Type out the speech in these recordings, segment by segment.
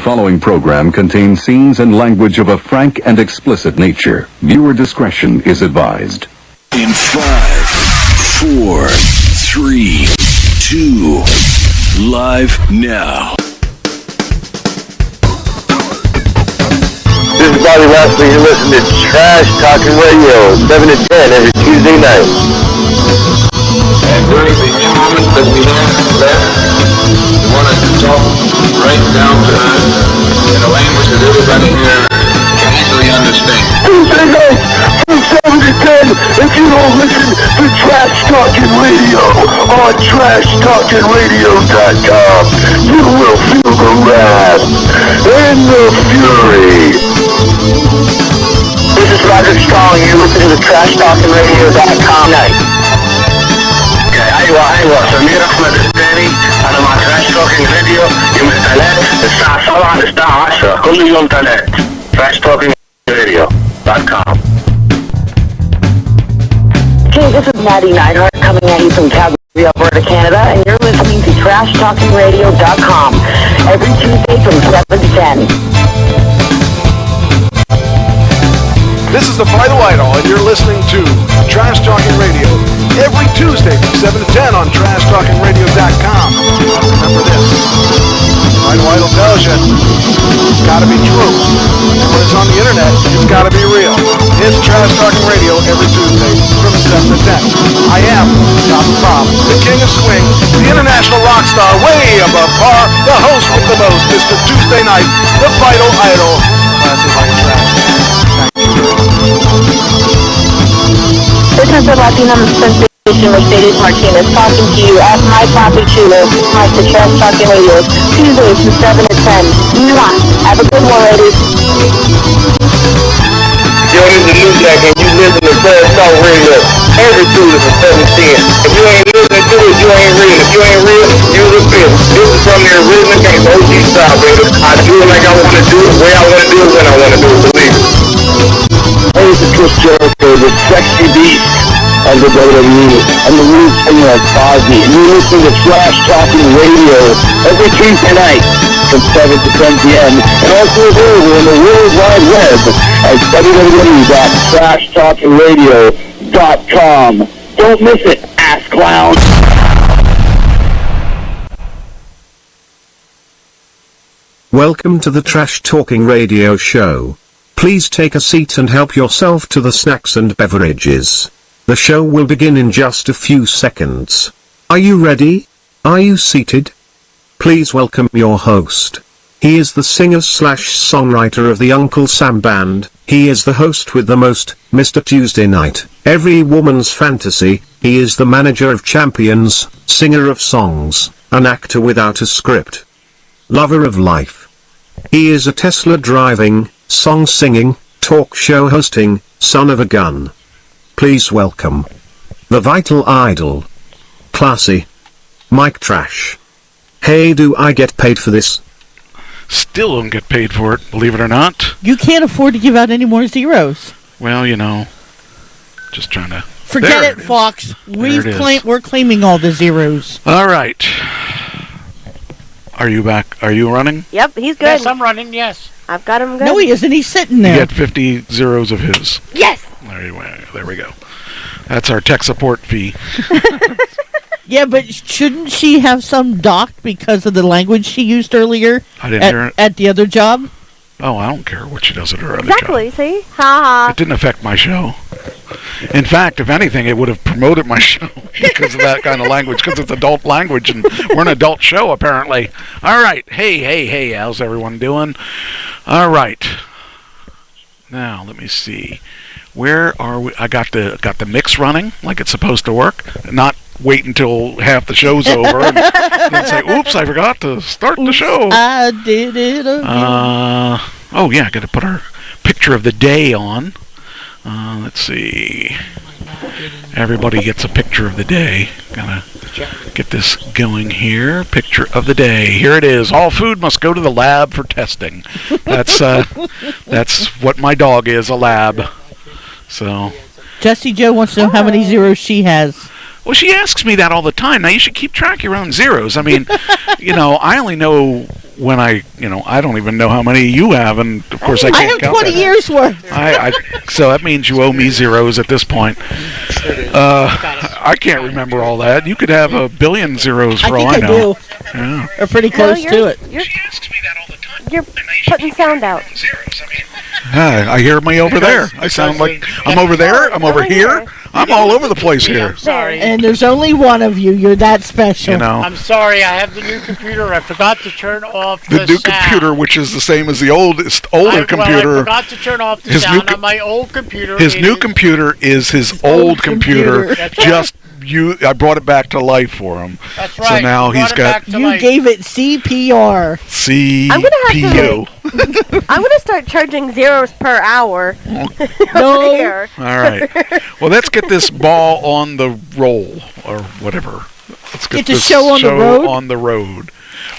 following program contains scenes and language of a frank and explicit nature. Viewer discretion is advised. In 5, 4, 3, 2, live now. This is Bobby Lashley. You're listening to Trash Talking Radio, 7 to 10 every Tuesday night. And during the 2 moments that we have left, we want to talk right down to earth in a language that everybody here can easily understand. Tuesday night from 7 to 10, if you don't listen to Trash Talking Radio on TrashTalkingRadio.com, you will feel the wrath and the fury. This is Roger Strong. You listen to the TrashTalkingRadio.com night. ايوه سمير احمد الثاني. انا مع تراش توكينج راديو يوم الثلاث الساعه 7 للساعه 10 كل يوم ثلاث. TrashTalkingRadio.com. Hey, this is Maddie Neidhart coming at you from Calgary, Alberta, Canada, and you're listening to TrashTalkingRadio.com every Tuesday from 7 to 10. This is the Vital Idol, and you're listening to Trash Talking Radio every Tuesday from 7 to 10 on TrashTalkingRadio.com. Remember this, Vital Idol tells you it's got to be true. And when it's on the internet, it's got to be real. It's Trash Talking Radio every Tuesday from 7 to 10. I am Dr. Bob, the king of swing, the international rock star, way above par, the host with the most, Mr. Tuesday Night, the Vital Idol. Classic like trash. This is the Latino sensation Mercedes Martinez talking to you at my Papi Chulo, my Trash Talking Radio, Tuesdays from 7 to 10. Mwah. Have a good one, ladies. Yo, this is New Jack, and you listen to Trash Talk Radio every Tuesday from 7 to 10. If you ain't listening to it, you ain't real. If you ain't real, you the fifth. This is from the original game, OG style, baby. I do it like I want to do it, the way I want to do it, when I want to do it, believe it. Hey, this is Chris Jericho, the sexy beast of the WWE. I'm the lead singer of Cosby, and you're listening to Trash Talking Radio every Tuesday night from 7 to 10 p.m. and also available on the World Wide Web at www.trashtalkingradio.com. Don't miss it, ass clown. Welcome to the Trash Talking Radio show. Please take a seat and help yourself to the snacks and beverages. The show will begin in just a few seconds. Are you ready? Are you seated? Please welcome your host. He is the singer/songwriter of the Uncle Sam Band. He is the host with the most, Mr. Tuesday Night, every woman's fantasy. He is the manager of champions, singer of songs, an actor without a script, lover of life. He is a Tesla driving, song singing, talk show hosting, son of a gun. Please welcome the Vital Idol, Classy, Mike Trash. Hey, do I get paid for this? Still don't get paid for it, believe it or not. You can't afford to give out any more zeros. Well, you know, just trying to... Forget it, Fox. We're claiming all the zeros. All right. Are you back? Are you running? Yep, he's good. Yes, I'm running, yes. I've got him good. No, he isn't. He's sitting there. You get 50 zeros of his. Yes! There we go. That's our tech support fee. Yeah, but shouldn't she have some docked because of the language she used earlier? I didn't hear it. At the other job? Oh, I don't care what she does at her other Exactly, job. see? Ha ha. It didn't affect my show. In fact, if anything, it would have promoted my show because of that kind of language, because it's adult language, and we're an adult show, apparently. All right. Hey, how's everyone doing? All right. Now, let me see. Where are we? I got the mix running like it's supposed to work, not wait until half the show's over and then say, oops, I forgot to start the show. I did it again. Oh, yeah, I got to put our picture of the day on. Let's see. Everybody gets a picture of the day. Gotta get this going here. Picture of the day. Here it is. All food must go to the lab for testing. That's what my dog is, a lab. So Jessie Joe wants to know how many zeros she has. Well, she asks me that all the time. Now, you should keep track of your own zeros. I mean, I only know when I don't even know how many you have, and of course I can't count. I have 20 years worth. So that means you owe me zeros at this point. I can't remember all that. You could have a billion zeros for all I know. I do. Yeah. Or pretty close to it. She asks me that all the time. You're putting sound out. I hear me over there. I sound like I'm over there. I'm over here. I'm all over the place here. Sorry. And there's only one of you. You're that special. I'm sorry. I have the new computer. I forgot to turn off the new sound. computer, which is the same as the older computer. I forgot to turn off the sound on my old computer. His new computer is his old computer. Just I brought it back to life for him. That's right. So now he's got. You gave it CPR. CPU. I'm gonna start charging zeros per hour. No. Here. All right. Well, let's get this ball on the roll or whatever. Let's get this the show on the road.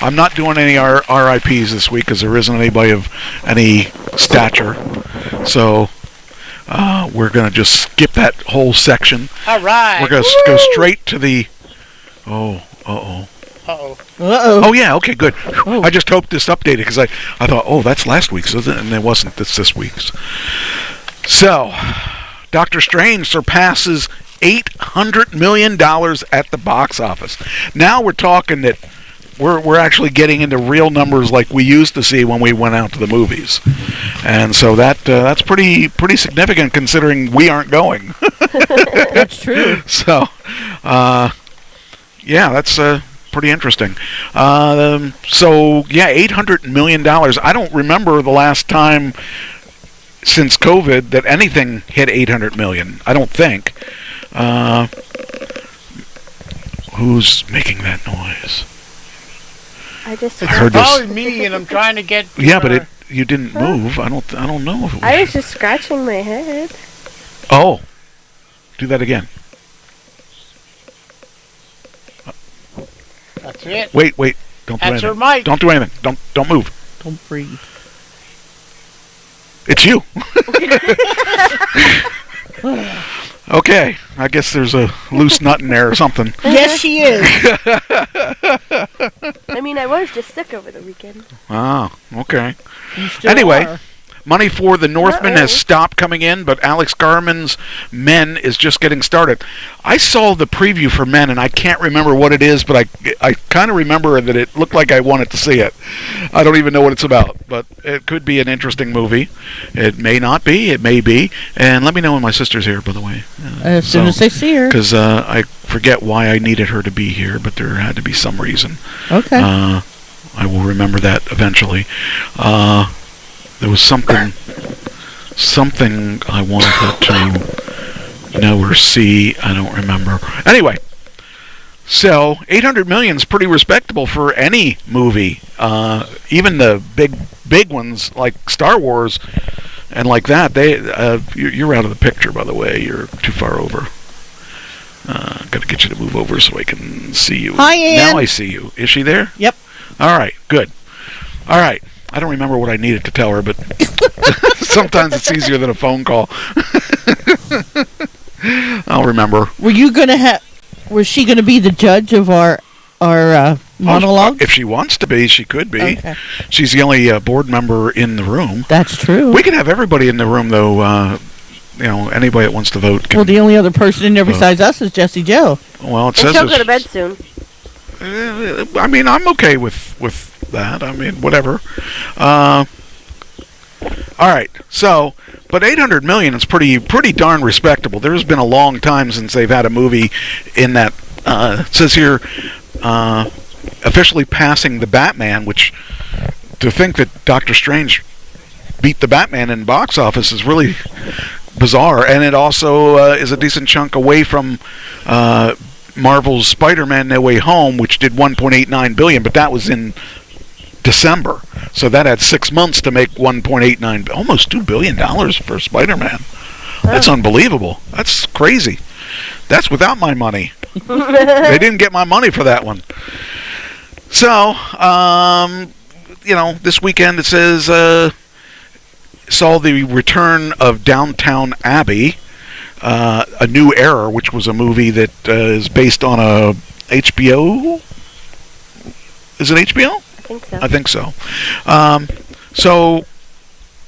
I'm not doing any RIPs this week because there isn't anybody of any stature. So. We're going to just skip that whole section. All right. We're going to go straight to the... Oh, uh-oh. Uh-oh. Uh-oh. Oh, yeah, okay, good. I just hoped this updated because I thought, that's last week's, and it wasn't. That's this week's. So, Doctor Strange surpasses $800 million at the box office. Now we're talking that we're actually getting into real numbers like we used to see when we went out to the movies, and so that's pretty significant considering we aren't going. That's true. So, that's pretty interesting. $800 million. I don't remember the last time since COVID that anything hit 800 million. I don't think. Who's making that noise? It's probably me, and I'm trying to get. Yeah, but you didn't move. I don't know. If it was. I was just scratching my head. Oh, do that again. That's it. Wait. Don't do That's anything. her mic. Don't do anything. Don't move. Don't breathe. It's you. Okay, I guess there's a loose nut in there or something. Yes, she is. I mean, I was just sick over the weekend. Ah, okay. Anyway, Anyway, money for The Northman has stopped coming in, but Alex Garland's Men is just getting started. I saw the preview for Men, and I can't remember what it is, but I kind of remember that it looked like I wanted to see it. I don't even know what it's about, but it could be an interesting movie. It may not be. It may be. And let me know when my sister's here, by the way. As soon as I see her. Because I forget why I needed her to be here, but there had to be some reason. Okay. I will remember that eventually. There was something I wanted to know or see. I don't remember. Anyway, so 800 million is pretty respectable for any movie. Even the big ones like Star Wars and like that. You're out of the picture, by the way. You're too far over. Got to get you to move over so I can see you. Hi, Ann. Now I see you. Is she there? Yep. All right. Good. All right. I don't remember what I needed to tell her, but sometimes it's easier than a phone call. I'll remember. Was she gonna be the judge of our monologue? If she wants to be, she could be. Okay. She's the only board member in the room. That's true. We can have everybody in the room, though. Anybody that wants to vote can. Well, the only other person in there besides us is Jessie Joe. Well, it And says she'll go to bed soon. I mean, I'm okay with that. I mean, whatever. All right. So, but 800 million is pretty darn respectable. There's been a long time since they've had a movie in that. It says here, officially passing the Batman, which to think that Doctor Strange beat the Batman in box office is really bizarre, and it also is a decent chunk away from Marvel's Spider-Man No Way Home, which did 1.89 billion, but that was in December, so that had 6 months to make 1.89, almost $2 billion for Spider-Man. That's unbelievable. That's crazy. That's without my money. They didn't get my money for that one. So, this weekend it says saw the return of Downtown Abbey. A New Era, which was a movie that is based on a HBO. Is it HBO? I think so. So,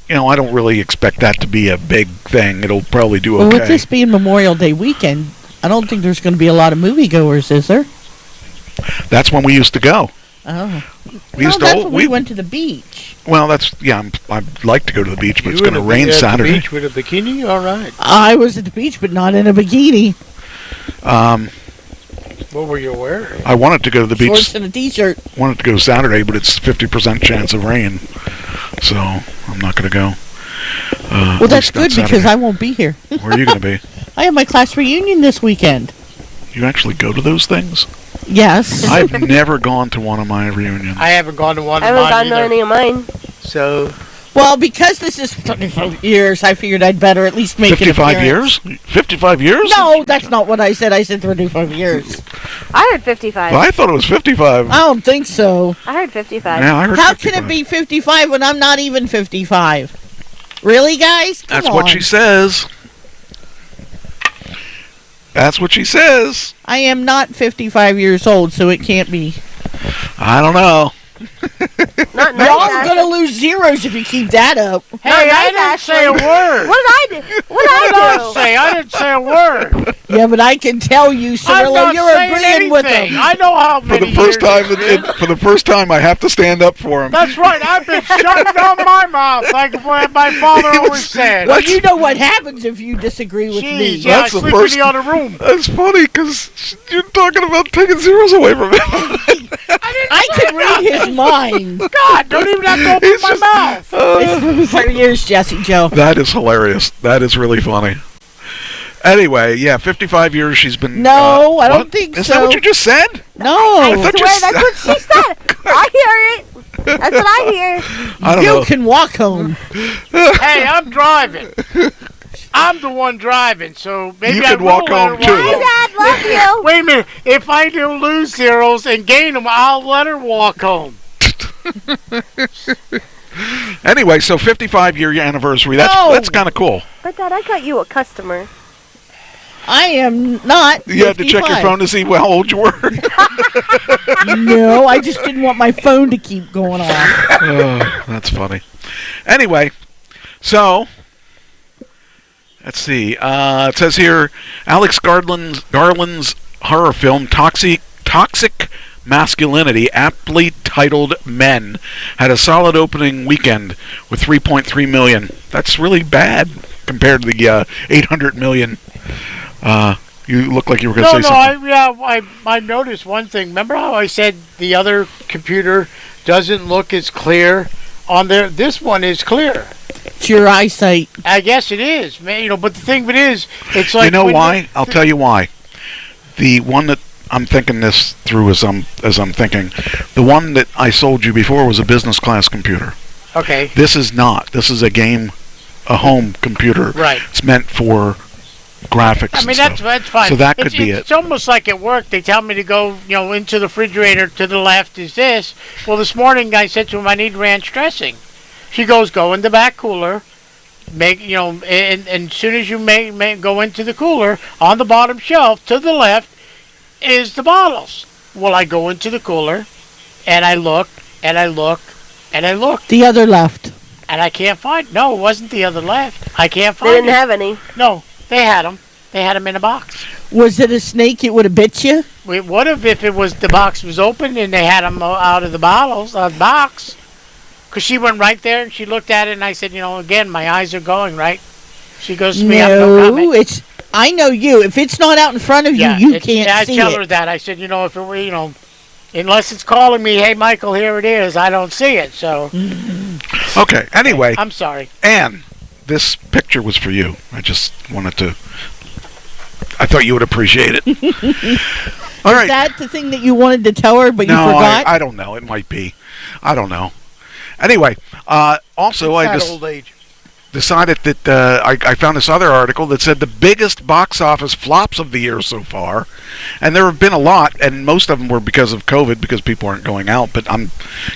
I don't really expect that to be a big thing. It'll probably do okay. Well, with this being Memorial Day weekend, I don't think there's going to be a lot of moviegoers, is there? That's when we used to go. Oh. That's when we went to the beach. Well, I'd like to go to the beach, but it's going to rain Saturday. The beach with a bikini? All right. I was at the beach, but not in a bikini. What were you wearing? I wanted to go to the beach. Shorts and a t-shirt. Wanted to go Saturday, but it's 50% chance of rain, so I'm not going to go. Well, that's good because I won't be here. Where are you going to be? I have my class reunion this weekend. You actually go to those things? Yes. I've never gone to one of my reunions. I haven't gone to one I of mine haven't gone to any of mine. So... Well, because this is 35 years, I figured I'd better at least make 55 years? 55 years? No, that's not what I said. I said 35 years. I heard 55. Well, I thought it was 55. I don't think so. I heard 55. Yeah, I heard How 55. can it be 55 when I'm not even 55? Really, guys? Come That's on. what she says. That's what she says. I am not 55 years old, so it can't be. I don't know. Not Y'all are going to lose zeros if you keep that up. Hey, I didn't say a word. What did I do? What did I do? I didn't say a word. Yeah, but I can tell you, I'm Cirilla, not you're saying agreeing with anything. him. I know how For many the first years time, for the first time, I have to stand up for him. That's right. I've been shutting down my mouth like what my father always said. Well, you know what happens if you disagree with me. Yeah, That's I the sleep first- in the other room. That's funny because you're talking about taking zeros away from him. I can read his mind. God, don't even have to open my mouth. It's 5 years, Jesse Joe. That is hilarious. That is really funny. Anyway, yeah, 55 years she's been... No, I don't what? think Is so. that what you just said? No. I thought swear you that's what she said. I hear it. That's what I hear. I don't you know. can walk home. Hey, I'm driving. I'm the one driving, so maybe You I could walk will let home, her too. walk Hi, Dad. Love you. Wait a minute. If I do lose zeros and gain them, I'll let her walk home. Anyway, so 55-year anniversary. That's kind of cool. But Dad, I got you a customer. I am not 55. You had to check your phone to see how old you were. No, I just didn't want my phone to keep going off. Oh, that's funny. Anyway, so let's see. It says here, Alex Garland's horror film Toxic Masculinity, aptly titled Men, had a solid opening weekend with $3.3 million. That's really bad compared to the $800 million. You look like you were going to say something. I noticed one thing. Remember how I said the other computer doesn't look as clear on there? This one is clear. It's your eyesight. I guess it is, man. But the thing of it is, it's like... You know why? I'll tell you why. The one that I'm thinking this through as I'm thinking, the one that I sold you before was a business class computer. Okay. This is not. This is a home computer. Right. It's meant for graphics. I mean, and that's fine. So that could be it. It's almost like at work. They tell me to go, into the refrigerator to the left is this. Well, this morning I said to him, I need ranch dressing. She goes, go in the back cooler. And as soon as you go into the cooler, on the bottom shelf to the left is the bottles. Well, I go into the cooler, and I look, and I look, and I look. The other left. And I can't find. No, it wasn't the other left. I can't find They it. didn't have any. No, they had them. They had them in a box. Was it a snake? It would have bit you? It would have if it was the box was open and they had them out of the box. Because she went right there and she looked at it and I said, again, my eyes are going, right? She goes to me, I have no comment. I know you. If it's not out in front of you, you can't see it. I tell her that. I said, if it were, unless it's calling me, hey, Michael, here it is, I don't see it, so. Okay, anyway. I'm sorry. Ann, this picture was for you. I just wanted to... I thought you would appreciate it. All right. Is that the thing that you wanted to tell her, but you forgot? I don't know. It might be. I don't know. Anyway, also it's I just... old age. decided that I found this other article that said the biggest box office flops of the year so far, and there have been a lot, and most of them were because of COVID, because people aren't going out. But I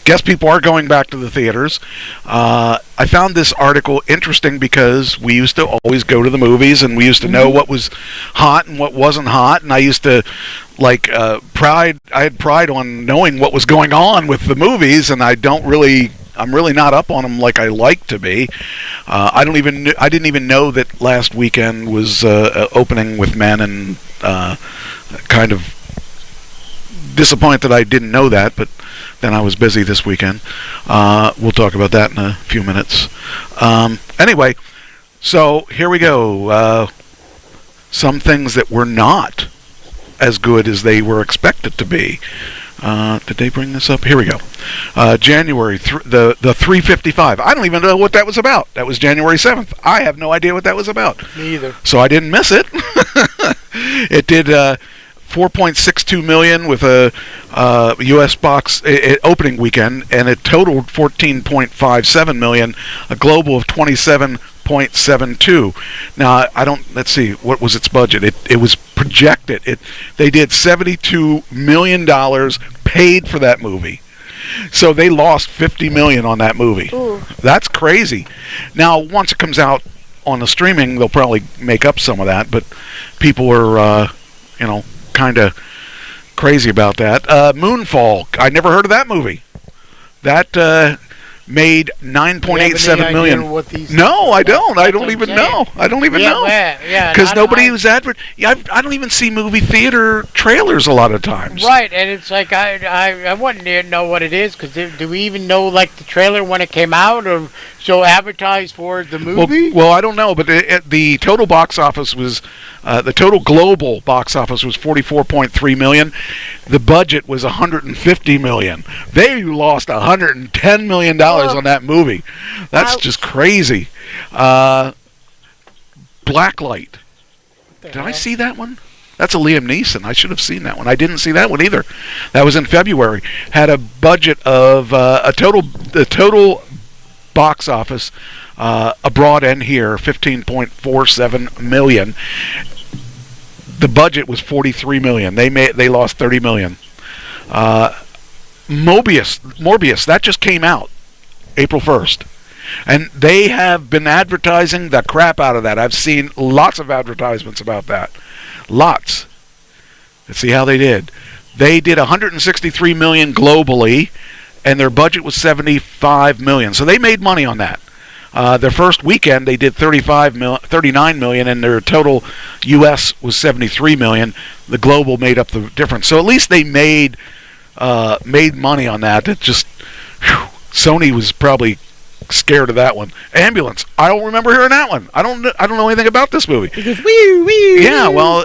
guess people are going back to the theaters. I found this article interesting because we used to always go to the movies, and we used to know what was hot and what wasn't hot, and I used to I had pride on knowing what was going on with the movies, and I'm really not up on them like I like to be. I didn't even know that last weekend was opening with Men, and kind of disappointed that I didn't know that, but then I was busy this weekend. We'll talk about that in a few minutes. Anyway, so here we go. Some things that were not as good as they were expected to be. Did they bring this up? Here we go. January, the 355. I don't even know what that was about. That was January 7th. I have no idea what that was about. Me either. So I didn't miss it. It did 4.62 million with a U.S. box opening weekend, and it totaled 14.57 million, a global of 27.72. Now let's see, what was its budget? It was projected. They did $72 million paid for that movie. So they lost $50 million on that movie. Ooh. That's crazy. Now, once it comes out on the streaming, they'll probably make up some of that, but people are, kind of crazy about that. Moonfall. I never heard of that movie. That made $9.87 million. No, I don't. I don't even know. I don't even know. Yeah, because nobody was I don't even see movie theater trailers a lot of times. Right, and it's like I wouldn't know what it is, because do we even know like the trailer when it came out, or so advertised for the movie? Well, I don't know, but the total box office was the total global box office was 44.3 million. The budget was 150 million. They lost 110 million dollars on that movie. That's just crazy. Blacklight. Did I see that one? That's a Liam Neeson. I should have seen that one. I didn't see that one either. That was in February. Had a budget of the total box office abroad and here, 15.47 million. The budget was 43 million. They lost 30 million. Morbius, that just came out April 1st. And they have been advertising the crap out of that. I've seen lots of advertisements about that. Lots. Let's see how they did. They did 163 million globally, and their budget was 75 million. So they made money on that. Their first weekend, they did 39 million, and their total U.S. was 73 million. The global made up the difference. So at least they made money on that. It just, Sony was probably scared of that one. Ambulance. I don't remember hearing that one. I don't know anything about this movie. Because wee. Yeah, well,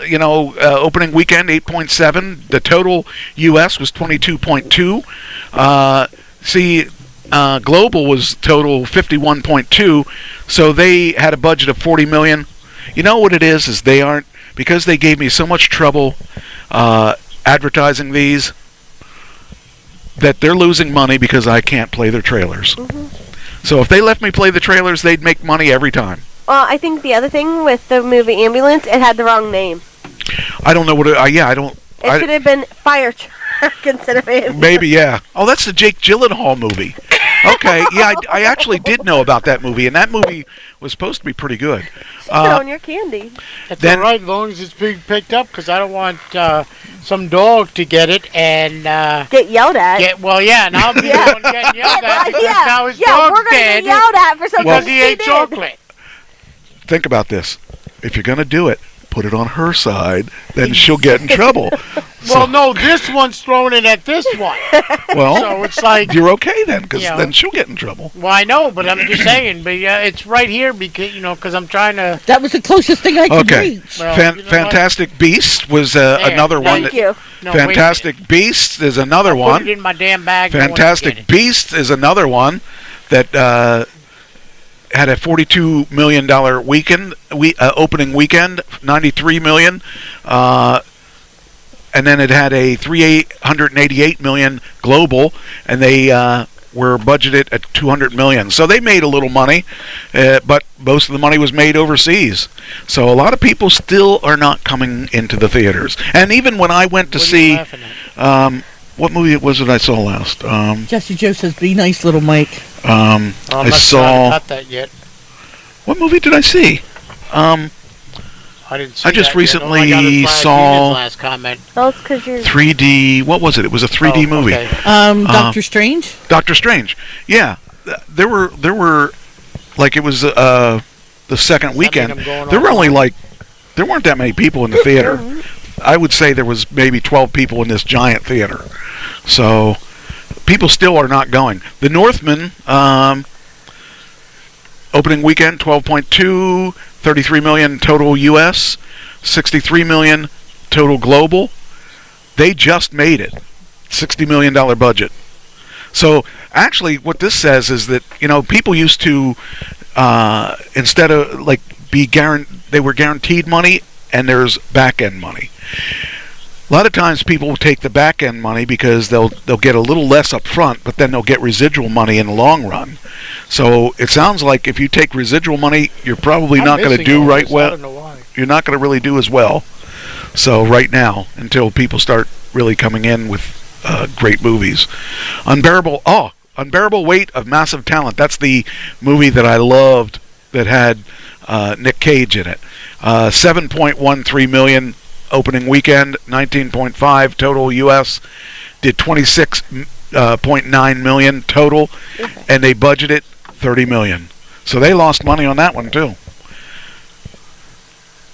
opening weekend 8.7. The total U.S. was 22.2. Global was total 51.2. So they had a budget of 40 million. You know what it is they aren't, because they gave me so much trouble advertising these, that they're losing money because I can't play their trailers. Mm-hmm. So if they let me play the trailers, they'd make money every time. Well, I think the other thing with the movie Ambulance, it had the wrong name. I don't know what I don't. It should have been Fire Truck instead of Ambulance. Maybe, yeah. Oh, that's the Jake Gyllenhaal movie. Okay, yeah, I actually did know about that movie, and that movie was supposed to be pretty good. Throwing your candy. That's all right, as long as it's being picked up, because I don't want some dog to get it and get yelled at. And I'll be the one getting yelled at because now his dog's we're gonna dead get yelled at for something because he ate chocolate. Think about this: if you're gonna do it, put it on her side, then she'll get in trouble. Well, no, this one's throwing it at this one. Well, so it's like you're okay then, because then she'll get in trouble. Well, I know, but I'm just saying. But it's right here because I'm trying to. That was the closest thing I could reach. Well, Fantastic Beasts was another one. Thank you. Fantastic Beasts is another one. Put it in my damn bag. Fantastic Beasts is another one that had a $42 million opening weekend, 93 million. And then it had a $388 million global, and they were budgeted at $200 million. So they made a little money, but most of the money was made overseas. So a lot of people still are not coming into the theaters. And even when I went to see, what movie was it I saw last? Jesse Joe says, "Be nice, little Mike." I saw. Not that yet. What movie did I see? I didn't see I just that yet. All I got recently is Brad saw Unit's last comment. Well, it's because you're 3D. What was it? It was a 3D movie. Okay. Doctor Strange. Doctor Strange. Yeah, there were like it was the second weekend. There were only there weren't that many people in the theater. I would say there was maybe 12 people in this giant theater. So people still are not going. The Northman opening weekend 12.2, 33 million total US, 63 million total global. They just made it. $60 million budget. So actually what this says is that, people used to instead of they were guaranteed money, and there's back end money. A lot of times people will take the back end money because they'll get a little less up front, but then they'll get residual money in the long run. So it sounds like if you take residual money, you're probably not going to do right well. You're not going to really do as well. So right now, until people start really coming in with great movies. Unbearable Weight of Massive Talent. That's the movie that I loved that had Nick Cage in it. 7.13 million opening weekend, 19.5 total US, did 26.9 million total, and they budgeted 30 million. So they lost money on that one too.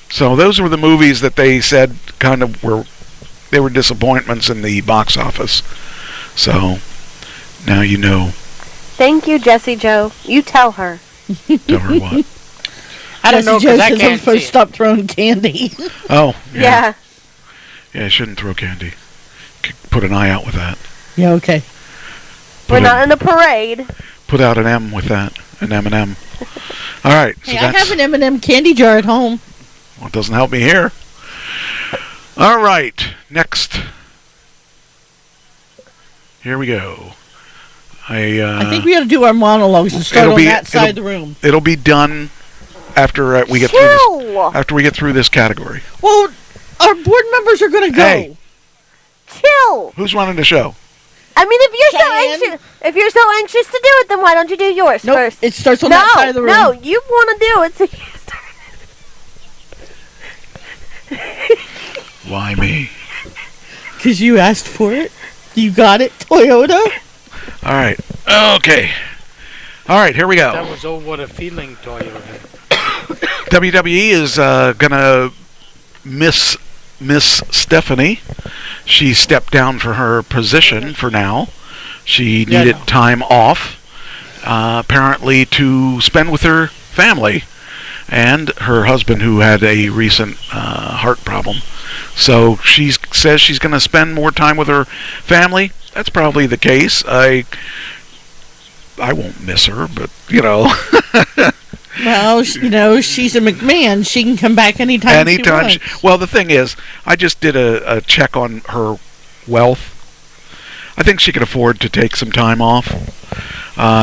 So those were the movies that they said were disappointments in the box office. So now you know. Thank you, Jesse Joe. You tell her. Tell her what? I don't know, because I I'm can't supposed see to stop throwing candy. Oh, Yeah. Yeah, you shouldn't throw candy. Put an eye out with that. Yeah, okay. We're not in a parade. Put out an M with that. An M&M. All right. So Hey, I have an M&M candy jar at home. Well, it doesn't help me here. All right. Next. Here we go. I think we ought to do our monologues and start on that side of the room. It'll be done after we get through this. After we get through this category. Well, our board members are going to go. Hey. Chill. Who's running the show? I mean, if you're so anxious to do it, then why don't you do yours first? It starts on that side of the room. No, you want to do it, so you start. Why me? Because you asked for it. You got it, Toyota. All right. Okay. All right, here we go. That was What a Feeling, Toyota. WWE is going to miss Stephanie. She stepped down for her position for now. She needed time off, apparently to spend with her family and her husband, who had a recent heart problem. So she says she's going to spend more time with her family. That's probably the case. I won't miss her, but Well, she's a McMahon. She can come back anytime she wants. Well, the thing is, I just did a check on her wealth. I think she can afford to take some time off.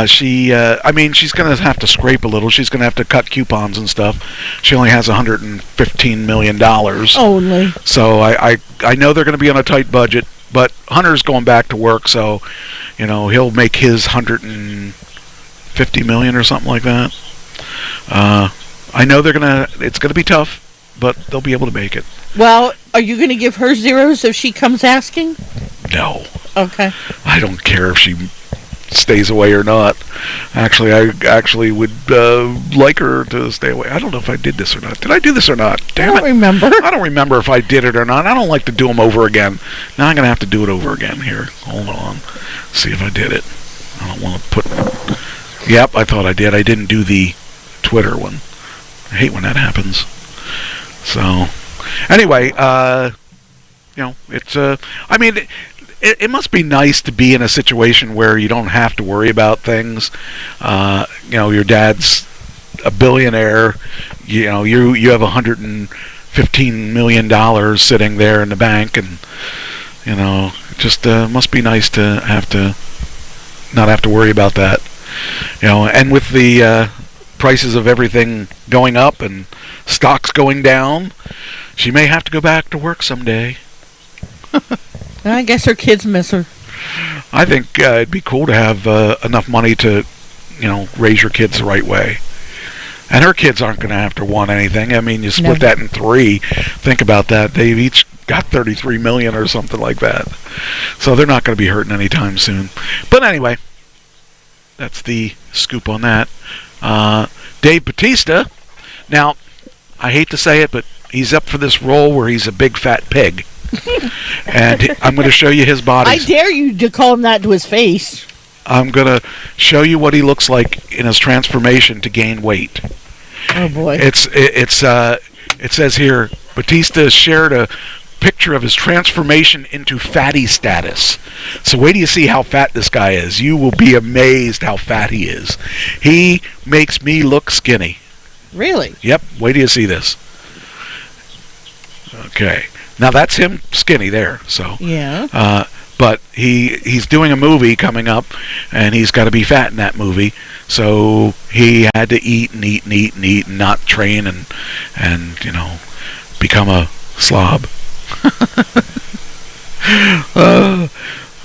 She's going to have to scrape a little. She's going to have to cut coupons and stuff. She only has $115 million. Only. So I know they're going to be on a tight budget, but Hunter's going back to work, so he'll make his $150 million or something like that. I know it's gonna be tough, but they'll be able to make it. Well, are you going to give her zeros if she comes asking? No. Okay. I don't care if she stays away or not. Actually, I would like her to stay away. I don't know if I did this or not. Did I do this or not? Damn it. I don't remember. I don't remember if I did it or not. I don't like to do them over again. Now I'm going to have to do it over again here. Hold on. See if I did it. I don't want to put... Yep, I thought I did. I didn't do the Twitter one. I hate when that happens. So, anyway, it's... It must be nice to be in a situation where you don't have to worry about things. Your dad's a billionaire. You have $115 million sitting there in the bank, and just must be nice to have to not have to worry about that. And with the prices of everything going up and stocks going down, she may have to go back to work someday. I guess her kids miss her. I think it'd be cool to have enough money to, raise your kids the right way. And her kids aren't going to have to want anything. I mean, you split that in 3. Think about that. They've each got $33 million or something like that. So they're not going to be hurting anytime soon. But anyway, that's the scoop on that. Dave Bautista. Now, I hate to say it, but he's up for this role where he's a big fat pig. And I'm going to show you his body. I dare you to call him that to his face. I'm going to show you what he looks like in his transformation to gain weight. Oh, boy. It says here, Batista shared a picture of his transformation into fatty status. So wait till you see how fat this guy is. You will be amazed how fat he is. He makes me look skinny. Really? Yep. Wait till you see this. Okay. Now that's him skinny there. So. Yeah. But he's doing a movie coming up, and he's got to be fat in that movie. So he had to eat and eat and eat and eat and not train and become a slob.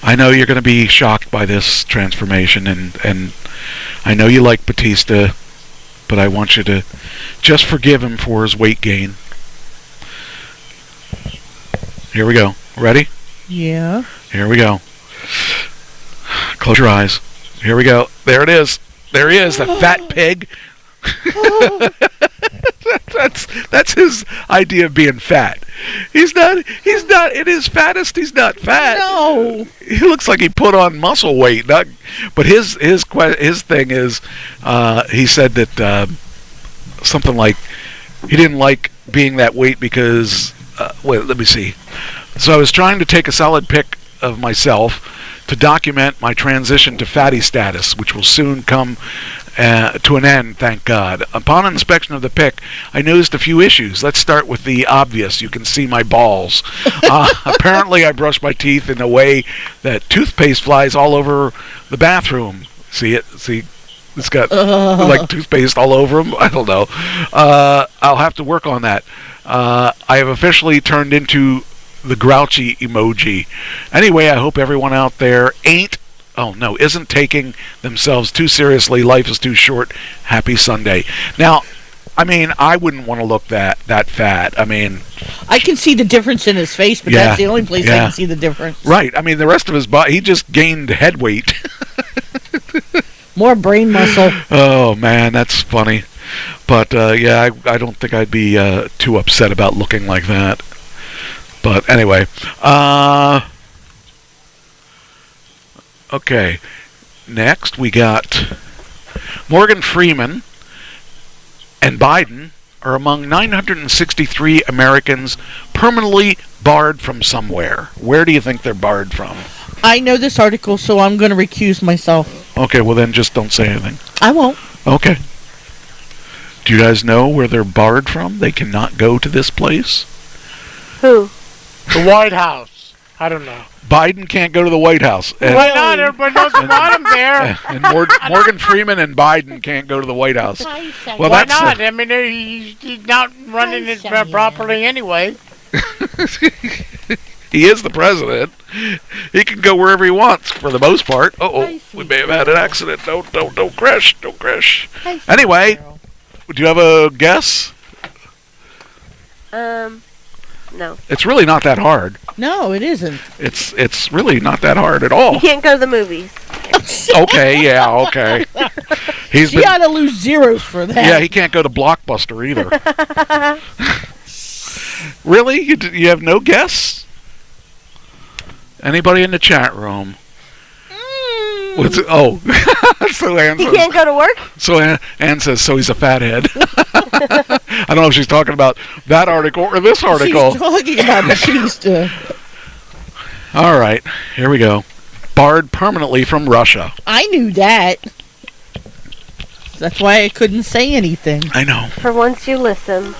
I know you're going to be shocked by this transformation, and I know you like Batista, but I want you to just forgive him for his weight gain. Here we go. Ready? Yeah. Here we go. Close your eyes. Here we go. There it is. There he is, the fat pig. That's his idea of being fat. He's not at his fattest. He's not fat. No. He looks like he put on muscle weight. But his thing is, he said that something like he didn't like being that weight because wait, let me see. So I was trying to take a solid pic of myself to document my transition to fatty status, which will soon come to an end, thank God. Upon inspection of the pic, I noticed a few issues. Let's start with the obvious. You can see my balls. Apparently, I brush my teeth in a way that toothpaste flies all over the bathroom. See it? See? It's got like toothpaste all over him. I don't know. I'll have to work on that. I have officially turned into the grouchy emoji. Anyway, I hope everyone out there isn't taking themselves too seriously. Life is too short. Happy Sunday. Now, I mean, I wouldn't want to look that fat. I mean, I can see the difference in his face, but that's the only place I can see the difference. Right. I mean, the rest of his body, he just gained head weight. More brain muscle. Oh, man, that's funny. But, I don't think I'd be too upset about looking like that. But anyway, okay. Next, we got Morgan Freeman and Biden are among 963 Americans permanently barred from somewhere. Where do you think they're barred from? I know this article, so I'm going to recuse myself. Okay, well then just don't say anything. I won't. Okay. Do you guys know where they're barred from? They cannot go to this place? Who? The White House. I don't know. Biden can't go to the White House. Why not? Everybody knows about him there. And Morgan Freeman and Biden can't go to the White House. Well, why not? I mean, he's not running it properly anyway. He is the president. He can go wherever he wants for the most part. We may have had an accident. Don't crash. Don't crash. Anyway, do you have a guess? No. It's really not that hard. No, it isn't. It's really not that hard at all. You can't go to the movies. Okay, yeah, okay. She ought to lose zeros for that. Yeah, he can't go to Blockbuster either. Really? You have no guess? Anybody in the chat room? What's it? Oh, so Ann He says, can't go to work? So Ann says, so he's a fathead. I don't know if she's talking about that article or this article. She's talking about Batista. All right, here we go. Barred permanently from Russia. I knew that. That's why I couldn't say anything. I know. For once you listen.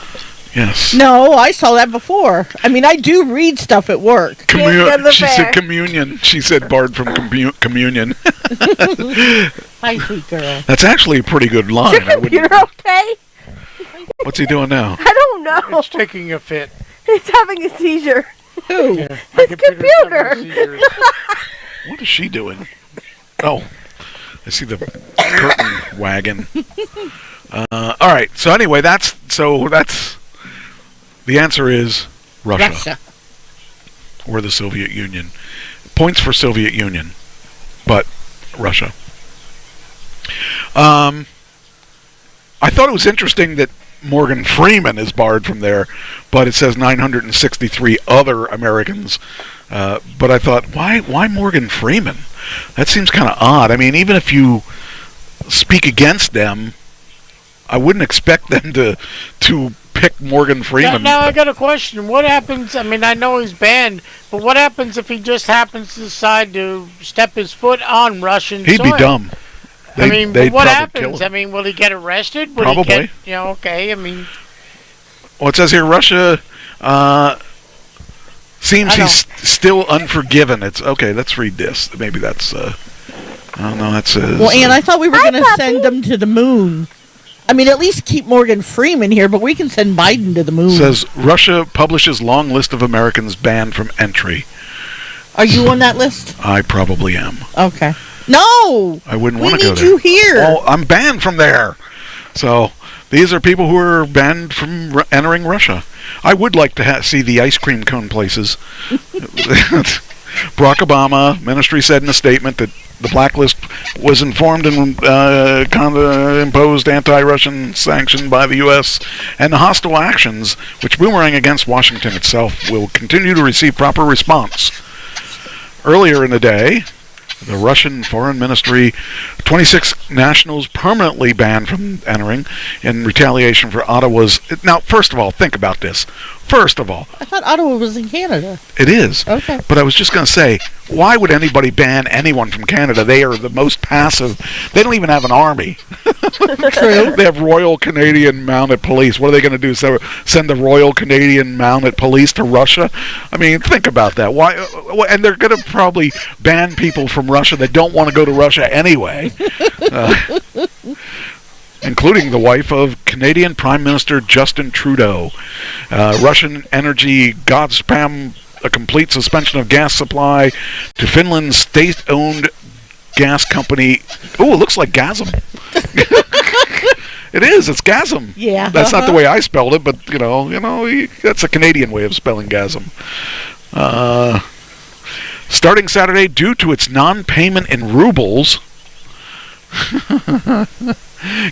Yes. No, I saw that before. I mean, I do read stuff at work. She said communion. She said barred from communion. Hi, sweet girl. That's actually a pretty good line. Is your computer okay? What's he doing now? I don't know. It's taking a fit. He's having a seizure. Who? Yeah, His computer. What is she doing? Oh, I see the curtain wagon. All right. So anyway, that's the answer is Russia. Or the Soviet Union. Points for Soviet Union, but Russia. I thought it was interesting that Morgan Freeman is barred from there, but it says 963 other Americans. But I thought, why Morgan Freeman? That seems kind of odd. I mean, even if you speak against them, I wouldn't expect them to pick Morgan Freeman. Now I got a question. What happens? I mean, I know he's banned, but what happens if he just happens to decide to step his foot on Russian soil? He'd be dumb. But what happens? I mean, will he get arrested? Will Probably. He get, okay. I mean, well, it says here Russia seems he's still unforgiven. It's okay. Let's read this. Maybe that's. I don't know. That says. Well, Ann, I thought we were going to send them to the moon. I mean, at least keep Morgan Freeman here, but we can send Biden to the moon. Says Russia publishes long list of Americans banned from entry. Are you on that list? I probably am. Okay. No! I wouldn't want to go there. We need you here. Oh, I'm banned from there. So these are people who are banned from entering Russia. I would like to see the ice cream cone places. Barack Obama ministry said in a statement that the blacklist was informed and imposed anti-Russian sanction by the U.S. and the hostile actions, which boomerang against Washington itself, will continue to receive proper response. Earlier in the day, the Russian Foreign Ministry, 26 nationals permanently banned from entering in retaliation for Ottawa's... Now, first of all, think about this. First of all... I thought Ottawa was in Canada. It is. Okay. But I was just going to say, why would anybody ban anyone from Canada? They are the most passive... They don't even have an army. True. They have Royal Canadian Mounted Police. What are they going to do? Send the Royal Canadian Mounted Police to Russia? I mean, think about that. Why? And they're going to probably ban people from Russia that don't want to go to Russia anyway. Including the wife of Canadian Prime Minister Justin Trudeau. Russian energy god spam a complete suspension of gas supply to Finland's state-owned gas company. Oh, it looks like Gazum. It is. It's Gazum. Yeah. That's not the way I spelled it, but that's a Canadian way of spelling Gazum. Starting Saturday, due to its non-payment in rubles,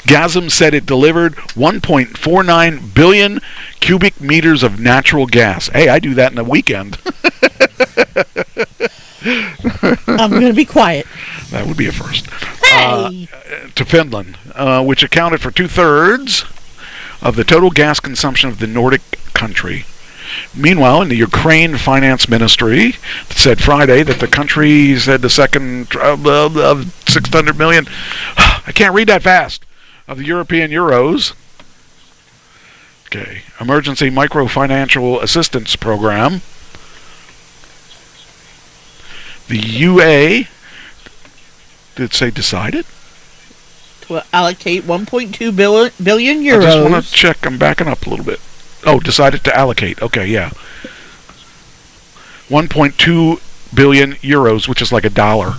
Gazum said it delivered 1.49 billion cubic meters of natural gas. Hey, I do that in a weekend. I'm going to be quiet. That would be a first. Hey! To Finland, which accounted for 2/3 of the total gas consumption of the Nordic country. Meanwhile, in the Ukraine Finance Ministry said Friday that the country said the second of 600 million, I can't read that fast, of the European euros. Okay, emergency microfinancial assistance program. The UA, did it say decided? To allocate 1.2 billion euros. I just want to check. I'm backing up a little bit. Oh, decided to allocate. Okay, yeah. 1.2 billion euros, which is like $1.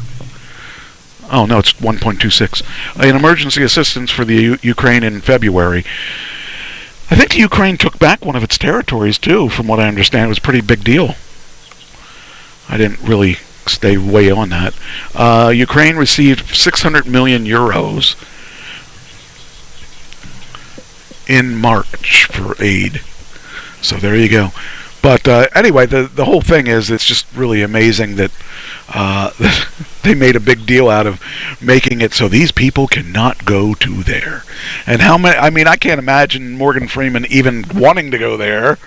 Oh, no, it's 1.26. In emergency assistance for the Ukraine in February. I think Ukraine took back one of its territories, too, from what I understand. It was a pretty big deal. I didn't really stay way on that. Ukraine received 600 million euros in March for aid. So there you go. But anyway, the whole thing is, it's just really amazing that they made a big deal out of making it so these people cannot go to there. And how many? I mean, I can't imagine Morgan Freeman even wanting to go there.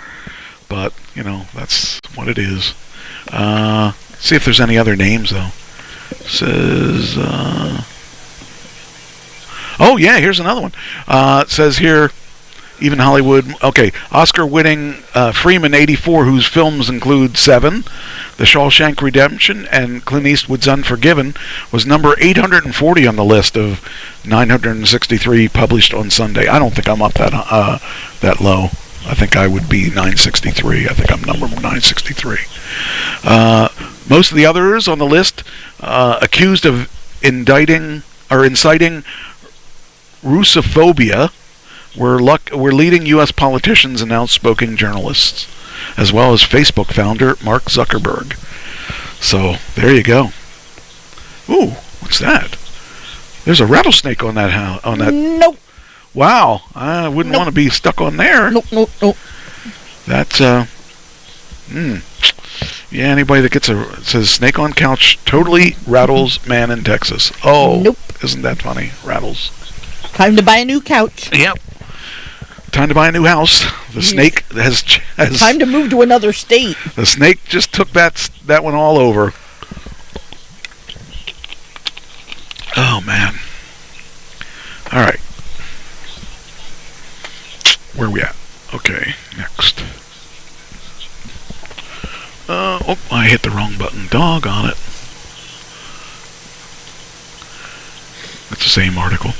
But that's what it is. See if there's any other names though. It says. Oh yeah, here's another one. It says here. even Hollywood. Okay, Oscar-winning Freeman, 84, whose films include Seven, The Shawshank Redemption, and Clint Eastwood's Unforgiven, was number 840 on the list of 963 published on Sunday. I don't think I'm up that low. I think I would be 963. I think I'm number 963. Most of the others on the list accused of inciting Russophobia were leading U.S. politicians and outspoken journalists, as well as Facebook founder Mark Zuckerberg. So there you go. Ooh, what's that? There's a rattlesnake on that Nope. Wow, I wouldn't want to be stuck on there. Nope. That's yeah, anybody that gets it says snake on couch totally rattles man in Texas. Oh, nope. Isn't that funny? Rattles. Time to buy a new couch. Yep. Time to buy a new house. The snake has time to move to another state. The snake just took that one all over. Oh man. All right. Where are we at? Okay, next. Oh, I hit the wrong button. Doggone it. That's the same article.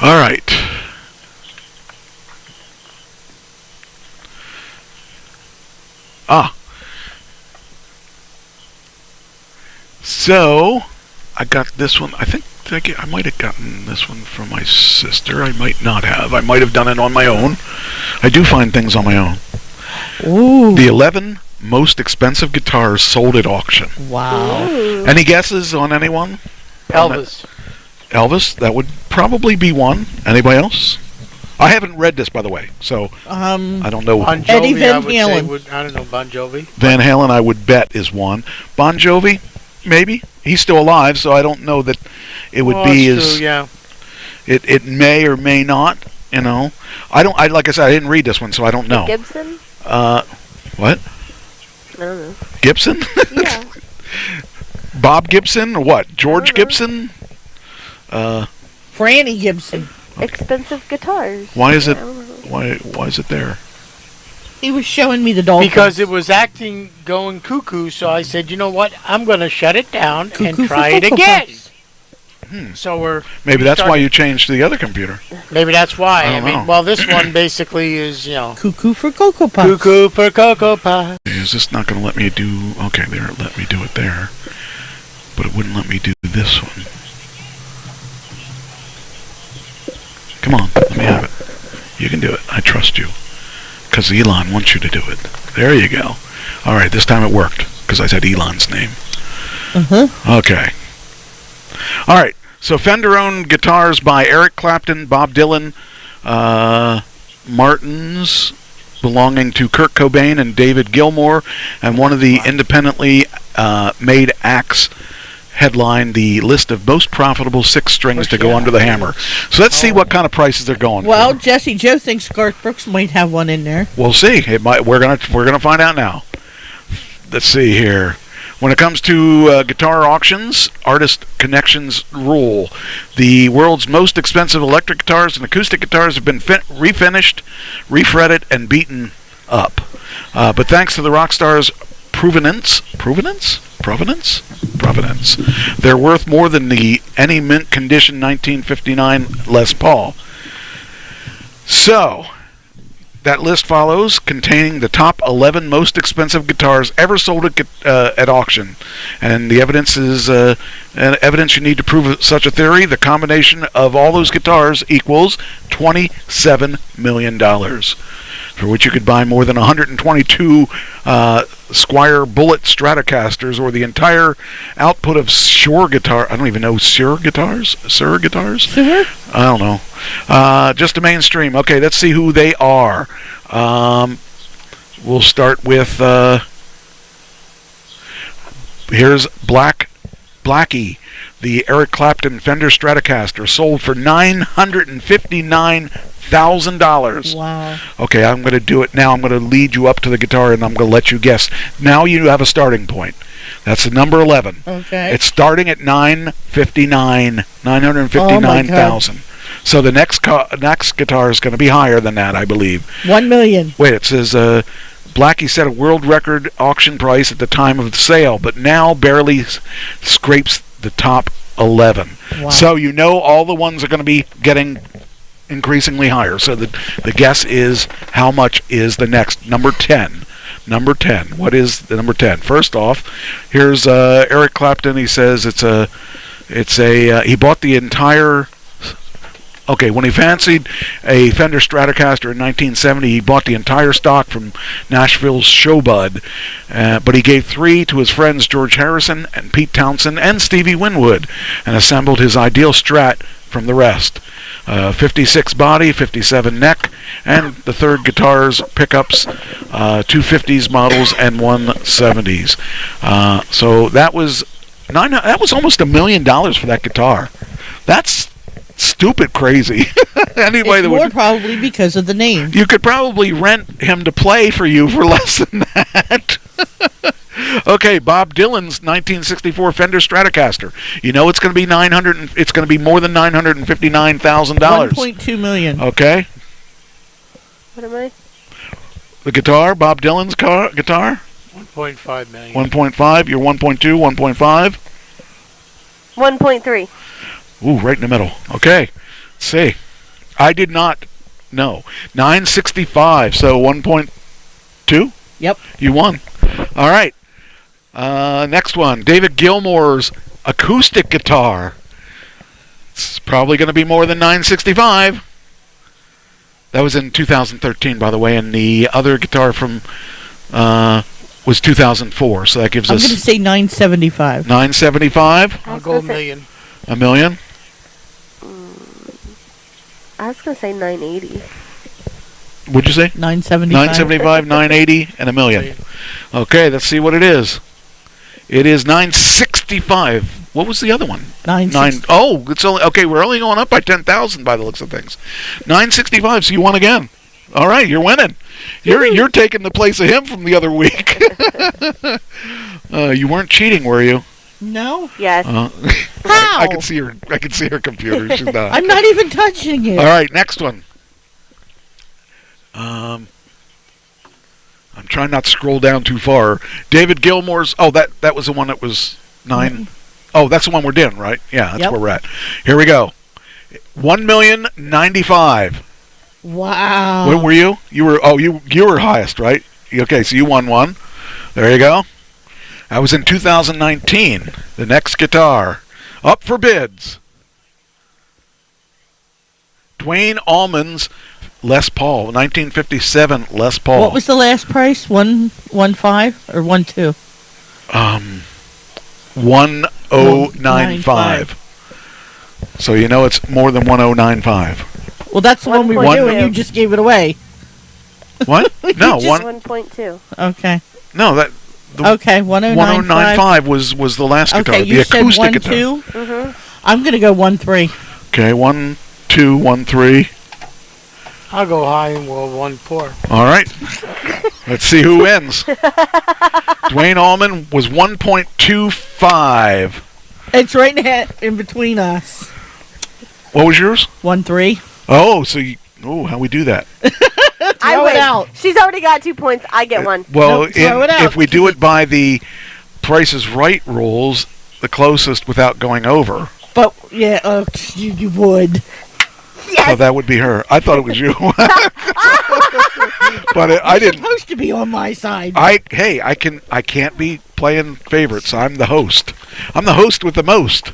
All right. So, I got this one. I think I might have gotten this one from my sister. I might not have. I might have done it on my own. I do find things on my own. Ooh. The 11 most expensive guitars sold at auction. Wow. Ooh. Any guesses on anyone? Elvis. Elvis? That would probably be one. Anybody else? I haven't read this, by the way, so I don't know. Bon Jovi, Eddie Van I would Halen. say I don't know, Bon Jovi. Van Halen, I would bet, is one. Bon Jovi, maybe. He's still alive, so I don't know that it would be as. True, yeah. It may or may not. You know, I like I said, I didn't read this one, so I don't know. Gibson? What? I don't know. Gibson? Yeah. Bob Gibson or what? George Gibson? Franny Gibson. Expensive guitars. Why is it? Why is it there? He was showing me the Dolphins. Because it was going cuckoo, so I said, you know what? I'm going to shut it down Cuckoo and for try it Cocoa again. Puffs. So maybe that's why you changed to the other computer. Maybe that's why. I don't know. Well, this one basically is, Cuckoo for Cocoa Puffs. Cuckoo for Cocoa Puffs. Is this not going to let me do? Okay, there. It let me do it there, but it wouldn't let me do this one. Come on, let me have it. You can do it. I trust you. Because Elon wants you to do it. There you go. All right, this time it worked. Because I said Elon's name. Okay. All right, so Fender-owned guitars by Eric Clapton, Bob Dylan, Martins, belonging to Kurt Cobain and David Gilmour, and one of the independently made acts headline the list of most profitable 6 strings to go under the hammer. So let's see what kind of prices they're going Well, for. Jesse Joe thinks Garth Brooks might have one in there. We'll see. It might. We're gonna find out now. Let's see here. When it comes to guitar auctions, artist connections rule. The world's most expensive electric guitars and acoustic guitars have been refinished, refretted, and beaten up. But thanks to the rock star's provenance, they're worth more than any mint condition 1959 Les Paul. So, that list follows, containing the top 11 most expensive guitars ever sold at auction. And the evidence is evidence you need to prove such a theory. The combination of all those guitars equals $27 million, for which you could buy more than 122 Squier Bullet Stratocasters, or the entire output of Shure guitar. I don't even know Shure guitars? Shure guitars? Sure. I don't know. Just a mainstream. Okay, let's see who they are. We'll start with here's Blackie, the Eric Clapton Fender Stratocaster, sold for $959,000. Wow. Okay, I'm going to do it now. I'm going to lead you up to the guitar, and I'm going to let you guess. Now you have a starting point. That's the number 11. Okay. It's starting at 959,000. So the next guitar is going to be higher than that, I believe. 1 million. Wait, it says Blackie set a world record auction price at the time of the sale, but now barely scrapes the top 11. Wow. So you know all the ones are going to be getting increasingly higher. So the guess is how much is the next number 10. Number 10. What is the number 10? First off, here's Eric Clapton. He says he bought the entire. Okay, when he fancied a Fender Stratocaster in 1970, he bought the entire stock from Nashville's Showbud, but he gave 3 to his friends George Harrison and Pete Townsend and Stevie Winwood, and assembled his ideal Strat from the rest. 56 body, 57 neck, and the third guitars, pickups, 2 50s models and 1 70s. So that was almost $1 million for that guitar. That's stupid crazy. Anyway, it's more probably because of the name. You could probably rent him to play for you for less than that. Okay, Bob Dylan's 1964 Fender Stratocaster. You know it's going to be It's going to be more than $959,000. 1.2 million. Okay. What am I? The guitar, Bob Dylan's guitar. 1.5 million. 1.5. You're 1.2. 1.5. 1.3. Ooh, right in the middle. Okay. Let's see. I did not know. 965. So 1.2. Yep. You won. All right. Next one. David Gilmour's acoustic guitar. It's probably going to be more than 965. That was in 2013, by the way, and the other guitar from was 2004. So that gives I'm us. going to say 975. 975. I'll go $1 million. $1 million. I was going to say 980. What'd you say? 975. 975, 980, and $1 million. Okay, let's see what it is. It is 965. What was the other one? 960. Oh, it's only okay. We're only going up by 10,000 by the looks of things. 965. So you won again. All right, you're winning. You're taking the place of him from the other week. You weren't cheating, were you? No. Yes. How? I can see her. I can see her computer. She's not. I'm not even touching it. All right, next one. I'm trying not to scroll down too far. David Gilmour's. Oh, that was the one that was 9. Mm-hmm. Oh, that's the one we're doing, right? Yeah, that's where we're at. Here we go. 1,095,000. Wow. What were you? You were highest, right? Okay, so you won one. There you go. I was in 2019. The next guitar up for bids. Dwayne Allman's Les Paul, 1957 Les Paul. What was the last price? 115 or 12? 1095. So you know it's more than 1095. Well, that's the one we were doing. You just gave it away. What? No, 1.2. Okay. No, that. Okay, 1095 was the last guitar. Okay, you the said acoustic 1, guitar. 2. Mm-hmm. I'm gonna go 1-3. Okay, 1, 2, 1, 3. I'll go high and we'll 1-4. All right. Let's see who wins. Dwayne Allman was 1.25. It's right in between us. What was yours? 1-3. Oh, so how we do that? I Throw win. it out. She's already got 2 points. I get 1. Well, No, throw it out, if we do it by the Price is Right rules, the closest without going over. But yeah, you would. Yes. Oh, that would be her. I thought it was you. But I didn't. You're supposed to be on my side. I can't be playing favorites. I'm the host. I'm the host with the most.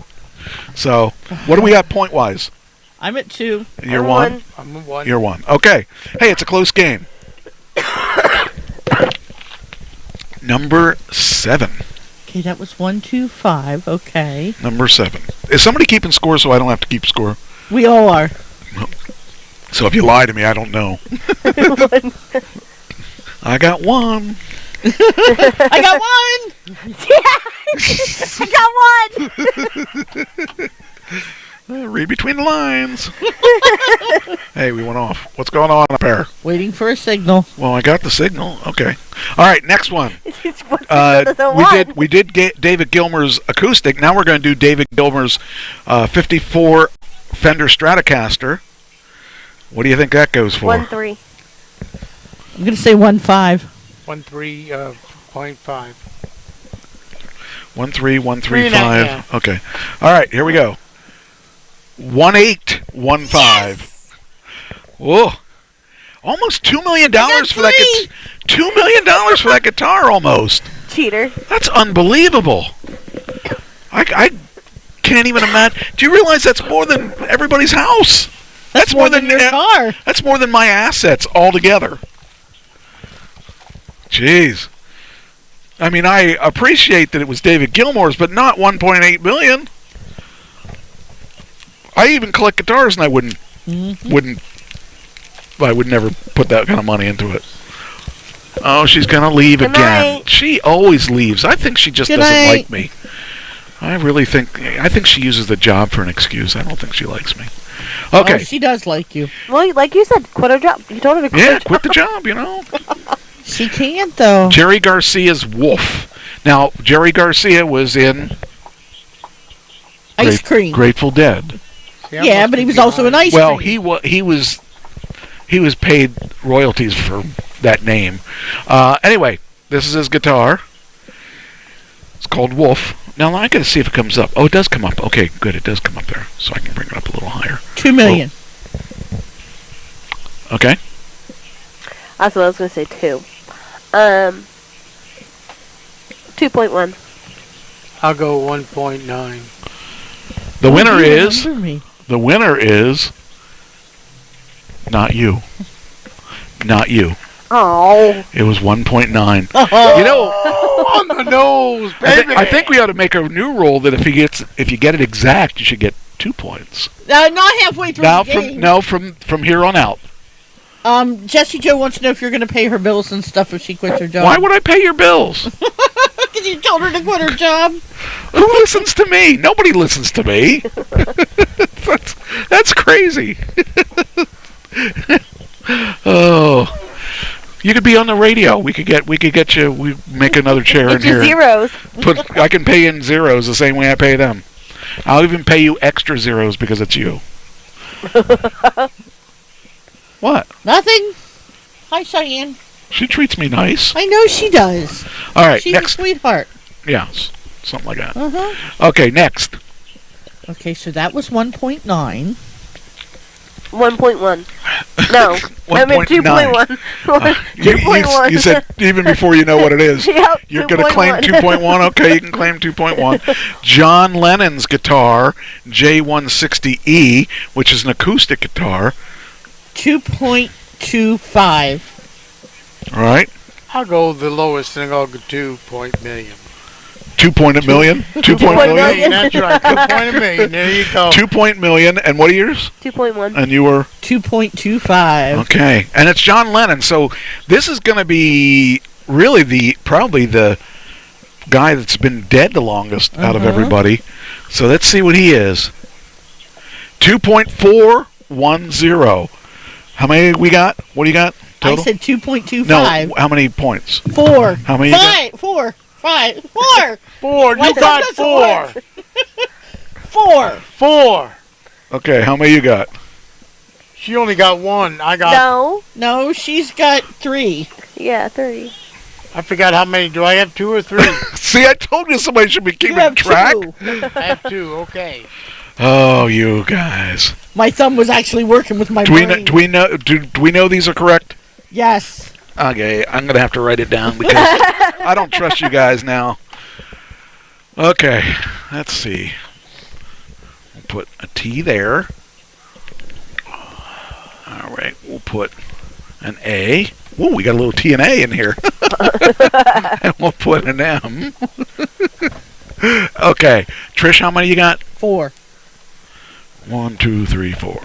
So, what do we got point wise? I'm at 2. You're 1. I'm at 1. You're 1. Okay. Hey, it's a close game. Number 7. Okay, that was 1, 2, 5. Okay. Number 7. Is somebody keeping score so I don't have to keep score? We all are. So if you lie to me, I don't know. I got 1. I got 1. Yeah, I got 1. Read between the lines. Hey, we went off. What's going on up there? Waiting for a signal. Well, I got the signal. Okay. All right, next one. We did get David Gilmour's acoustic. Now we're going to do David Gilmour's 54 Fender Stratocaster. What do you think that goes for? 1.3. I'm going to say 1.5. 1.3.5. 1.3.135. Yeah. Okay. All right, here we go. 1.815. Yes! Whoa. Almost $2 million for that $2 million for that guitar almost. Cheater. That's unbelievable. I can't even imagine. Do you realize that's more than everybody's house? That's more than your car. That's more than my assets altogether. Jeez. I mean, I appreciate that it was David Gilmour's, but not 1.8 million. I even collect guitars, and I would never put that kind of money into it. Oh, she's gonna leave Good again. night. She always leaves. I think she just doesn't like me. I think she uses the job for an excuse. I don't think she likes me. Okay. Oh, she does like you. Well, like you said, quit her job. You told her to quit her job. Quit the job, you know. She can't, though. Jerry Garcia's Wolf. Now, Jerry Garcia was in Ice Cream. Grateful Dead. Yeah, but he was also in Ice Well, Cream. he was paid royalties for that name. Anyway, this is his guitar. It's called Wolf. Now I got to see if it comes up. Oh, it does come up. Okay, good. It does come up there, so I can bring it up a little higher. 2 million. Oh. Okay. That's what I was going to say, 2. 2.1. I'll go 1.9. The winner you is. remember me. The winner is. Not you. Not you. Oh. It was 1.9. Oh. You know, On the nose, baby. I think we ought to make a new rule that if you get it exact, you should get 2 points. Not halfway through Now the game. from here on out. Jessie Jo wants to know if you're going to pay her bills and stuff if she quits her job. Why would I pay your bills? Because you told her to quit her job. Who listens to me? Nobody listens to me. That's crazy. Oh, you could be on the radio. We could get you. We make another chair in It's your here. zeros. I can pay in zeros the same way I pay them. I'll even pay you extra zeros because it's you. What? Nothing. Hi, Cheyenne. She treats me nice. I know she does. All right, She's next. a sweetheart. Yeah, something like that. Uh-huh. Okay, next. Okay, so that was 1.9. 1.1. No. I meant 2.1. 2.1. You said even before you know what it is. Yep, You're going to claim 2.1? Okay, you can claim 2.1. John Lennon's guitar, J160E, which is an acoustic guitar. 2.25. All right. I'll go the lowest and I'll go 2 million. 2 million? 2 million. That's right. 2 million. There you go. 2 million. And what are yours? 2.1. And you were? 2.25. Okay. And it's John Lennon. So this is going to be really probably the guy that's been dead the longest out of everybody. So let's see what he is. 2.410. How many we got? What do you got total? I said 2.25. No, how many points? 4. How many? 5. 4. 5. 4. 4. You got 4. 4. 4. Okay, how many you got? She only got 1. I got. No, she's got 3. Yeah, 3. I forgot how many. Do I have 2 or 3? See, I told you somebody should be keeping track. 2. I have 2. Okay. Oh, you guys. My thumb was actually working with my brain. Do we know these are correct? Yes. Okay, I'm going to have to write it down because I don't trust you guys now. Okay, let's see. We'll put a T there. All right, we'll put an A. Ooh, we got a little T and A in here. And we'll put an M. Okay, Trish, how many you got? 4. 1, 2, 3, 4.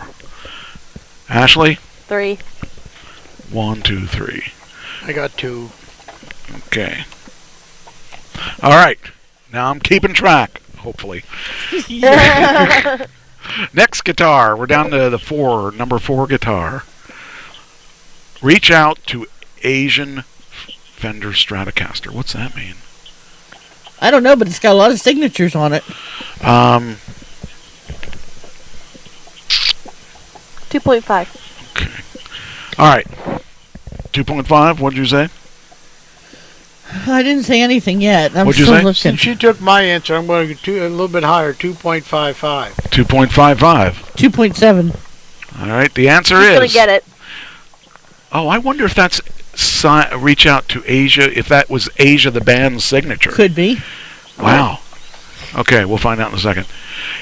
Ashley? 3. 1, 2, 3. I got 2. Okay. All right. Now I'm keeping track, hopefully. Next guitar. We're down to the number 4 guitar. Reach out to Asian Fender Stratocaster. What's that mean? I don't know, but it's got a lot of signatures on it. 2.5. Okay. All right. 2.5. What did you say? I didn't say anything yet. What'd you say? Looking. Since she took my answer, I'm going to go a little bit higher, 2.55. 2.55. 2.7. All right. The answer She's is. going to get it. Oh, I wonder if that's reach out to Asia. If that was Asia, the band's signature. Could be. Wow. Okay, we'll find out in a second.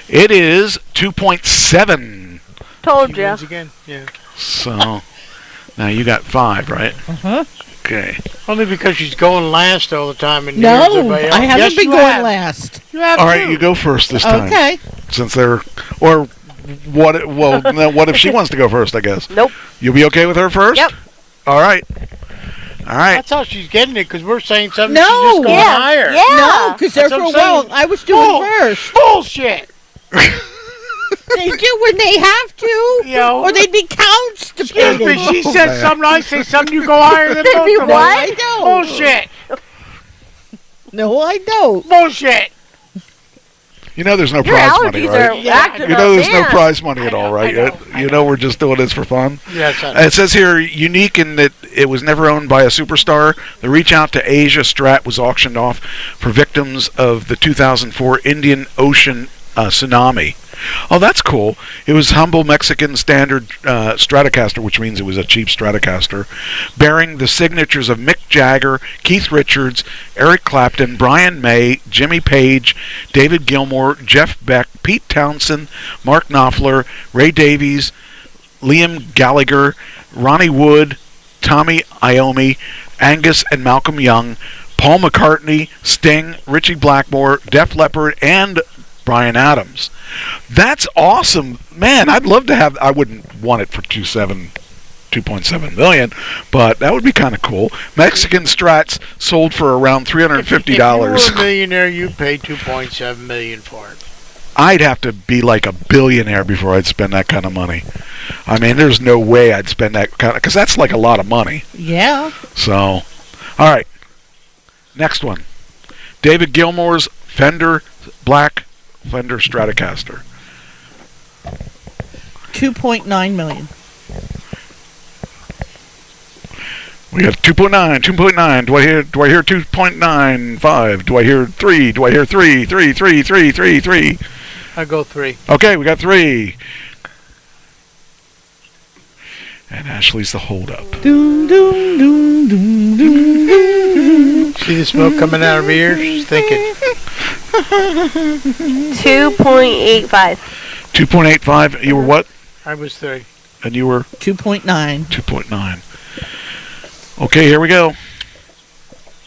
It is 2.7. Told you. Again. Yeah. So now you got 5, right? Uh-huh. Okay. Only because she's going last all the time. And No, everybody else. I haven't Yes, been you going have. last. You have All right, to. you go first this time. Okay. Since they're or what? Well, no, what if she wants to go first? I guess. Nope. You'll be okay with her first. Yep. All right. All right. That's how she's getting it, because we're saying something. No. She's just going Yeah. higher. Yeah. No, because they're That's for what I'm saying. I was doing first. Bullshit. They do when they have to, Yo. or they'd be Excuse me, constipated. she said something, I say something, you go higher than They'd both be of us. what? I know. Bullshit. No, I don't. Bullshit. You know, there's no Your prize money, allergies right? are Yeah. acting You know, up, there's no man. prize money at all, right? I know. We're just doing this for fun. Yes, I know. It says here, unique in that it was never owned by a superstar. The Reach Out to Asia Strat was auctioned off for victims of the 2004 Indian Ocean tsunami. Oh, that's cool. It was humble Mexican standard Stratocaster, which means it was a cheap Stratocaster, bearing the signatures of Mick Jagger, Keith Richards, Eric Clapton, Brian May, Jimmy Page, David Gilmour, Jeff Beck, Pete Townsend, Mark Knopfler, Ray Davies, Liam Gallagher, Ronnie Wood, Tommy Iommi, Angus and Malcolm Young, Paul McCartney, Sting, Richie Blackmore, Def Leppard, and Bryan Adams. That's awesome. Man, I'd love to have, I wouldn't want it for 2.7 million, but that would be kind of cool. Mexican Strats sold for around $350. If you were a millionaire, you'd pay $2.7 million for it. I'd have to be like a billionaire before I'd spend that kind of money. I mean, there's no way I'd spend that kind of, because that's like a lot of money. Yeah. So, all right. Next one. David Gilmour's Black Fender Stratocaster. 2.9 million. We got 2.9, 2.9. Do I hear 2.95? Do I hear 3? Do I hear 3? 3? I go 3. Okay, we got 3. And Ashley's the holdup. Doom, doom, doom, doom, doom, doom. See the smoke coming out of her ears? She's thinking. 2.85. 2.85. You were what? I was 3. And you were? 2.9. 2.9. Okay, here we go.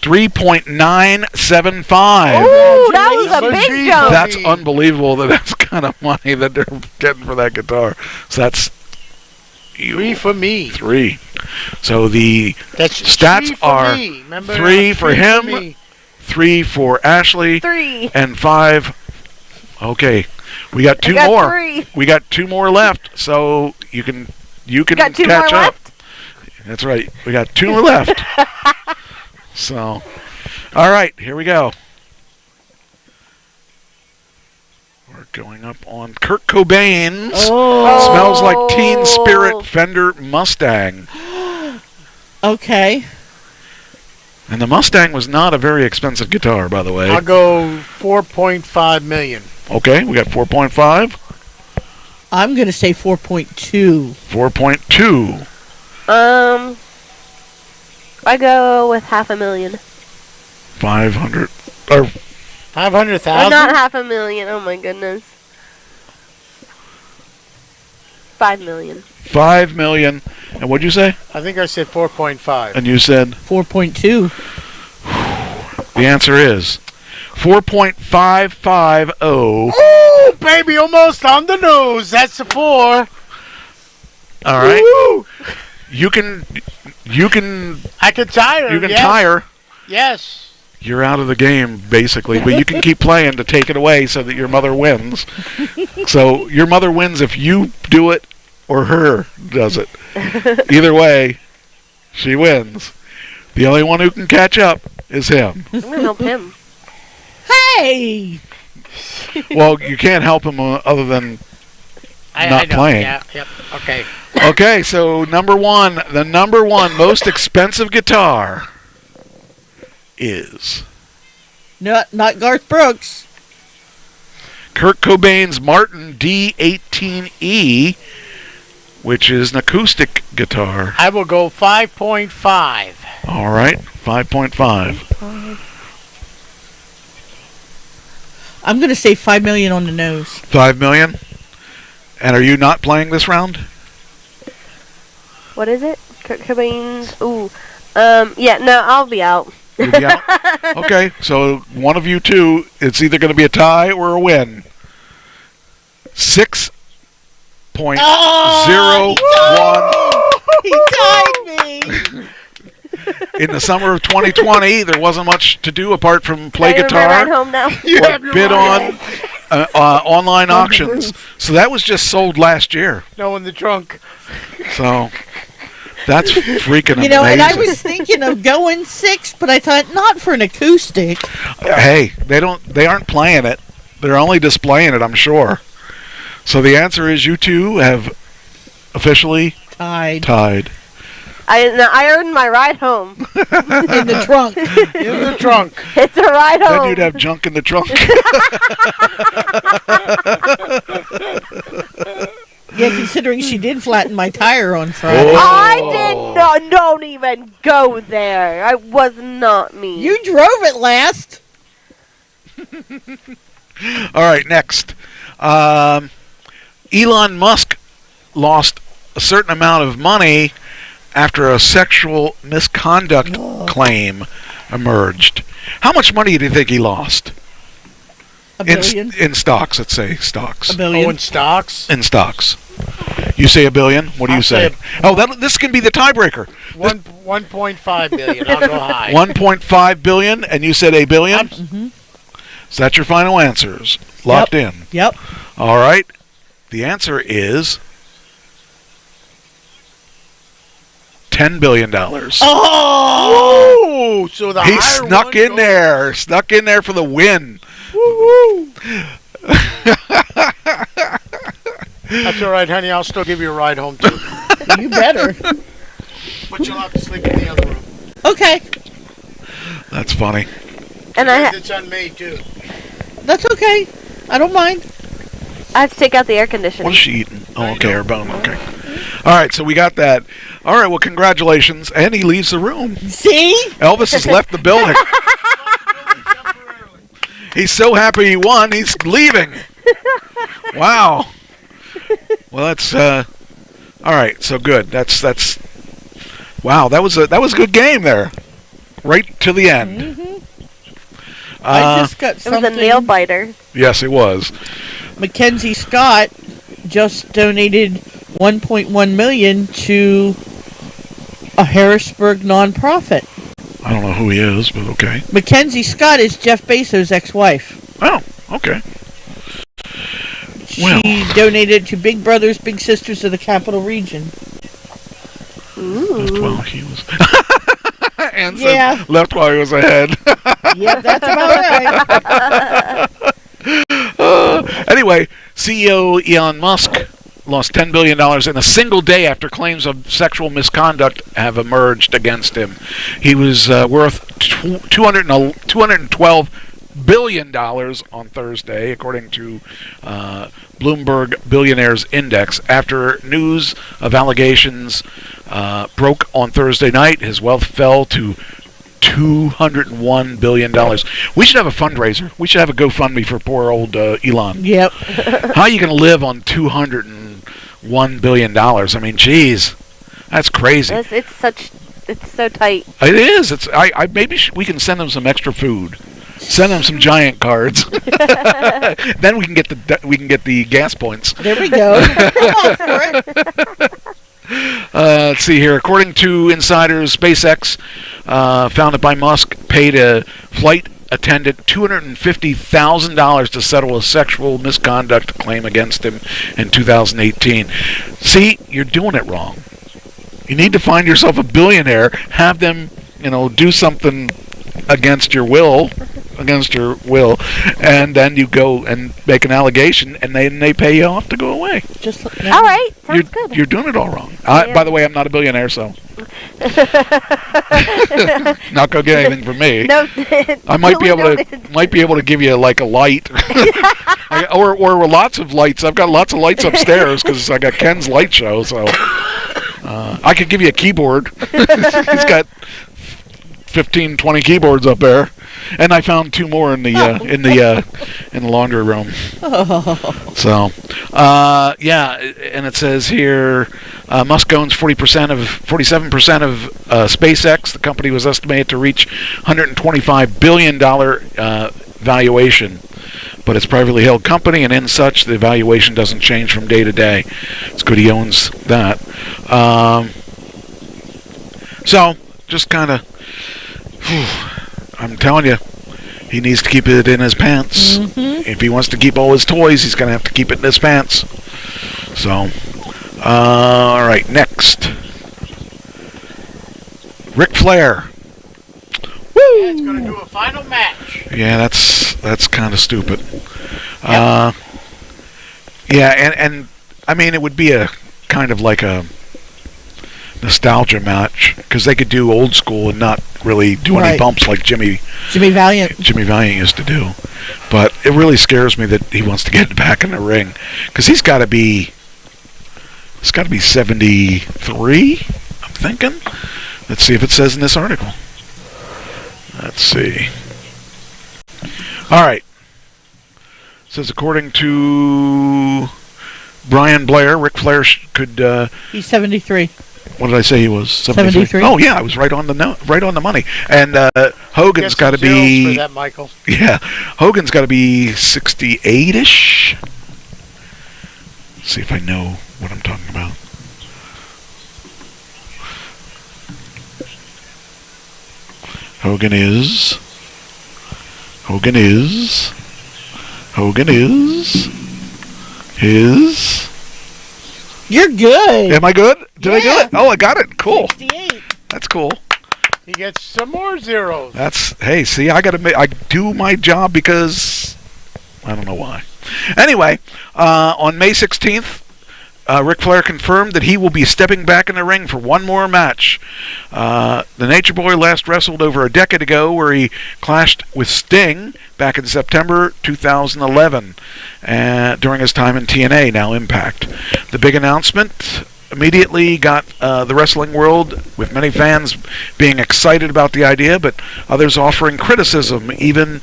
3.975. Ooh, that was a big jump. That's unbelievable that that's kind of money that they're getting for that guitar. So that's 3 for me. 3. So the That's stats 3 for are me. Remember, 3 for him, me. 3 for Ashley, 3. and 5. Okay, we got 2 got more. 3. We got 2 more left, so you can got 2 catch more up. left? That's right. We got 2 more left. So, all right, here we go. We're going up on Kurt Cobain's Smells Like Teen Spirit Fender Mustang. Okay. And the Mustang was not a very expensive guitar, by the way. I'll go 4.5 million. Okay, we got 4.5. I'm going to say 4.2. 4.2. I go with 500,000. 500. Or 500,000? Not 500,000. Oh my goodness. 5 million. 5 million. And what'd you say? I think I said 4.5. And you said? 4.2. The answer is 4.550. Ooh, baby, almost on the nose. That's a 4. All right. Woo! You can I can tire. You can yes. tire. Yes. you're out of the game, basically. But you can keep playing to take it away so that your mother wins. So your mother wins if you do it or her does it. Either way, she wins. The only one who can catch up is him. I'm going to help him. Hey! Well, you can't help him other than not playing. Yeah, yep, okay. Okay, so the number one most expensive guitar is Not Garth Brooks. Kurt Cobain's Martin D18E, which is an acoustic guitar. I will go 5.5. All right, 5.5. I'm going to say $5 million on the nose. $5 million. And are you not playing this round? What is it? Kurt Cobain's. Ooh. Yeah, no, I'll be out. You'll be out? Okay, so one of you two, it's either going to be a tie or a win. 6.01. He tied me. In the summer of 2020, there wasn't much to do apart from play guitar Ride home now. or bid on online auctions. So that was just sold last year. No, in the trunk. So that's freaking amazing. You know, and I was thinking of going 6, but I thought not for an acoustic. Hey, they aren't playing it. They're only displaying it, I'm sure. So the answer is you two have officially tied. I earned my ride home. In the trunk. In the trunk. It's a ride home. Then you'd have junk in the trunk. Yeah, considering she did flatten my tire on Friday. Oh. I did not. Don't even go there. I was not me. You drove it last. All right, next. Elon Musk lost a certain amount of money after a sexual misconduct claim emerged. How much money do you think he lost? $1 billion. In stocks, let's say stocks. $1 billion. Oh, in stocks? In stocks. You say $1 billion? What do you say? This can be the tiebreaker. 1.5 billion. I'll go high. 1.5 billion, and you said $1 billion? Mm-hmm. So that's your final answers. Locked in. Yep. All right. The answer is $10 billion. Oh! So the He higher snuck in there for the win. Woo-woo. That's all right, honey. I'll still give you a ride home, too. You better. But you'll have to sleep in the other room. Okay. That's funny. And it's unmade, too. That's okay. I don't mind. I have to take out the air conditioning. What is she eating? Oh, okay, her bone. Okay. All right, so we got that. All right, well, congratulations. And he leaves the room. See? Elvis has left the building. He's so happy he won, he's leaving. Wow. Well, that's all right. So good. That's wow. That was a good game there, right to the end. Mm-hmm. I just got something. It was a nail biter. Yes, it was. Mackenzie Scott just donated $1.1 million to a Harrisburg nonprofit. I don't know who he is, but okay. Mackenzie Scott is Jeff Bezos' ex-wife. Oh, okay. She donated to Big Brothers Big Sisters of the Capital Region. Ooh. Left while he was and yeah. said left while he was ahead. Yep, that's about right. Anyway, CEO Elon Musk lost $10 billion in a single day after claims of sexual misconduct have emerged against him. He was worth $212 billion on Thursday, according to Bloomberg Billionaires Index. After news of allegations broke on Thursday night, his wealth fell to $201 billion. We should have a fundraiser. We should have a GoFundMe for poor old Elon. Yep. How are you going to live on $201 billion? I mean, geez, that's crazy. It's so tight. It is. Maybe we can send them some extra food. Send them some giant cards. Then we can get the gas points. There we go. I'm all for it. Let's see here. According to insiders, SpaceX, founded by Musk, paid a flight attendant $250,000 to settle a sexual misconduct claim against him in 2018. See, you're doing it wrong. You need to find yourself a billionaire, have them, do something against your will, and then you go and make an allegation, and then they pay you off to go away. All right, sounds good. You're doing it all wrong. By the way, I'm not a billionaire, so not gonna get anything from me. No, I might be able to give you like a light, or lots of lights. I've got lots of lights upstairs because I got Ken's light show, so I could give you a keyboard. He's got 15, 20 keyboards up there. And I found 2 more in the laundry room. So, and it says here, Musk owns 47% of SpaceX. The company was estimated to reach $125 billion valuation, but it's a privately held company, and in such, the valuation doesn't change from day to day. It's good he owns that. So, just kind of. I'm telling you, he needs to keep it in his pants. Mm-hmm. If he wants to keep all his toys, he's going to have to keep it in his pants. So, all right, next. Ric Flair. Woo! Yeah, it's going to do a final match. Yeah, that's kind of stupid. Yep. And I mean, it would be a kind of like a nostalgia match because they could do old school and not really do any bumps like Jimmy Valiant used to do. But it really scares me that he wants to get back in the ring because he's got to be 73, I'm thinking. Let's see if it says in this article. Let's see. All right. It says according to Brian Blair, Ric Flair could he's 73. What did I say he was? 73? Oh yeah, I was right on the money. And Hogan's got to be for that, Michael. Yeah, Hogan's got to be 68ish. See if I know what I'm talking about. Hogan is his. You're good. Am I good? Did I get it? Oh, I got it. Cool. 68. That's cool. He gets some more zeros. Hey, see, I do my job because I don't know why. Anyway, on May 16th, Ric Flair confirmed that he will be stepping back in the ring for one more match. The Nature Boy last wrestled over a decade ago where he clashed with Sting back in September 2011 during his time in TNA, now Impact. The big announcement immediately got the wrestling world, with many fans being excited about the idea, but others offering criticism, even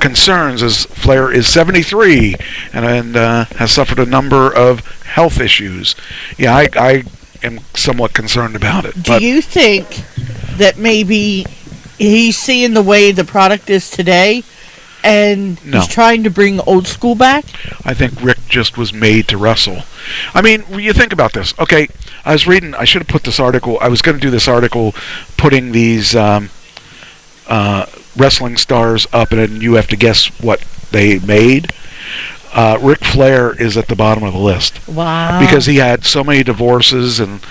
concerns, as Flair is 73 and has suffered a number of health issues. Yeah, I am somewhat concerned about it. Do you think that maybe he's seeing the way the product is today and he's trying to bring old school back? I think Rick just was made to wrestle. I mean, you think about this. Okay, I was reading, I should have put this article, I was going to do this article putting these wrestling stars up, and then you have to guess what they made. Ric Flair is at the bottom of the list. Wow. Because he had so many divorces and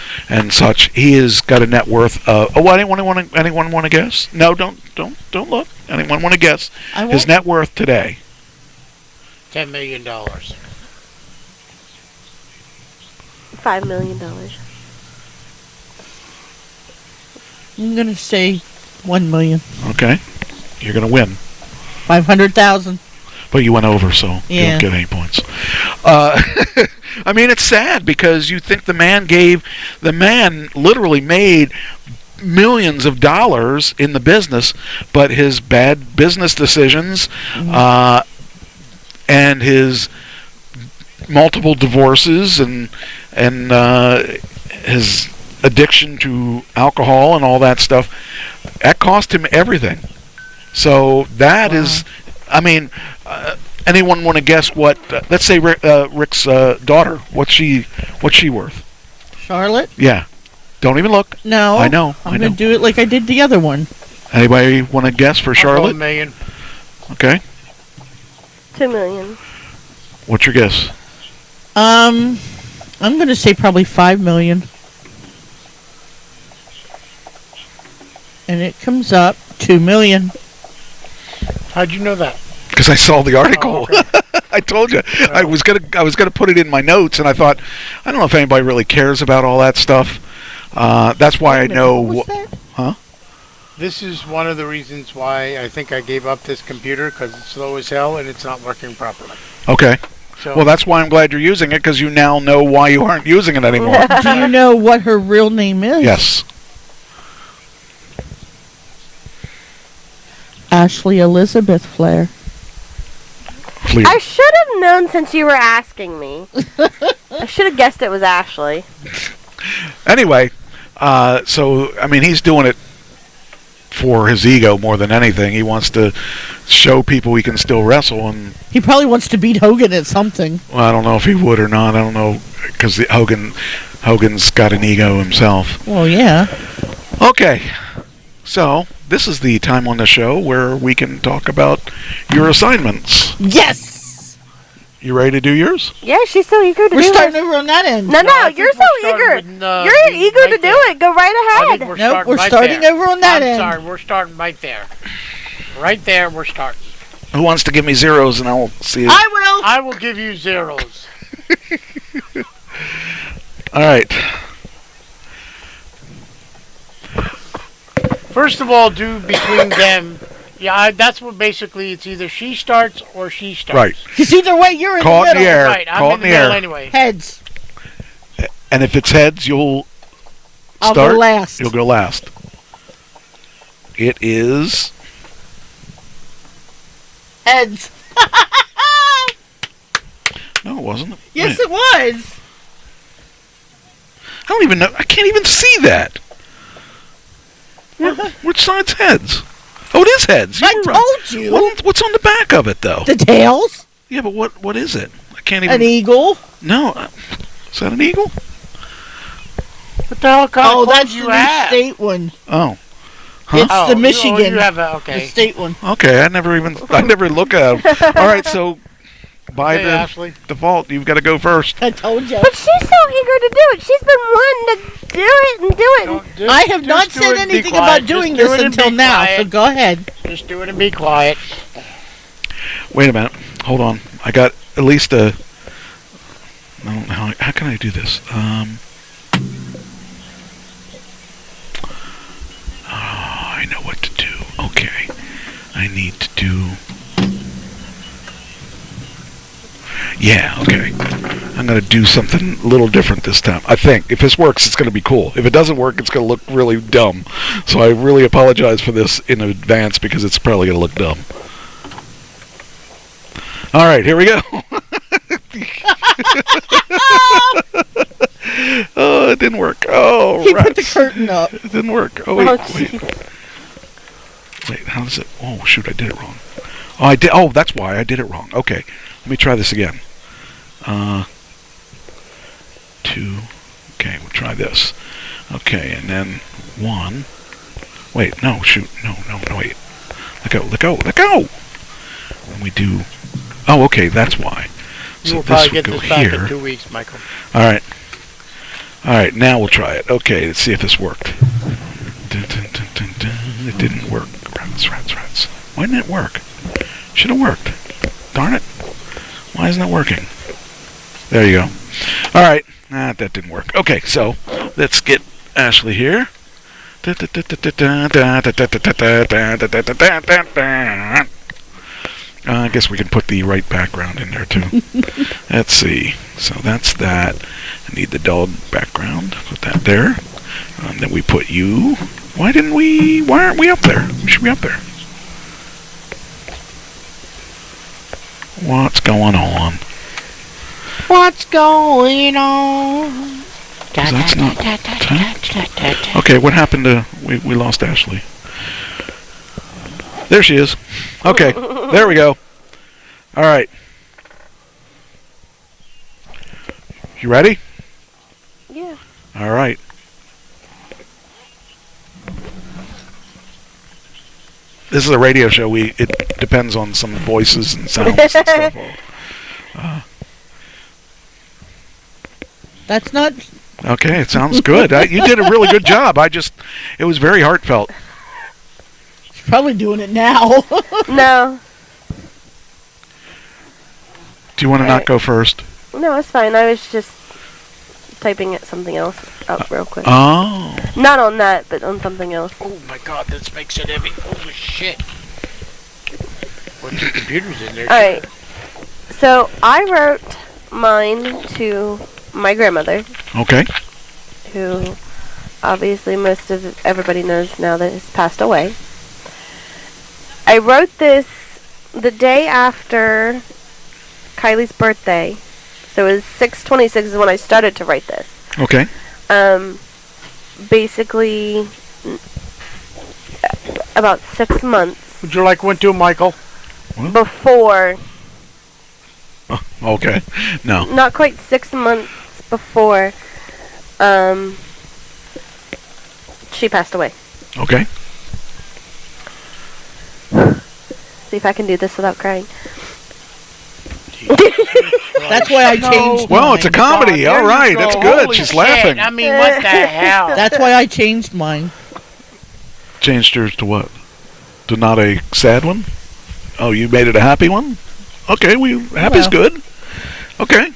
such. He has got a net worth of... anyone want to guess? No, don't look. Anyone want to guess? His net worth today? $10 million. $5 million. I'm going to say $1 million. Okay. You're going to win. 500,000. But you went over, so you don't get any points. I mean, it's sad because you think the man literally made millions of dollars in the business, but his bad business decisions and his multiple divorces and his addiction to alcohol and all that stuff, that cost him everything. So that is, I mean, anyone want to guess what? Let's say Rick's daughter. What's she worth? Charlotte? Yeah. Don't even look. No. I know. I'm going to do it like I did the other one. Anybody want to guess for Charlotte? $1 million. Okay. $2 million. What's your guess? I'm going to say probably $5 million. And it comes up $2 million. How'd you know that? Because I saw the article. Oh, okay. I told you. I was gonna put it in my notes, and I thought, I don't know if anybody really cares about all that stuff. That's why I know. What was that? Huh? This is one of the reasons why I think I gave up this computer, because it's slow as hell and it's not working properly. Okay. So, Well, that's why I'm glad you're using it, because you now know why you aren't using it anymore. Do you know what her real name is? Yes. Ashley Elizabeth Flair. Fleer. I should have known since you were asking me. I should have guessed it was Ashley. Anyway, so I mean, he's doing it for his ego more than anything. He wants to show people he can still wrestle, and He probably wants to beat Hogan at something. well, I don't know if he would or not. I don't know, because Hogan's got an ego himself. Well, yeah. Okay, so this is the time on the show where we can talk about your assignments. Yes! You ready to do yours? Yeah, she's so eager to We're do starting it. over on that end. No, I think you're so we're starting eager. with, You're eager right to do there. it. Go right I think ahead. we're Nope, we're right starting there. over on that I'm end. sorry, we're starting right there. Right there, we're starting. Who wants to give me zeros, and I'll see it? I will give you zeros. All right. First of all, do between them. Yeah, that's what basically it's either she starts or she starts. Right. Because either way, you're in Caught the in the middle. air. Right, I'm Caught in the in the middle air. anyway. Heads. And if it's heads, you'll I'll start. go last. You'll go last. It is Heads. no, it wasn't. Yes, Wait, it was. I don't even know. I can't even see that. Which side's heads? Oh, it is heads. I You're right. told you. What's on the back of it, though? The tails. Yeah, but what is it? I can't even. An eagle. No, is that an eagle? What the hell kind Oh, of that's clothes the you new have? state one. Oh, Huh? It's Oh, the Michigan. you have a, The okay. state one. okay. I never look at them. All right, so by Okay, the Ashley. default, you've got to go first. I told you. But she's so eager to do it. She's been wanting to do it and do it. Don't- just- I have just not do said it and be anything quiet. about doing Just do this it and until be now, quiet. so go ahead. Just do it and be quiet. Wait a minute. Hold on. I got at least a. I don't know how can I do this? I know what to do. Okay. I need to do. Yeah, okay. I'm going to do something a little different this time. I think. If this works, it's going to be cool. If it doesn't work, it's going to look really dumb. So I really apologize for this in advance because it's probably going to look dumb. All right, here we go. Oh, it didn't work. Oh, He rats. put the curtain up. It didn't work. Oh, wait, Oh, wait. jeez. Wait, how does it... Oh, shoot, I did it wrong. Oh, I did... Oh, that's why I did it wrong. Okay, let me try this again. 2. Okay, we'll try this. Okay, and then 1. Wait, no, shoot. No, wait. Let go. And we do... Oh, okay, that's why. You So will probably this get would this go back here. in 2 weeks, Michael. All right, now we'll try it. Okay, let's see if this worked. Dun, dun, dun, dun, dun. It didn't work. Rats. Why didn't it work? Should have worked. Darn it. Why isn't it working? There you go. All right, that didn't work. Okay, so let's get Ashley here. I guess we can put the right background in there too. Let's see. So that's that. I need the dog background. Put that there. And then we put you. Why aren't we up there? We should be up there. What's going on? What's going on? 'Cause that's not... Okay, what happened to... We lost Ashley. There she is. Okay, there we go. All right. You ready? Yeah. All right. This is a radio show. It depends on some voices and sounds and stuff. That's not... Okay, it sounds good. You did a really good job. It was very heartfelt. She's probably doing it now. No. Do you want to not go first? No, it's fine. I was just typing something else up real quick. Oh. Not on that, but on something else. Oh my God, this makes it heavy. Holy shit. Well, two computers in there. Alright. So, I wrote mine to my grandmother. Okay. Who, obviously, most of everybody knows now that has passed away. I wrote this the day after Kylie's birthday. So it was 6/26 is when I started to write this. Okay. Basically, about 6 months. Would you like one too, Michael? Before. Oh, okay. No. Not quite 6 months before she passed away. Okay. See if I can do this without crying. That's why I changed Well, mine. it's a comedy. All right, that's good. Holy She's shit. laughing. I mean, what the hell? That's why I changed mine. Changed yours to what? To not a sad one? Oh, you made it a happy one? Okay, happy's good. Okay.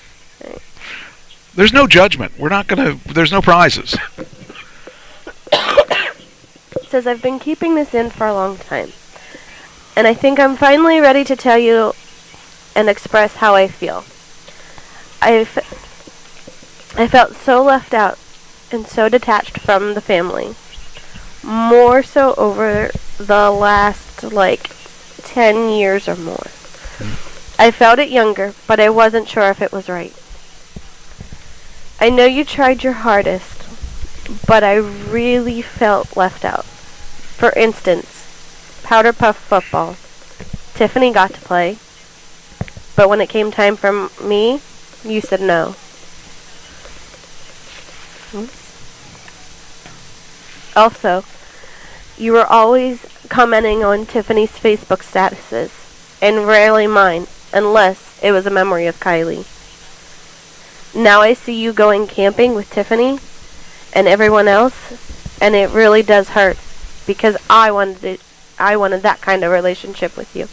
There's no judgment. There's no prizes. It says, I've been keeping this in for a long time. And I think I'm finally ready to tell you and express how I feel. I felt so left out and so detached from the family. More so over the last, 10 years or more. I felt it younger, but I wasn't sure if it was right. I know you tried your hardest, but I really felt left out. For instance, Powder Puff football. Tiffany got to play, but when it came time for me, you said no. Also, you were always commenting on Tiffany's Facebook statuses, and rarely mine, unless it was a memory of Kylie. Now I see you going camping with Tiffany and everyone else, and it really does hurt, because I wanted that kind of relationship with you.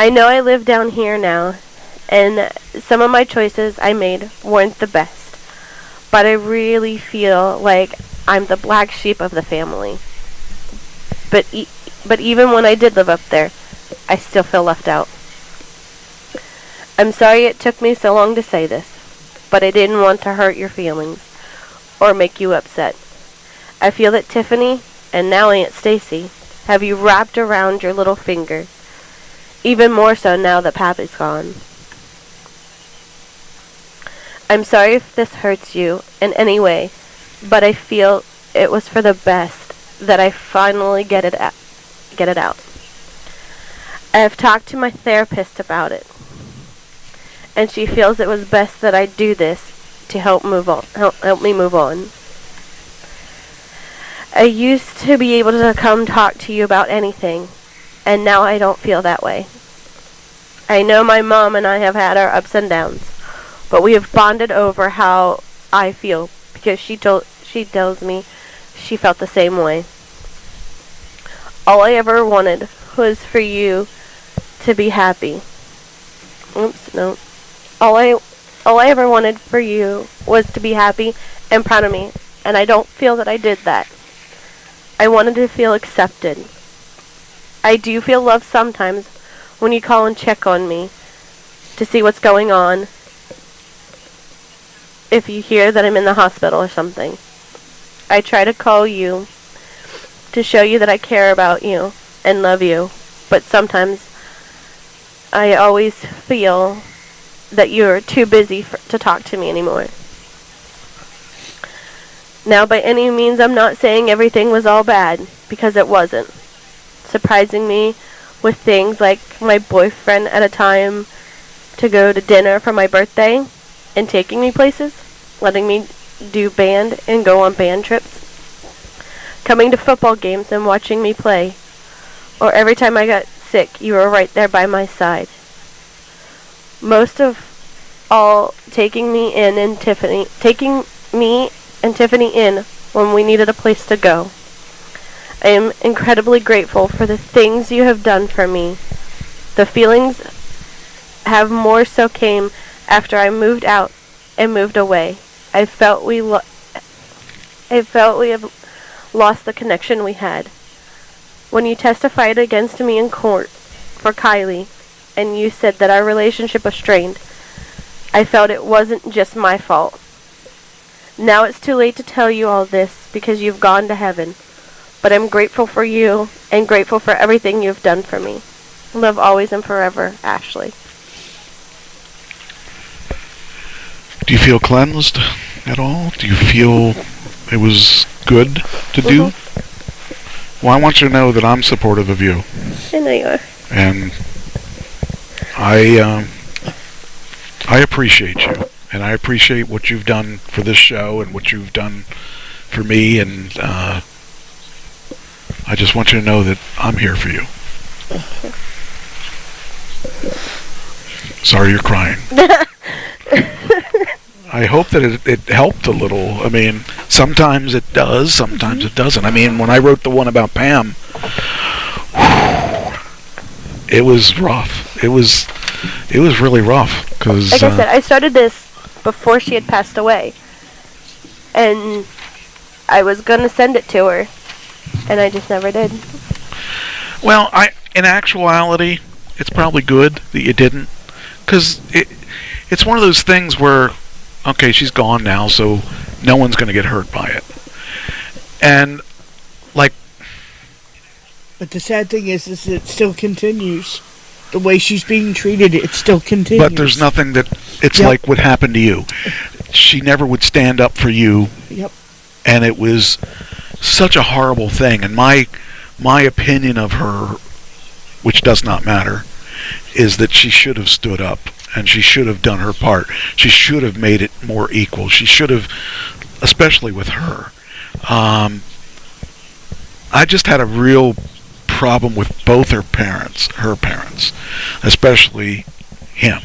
I know I live down here now, and some of my choices I made weren't the best, but I really feel like I'm the black sheep of the family. But even when I did live up there, I still feel left out. I'm sorry it took me so long to say this, but I didn't want to hurt your feelings or make you upset. I feel that Tiffany, and now Aunt Stacy, have you wrapped around your little finger, even more so now that Pappy's gone. I'm sorry if this hurts you in any way, but I feel it was for the best that I finally get it out. I have talked to my therapist about it, and she feels it was best that I do this to help me move on. I used to be able to come talk to you about anything, and now I don't feel that way. I know my mom and I have had our ups and downs, but we have bonded over how I feel, because she tells me she felt the same way. All I ever wanted was for you to be happy. Oops, no. All I ever wanted for you was to be happy and proud of me, and I don't feel that I did that. I wanted to feel accepted. I do feel love sometimes when you call and check on me to see what's going on, if you hear that I'm in the hospital or something. I try to call you to show you that I care about you and love you, but sometimes I always feel that you're too busy to talk to me anymore. Now, by any means, I'm not saying everything was all bad, because it wasn't. Surprising me with things like my boyfriend at a time to go to dinner for my birthday and taking me places, letting me do band and go on band trips, coming to football games and watching me play, or every time I got sick, you were right there by my side. Most of all, taking me and Tiffany in when we needed a place to go. I am incredibly grateful for the things you have done for me. The feelings have more so came after I moved out and moved away. I felt we have lost the connection we had. When you testified against me in court for Kylie, and you said that our relationship was strained, I felt it wasn't just my fault. Now it's too late to tell you all this because you've gone to heaven. But I'm grateful for you and grateful for everything you've done for me. Love always and forever, Ashley. Do you feel cleansed at all? Do you feel it was good to do? Well, I want you to know that I'm supportive of you. I know you are. And I appreciate you. And I appreciate what you've done for this show and what you've done for me. And I just want you to know that I'm here for you. Sorry you're crying. I hope that it helped a little. I mean, sometimes it does, sometimes it doesn't. I mean, when I wrote the one about Pam, it was rough. It was really rough. Cause, like I said, I started this before she had passed away. And I was going to send it to her. And I just never did. Well, in actuality, it's probably good that you didn't. Because it's one of those things where, okay, she's gone now, so no one's going to get hurt by it. And, like... But the sad thing is it still continues. The way she's being treated, it still continues. But there's nothing that... It's like what happened to you. She never would stand up for you. Yep. And it was such a horrible thing. And my opinion of her, which does not matter, is that she should have stood up. And she should have done her part. She should have made it more equal. She should have, especially with her. I just had a real problem with both her parents, especially him.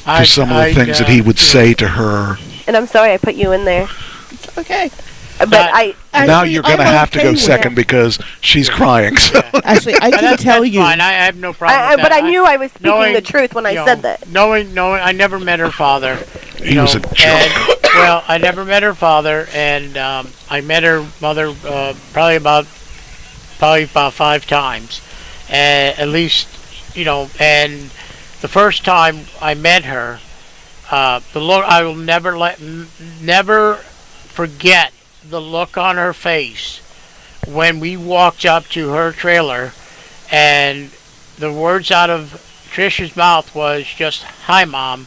For some of the things that he would say to her. And I'm sorry I put you in there. It's okay. But now you're going to have to go second because she's crying. So. Actually, I can tell you. Fine. I have no problem with that. But I knew I was speaking the truth when I said that. Knowing, I never met her father. He was a jerk. Well, I never met her father, and I met her mother probably about 5 times, at least, and the first time I met her, the look I will never forget the look on her face when we walked up to her trailer, and the words out of Trish's mouth was just, "Hi, Mom,"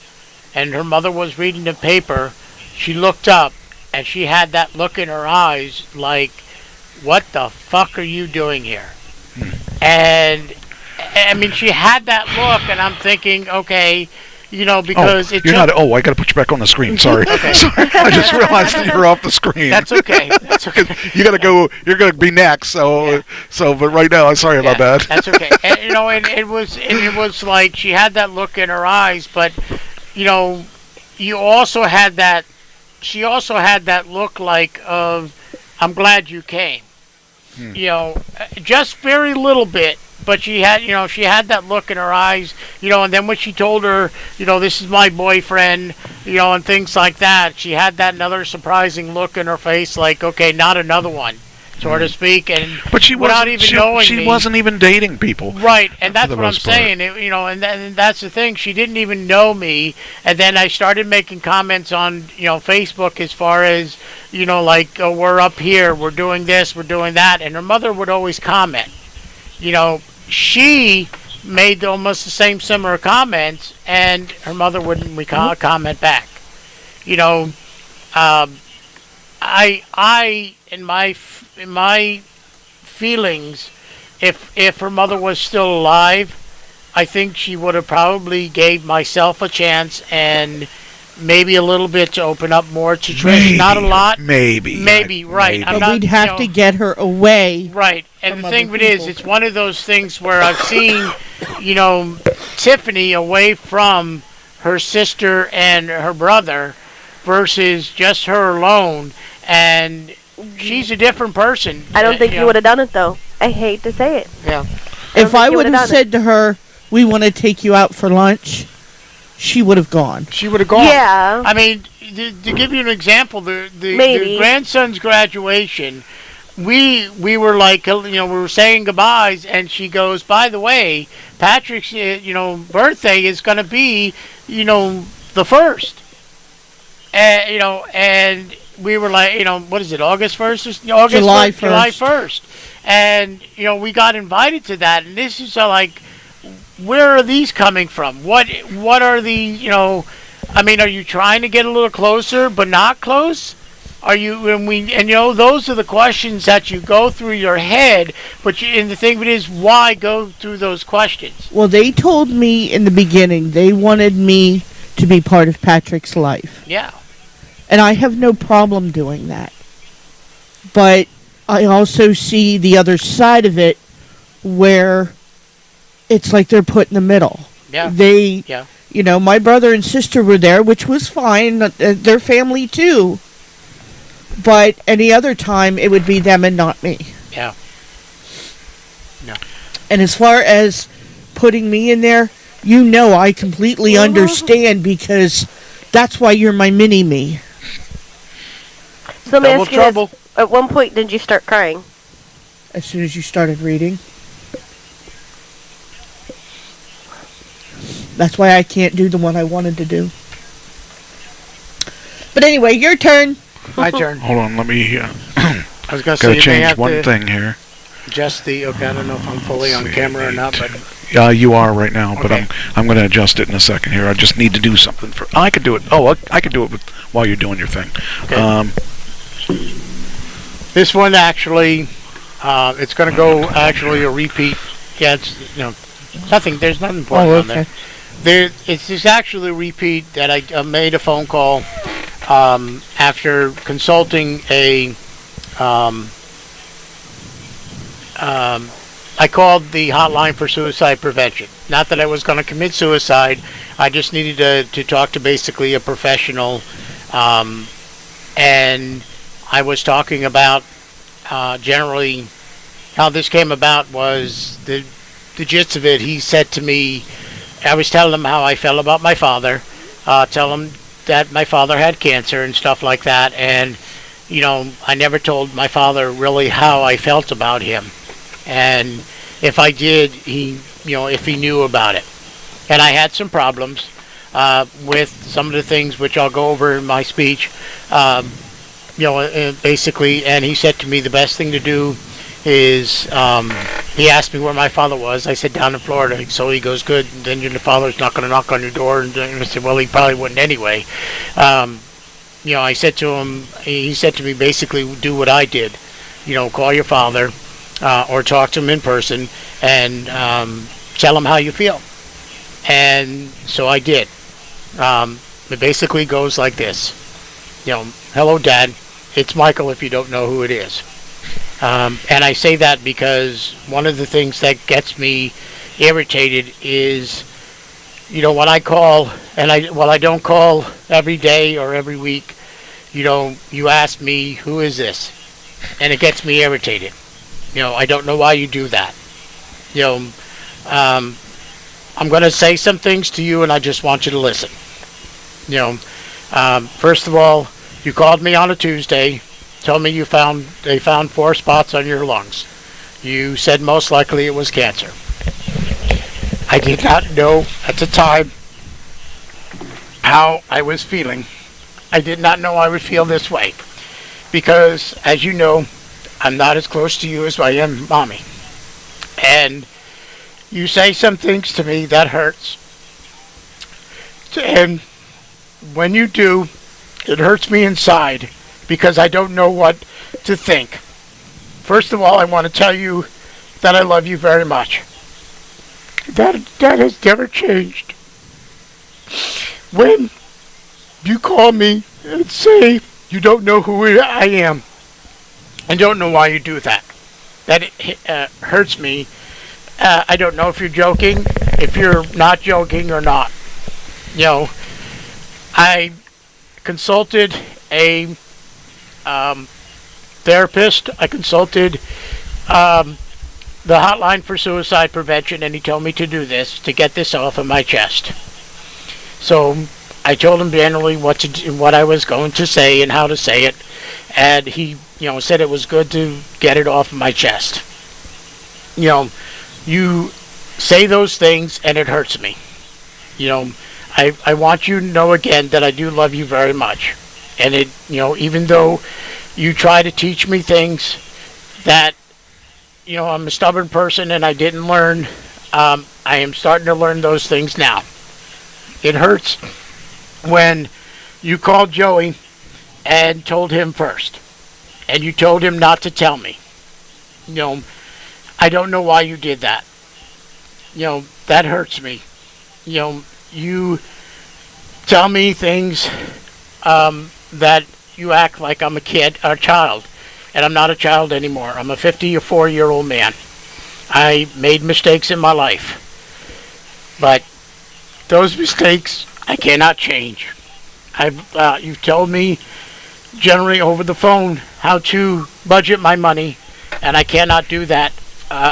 and her mother was reading the paper. She looked up, and she had that look in her eyes like, "What the fuck are you doing here?" And I mean, she had that look, and I'm thinking, okay, because it's you're not. Oh, I got to put you back on the screen. Sorry, okay. Sorry. I just realized that you're off the screen. That's okay. That's okay. You got to go. You're going to be next. So, but right now, I'm sorry about that. That's okay. And and it was like she had that look in her eyes, but you also had that. She also had that look like of, "I'm glad you came." Just very little bit, but she had that look in her eyes, and then when she told her, "This is my boyfriend," and things like that, she had that another surprising look in her face, like, okay, not another one, so to speak, but she without even knowing she wasn't even dating people. Right, and that's what I'm saying, and that's the thing, she didn't even know me, and then I started making comments on, Facebook as far as, like, oh, we're up here, we're doing this, we're doing that, and her mother would always comment. She made almost the same similar comments, and her mother wouldn't comment back. I in my feelings, if her mother was still alive, I think she would have probably gave myself a chance and maybe a little bit to open up more to Trish. Not a lot. Maybe, right. Maybe. I'm But not, we'd have to get her away. Right. And the thing other of it is, people. it's one of those things where I've seen, Tiffany away from her sister and her brother versus just her alone, and she's a different person. I don't think you would have done it, though. I hate to say it. Yeah. If I you would would've have done said to her, "We want to take you out for lunch," she would have gone. She would have gone. Yeah. I mean, to give you an example, the Maybe. grandson's graduation, we were like, we were saying goodbyes, and she goes, by the way, Patrick's, birthday is going to be, the 1st. And we were like, what is it, August 1st? July 1st. July 1st. And, we got invited to that, and this is like, where are these coming from? What are the, are you trying to get a little closer but not close? Are you, those are the questions that you go through your head, and the thing of it is, why go through those questions? Well, they told me in the beginning they wanted me to be part of Patrick's life. Yeah. And I have no problem doing that. But I also see the other side of it where it's like they're put in the middle. Yeah. Yeah. My brother and sister were there, which was fine. Their family too. But any other time, it would be them and not me. Yeah. No. And as far as putting me in there, I completely understand, because that's why you're my mini-me. So let me Double ask you trouble. this. At one point, did you start crying? As soon as you started reading. That's why I can't do the one I wanted to do. But anyway, your turn. My turn. Hold on, let me. I was going to say, gotta you may change have one to thing here. adjust the. Okay, I don't know if I'm fully on camera or not, but Yeah, you are right now, but Okay. I'm going to adjust it in a second here. I just need to do something for. I could do it. Oh, I could do it while you're doing your thing. Okay. This one actually, it's going to go actually a repeat. Yeah, it's nothing. There's nothing important on there. It's actually a repeat that I made a phone call after consulting a. I called the hotline for suicide prevention. Not that I was going to commit suicide. I just needed to talk to basically a professional. And I was talking about generally how this came about was the gist of it. He said to me, I was telling him how I felt about my father, tell him that my father had cancer and stuff like that. And, I never told my father really how I felt about him. And if I did, if he knew about it. And I had some problems with some of the things which I'll go over in my speech. Basically, and he said to me the best thing to do is, he asked me where my father was. I said, down in Florida. So he goes, good. And then your father's not going to knock on your door. And I said, well, he probably wouldn't anyway. I said to him, he said to me, basically, do what I did. Call your father or talk to him in person and tell him how you feel. And so I did. It basically goes like this. Hello, Dad. It's Michael if you don't know who it is. And I say that because one of the things that gets me irritated is, when I call, and I don't call every day or every week, you ask me, who is this? And it gets me irritated. I don't know why you do that. I'm going to say some things to you, and I just want you to listen. First of all, you called me on a Tuesday, told me they found 4 spots on your lungs. You said most likely it was cancer. I did not know at the time how I was feeling. I did not know I would feel this way. Because, as you know, I'm not as close to you as I am Mommy. And you say some things to me that hurts. And when you do, it hurts me inside because I don't know what to think. First of all, I want to tell you that I love you very much. That has never changed. When you call me and say you don't know who I am and don't know why you do that. That hurts me. I don't know if you're joking, if you're not joking or not. You know, I consulted a therapist. I consulted the hotline for suicide prevention, and he told me to do this, to get this off of my chest. So I told him generally what I was going to say and how to say it, and he, said it was good to get it off of my chest. You say those things, and it hurts me. I want you to know again that I do love you very much, and it, even though you try to teach me things that, I'm a stubborn person and I didn't learn, I am starting to learn those things now. It hurts when you called Joey and told him first, and you told him not to tell me. I don't know why you did that. That hurts me. You tell me things that you act like I'm a kid, a child, and I'm not a child anymore. I'm a 54-year-old man. I made mistakes in my life, but those mistakes I cannot change. You've told me generally over the phone how to budget my money, and I cannot do that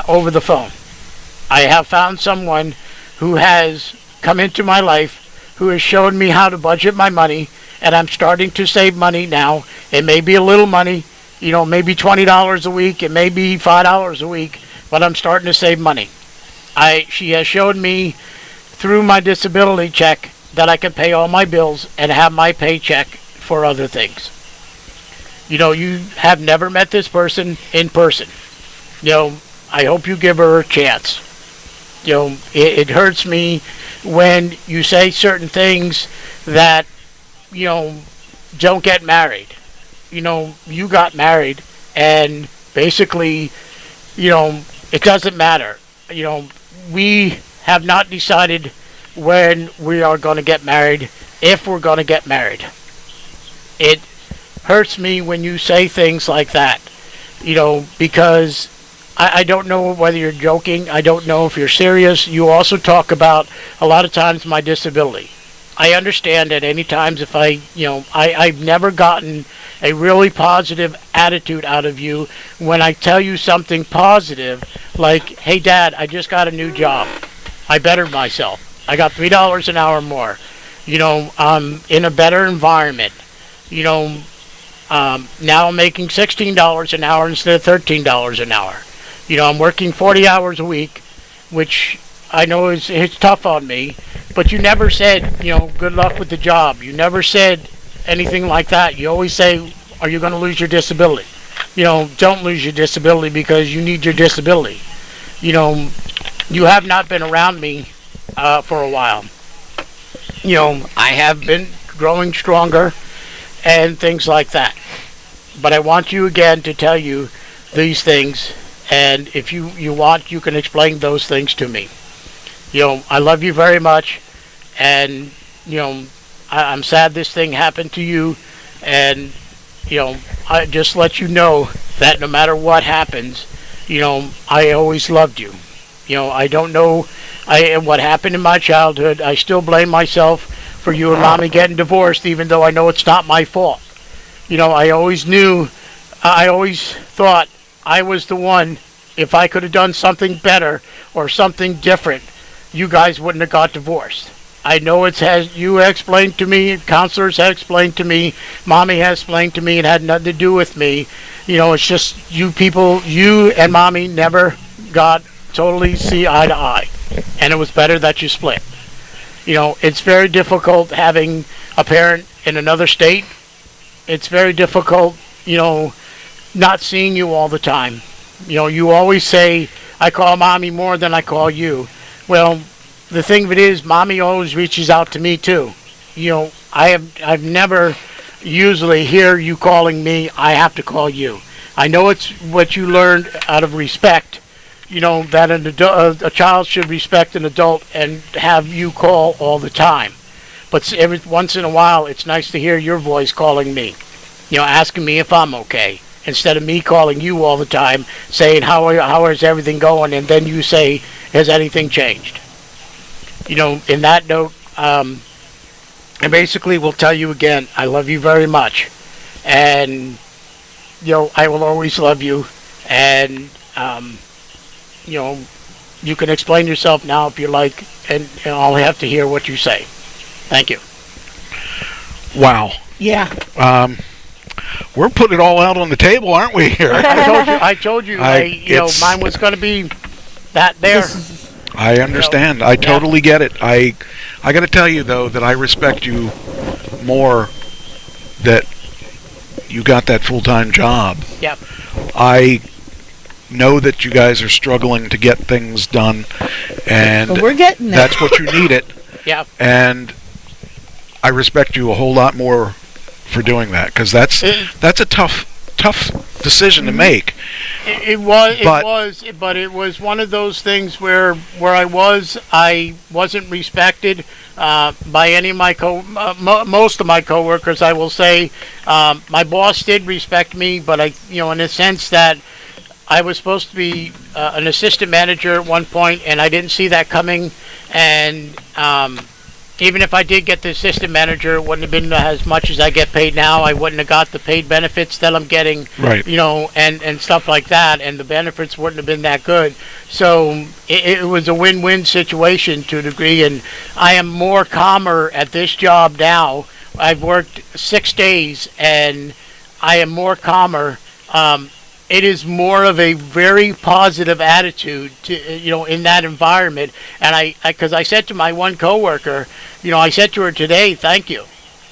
over the phone. I have found someone who has come into my life who has shown me how to budget my money, and I'm starting to save money now. It may be a little money, maybe $20 a week, it may be $5 a week, but I'm starting to save money. She has shown me through my disability check that I can pay all my bills and have my paycheck for other things. You have never met this person in person. I hope you give her a chance. It hurts me when you say certain things that, don't get married. You got married, and basically, it doesn't matter. We have not decided when we are going to get married, if we're going to get married. It hurts me when you say things like that, because I don't know whether you're joking. I don't know if you're serious. You also talk about, a lot of times, my disability. I understand at any times if I've never gotten a really positive attitude out of you when I tell you something positive, like, hey, Dad, I just got a new job. I bettered myself. I got $3 an hour more. I'm in a better environment. Now I'm making $16 an hour instead of $13 an hour. I'm working 40 hours a week, which I know it's tough on me, but you never said, good luck with the job. You never said anything like that. You always say, are you going to lose your disability? Don't lose your disability because you need your disability. You have not been around me for a while. I have been growing stronger and things like that. But I want you again to tell you these things, and if you want, you can explain those things to me. I love you very much, and I'm sad this thing happened to you, and I just let you know that no matter what happens, I always loved you. I don't know what happened in my childhood. I still blame myself for you and Mommy getting divorced, even though I know it's not my fault. I always thought I was the one. If I could have done something better or something different, you guys wouldn't have got divorced. I know you explained to me, counselors have explained to me, Mommy has explained to me, it had nothing to do with me. It's just you people, you and Mommy never got totally see eye to eye. And it was better that you split. It's very difficult having a parent in another state. It's very difficult, not seeing you all the time. You always say, I call Mommy more than I call you. Well, the thing of it is, Mommy always reaches out to me too. I've never usually hear you calling me. I have to call you. I know it's what you learned out of respect. That a child should respect an adult and have you call all the time. But every once in a while, it's nice to hear your voice calling me, asking me if I'm okay, instead of me calling you all the time, saying how is everything going, and then you say, has anything changed? In that note, I basically will tell you again, I love you very much, and I will always love you, and you can explain yourself now if you like, and I'll have to hear what you say. Thank you. Wow. Yeah. We're putting it all out on the table, aren't we here? I told you, mine was going to be that there. I understand. I totally get it. I got to tell you, though, that I respect you more that you got that full-time job. Yep. I know that you guys are struggling to get things done, and but we're getting there. That's what you needed. Yeah. And I respect you a whole lot more for doing that, because that's a tough decision to make. It was one of those things where I wasn't respected by any of my most of my coworkers. I will say my boss did respect me, but in a sense that I was supposed to be an assistant manager at one point, and I didn't see that coming. And even if I did get the assistant manager, it wouldn't have been as much as I get paid now. I wouldn't have got the paid benefits that I'm getting, right? And stuff like that. And the benefits wouldn't have been that good. So it was a win-win situation to a degree. And I am more calmer at this job now. I've worked 6 days, and I am more calmer. It is more of a very positive attitude to in that environment. And because I said to my one coworker, I said to her today, thank you.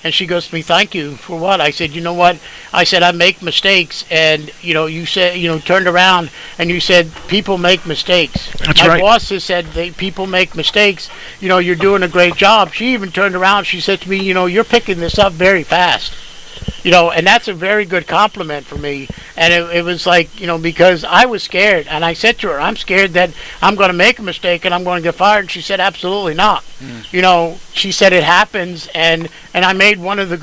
And she goes to me, thank you for what? I said, you know what? I said, I make mistakes. And, you said, turned around and you said, people make mistakes. That's my right. boss has said, people make mistakes. You're doing a great job. She even turned around. She said to me, you're picking this up very fast. And that's a very good compliment for me. And it was like, because I was scared. And I said to her, I'm scared that I'm going to make a mistake and I'm going to get fired. And she said, absolutely not. She said it happens. And I made one of the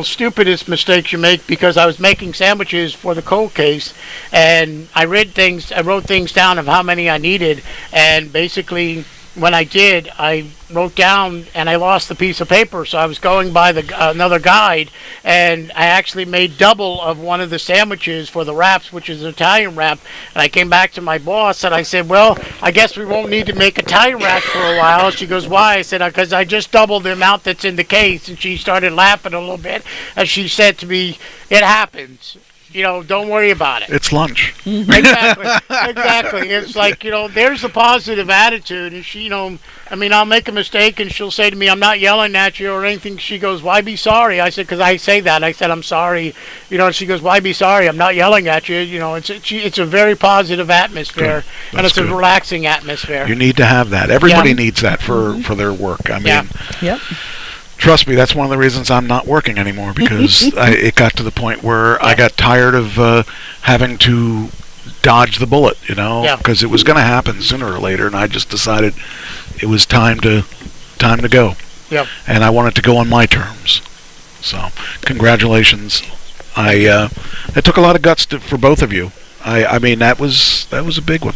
stupidest mistakes you make, because I was making sandwiches for the cold case. And I wrote things down of how many I needed. And basically, when I did, I wrote down and I lost the piece of paper, so I was going by another guide, and I actually made double of one of the sandwiches for the wraps, which is an Italian wrap. And I came back to my boss and I said, well, I guess we won't need to make Italian wraps for a while. She goes, why? I said, because I just doubled the amount that's in the case. And she started laughing a little bit, and she said to me, it happens. Don't worry about it. It's lunch. Exactly. It's like, there's a positive attitude. And she, I'll make a mistake and she'll say to me, I'm not yelling at you or anything. She goes, why be sorry? I said, because I say that. I said, I'm sorry. And she goes, why be sorry? I'm not yelling at you. It's a very positive atmosphere, and it's a relaxing atmosphere. You need to have that. Everybody needs that for their work. I mean, Yep. Trust me, that's one of the reasons I'm not working anymore, because it got to the point where I got tired of having to dodge the bullet, because it was going to happen sooner or later, and I just decided it was time to go. Yep. And I wanted to go on my terms. So, congratulations. It took a lot of guts for both of you. I mean, that was a big one.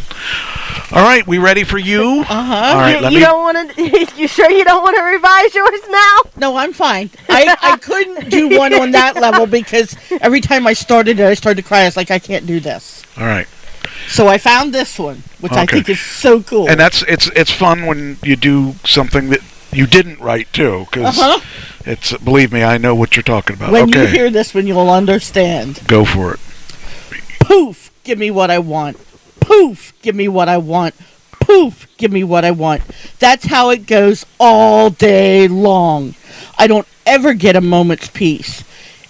All right, we ready for you? Uh-huh. All right, You don't want to? You sure you don't want to revise yours now? No, I'm fine. I couldn't do one on that level, because every time I started to cry. I was like, I can't do this. All right. So I found this one, which I think is so cool. And it's fun when you do something that you didn't write too, because it's, believe me, I know what you're talking about. When you hear this one, you'll understand. Go for it. Poof, give me what I want. Poof, give me what I want. Poof, give me what I want. That's how it goes all day long. I don't ever get a moment's peace.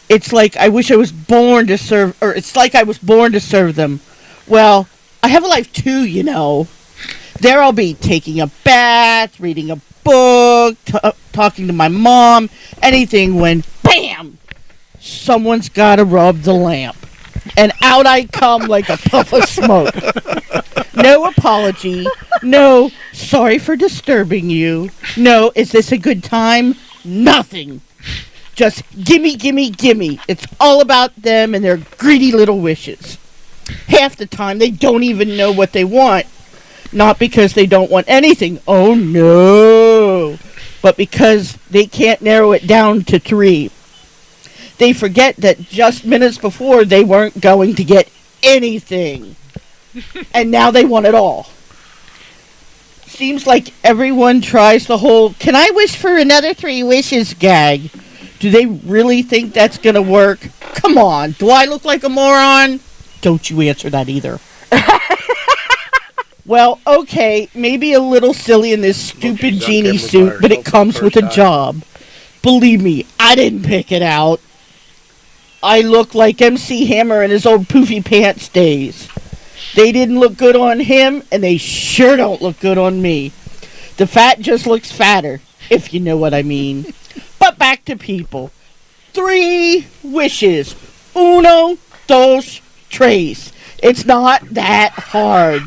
It's like I wish I was born to serve, or it's like I was born to serve them. Well, I have a life too, There I'll be taking a bath, reading a book, talking to my mom, anything, when, bam, someone's got to rub the lamp. And out I come like a puff of smoke. No apology, no Sorry for disturbing you. No, is this a good time? Nothing. Just gimme, gimme, gimme. It's all about them and their greedy little wishes. Half the time, they don't even know what they want. Not because they don't want anything. Oh, no. But because they can't narrow it down to 3. They forget that just minutes before, they weren't going to get anything. And now they want it all. Seems like everyone tries the whole, can I wish for another 3 wishes gag? Do they really think that's going to work? Come on, do I look like a moron? Don't you answer that either. Well, okay, maybe a little silly in this stupid genie suit, but it comes with a job. Believe me, I didn't pick it out. I look like MC Hammer in his old poofy pants days. They didn't look good on him, and they sure don't look good on me. The fat just looks fatter, if you know what I mean. But back to people. 3 wishes. Uno, dos, tres. It's not that hard.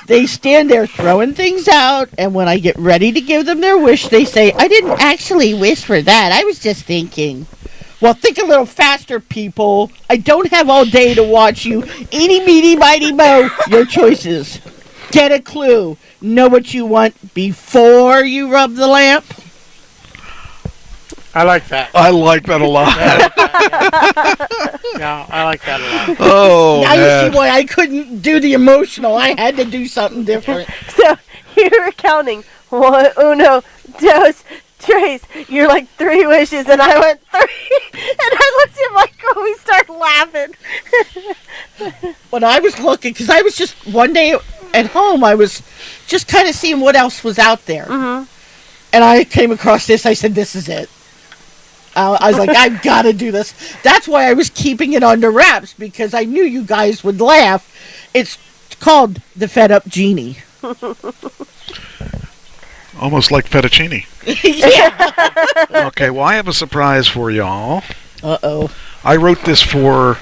They stand there throwing things out, and when I get ready to give them their wish, they say, I didn't actually wish for that. I was just thinking. Well, think a little faster, people. I don't have all day to watch you. Eeny, meeny, mighty, mo. Your choices. Get a clue. Know what you want before you rub the lamp. I like that. I like that a lot. Yeah, I like that a lot. Oh, now man. you see why I couldn't do the emotional. I had to do something different. So you were counting 1, uno, dos, tres. You're like 3 wishes, and I went 3. And I looked at Michael, we started laughing. When I was looking, because I was just one day at home, I was just kind of seeing what else was out there. Mm-hmm. And I came across this. I said, this is it. I was like, I've got to do this. That's why I was keeping it under wraps, because I knew you guys would laugh. It's called the Fed Up Genie. Almost like fettuccine. Yeah. Okay, well, I have a surprise for y'all. Uh-oh. I wrote this for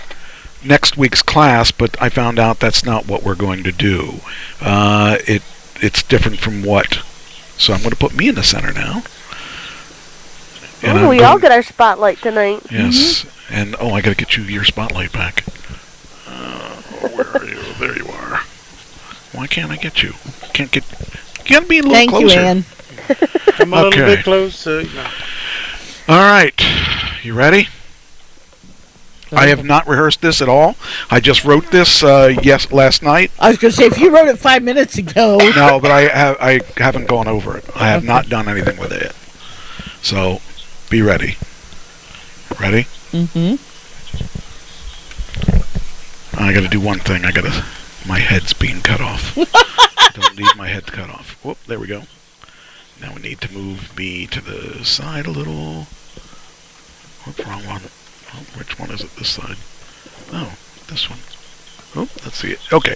next week's class, but I found out that's not what we're going to do. It's different from what. So I'm going to put me in the center now. Oh, we all get our spotlight tonight. Yes. And, I got to get you your spotlight back. Where are you? There you are. Why can't I get you? You got to be a little Thank closer. you, Ann. Come a little bit closer. All right. You ready? I have not rehearsed this at all. I just wrote this last night. I was going to say, if you wrote it 5 minutes ago. No, but I haven't gone over it. I have not done anything with it yet. So, be ready. Ready? Mm-hmm. I got to do one thing. My head's being cut off. I don't need my head cut off. Whoop, there we go. Now we need to move me to the side a little. Whoop, wrong one. Oh, which one is it? This side. Oh, this one. Oh, let's see it. Okay.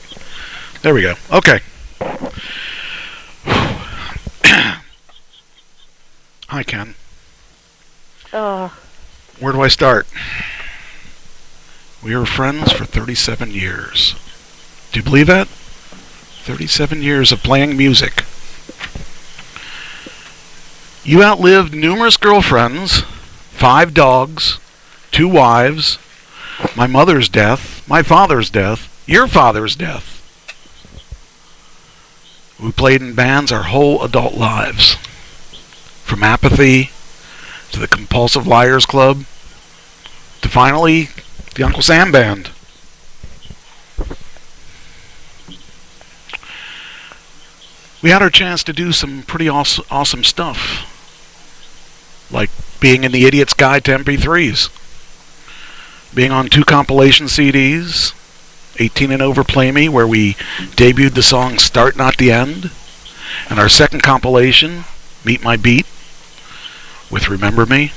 There we go. Okay. Hi, Ken. Oh. Where do I start? We were friends for 37 years. Do you believe that? 37 years of playing music. You outlived numerous girlfriends, 5 dogs, 2 wives, my mother's death, my father's death, your father's death. We played in bands our whole adult lives. From Apathy to the Compulsive Liars Club to finally the Uncle Sam Band. We had our chance to do some pretty awesome stuff. Like being in the Idiot's Guide to MP3s. Being on 2 compilation CDs, 18 and Over Play Me, where we debuted the song Start Not the End, and our second compilation, Meet My Beat, with Remember Me,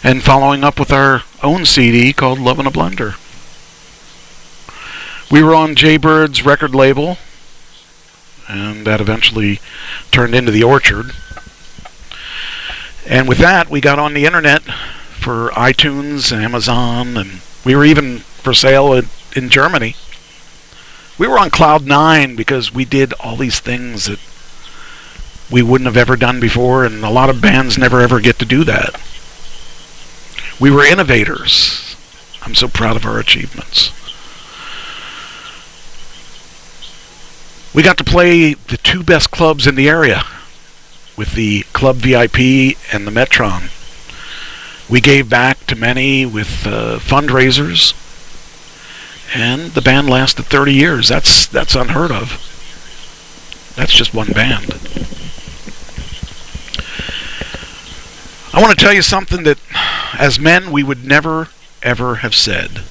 and following up with our own CD called Love in a Blender. We were on Jaybird's record label, and that eventually turned into The Orchard. And with that, we got on the internet for iTunes and Amazon, and we were even for sale in Germany. we were on cloud nine because we did all these things that we wouldn't have ever done before, and a lot of bands never ever get to do that. We were innovators. I'm so proud of our achievements. We got to play the two best clubs in the area with the Club VIP and the Metron. We gave back to many with fundraisers, and the band lasted 30 years. That's unheard of. That's just one band. I want to tell you something that, as men, we would never, ever have said.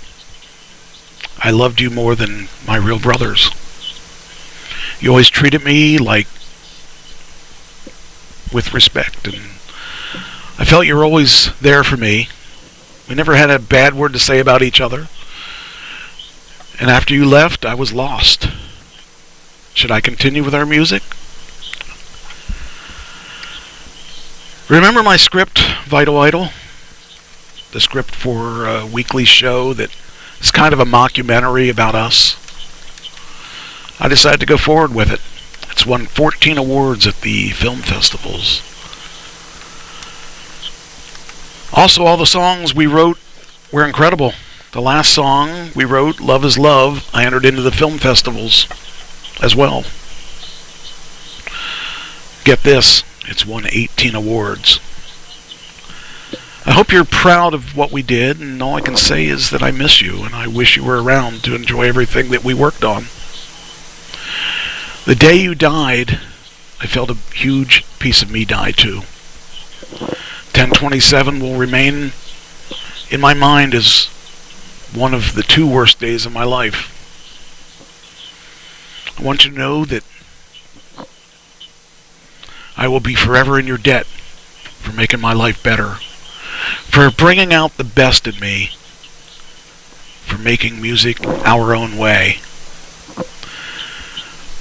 I loved you more than my real brothers. You always treated me with respect, and I felt you were always there for me. We never had a bad word to say about each other. And after you left, I was lost. Should I continue with our music? Remember my script, Vital Idol? The script for a weekly show that is kind of a mockumentary about us. I decided to go forward with it. It's won 14 awards at the film festivals. Also, all the songs we wrote were incredible. The last song we wrote, Love is Love, I entered into the film festivals as well. Get this, it's won 18 awards. I hope you're proud of what we did, and all I can say is that I miss you, and I wish you were around to enjoy everything that we worked on. The day you died, I felt a huge piece of me die too. 10/27 will remain in my mind as one of the 2 worst days of my life. I want you to know that I will be forever in your debt for making my life better, for bringing out the best in me, for making music our own way.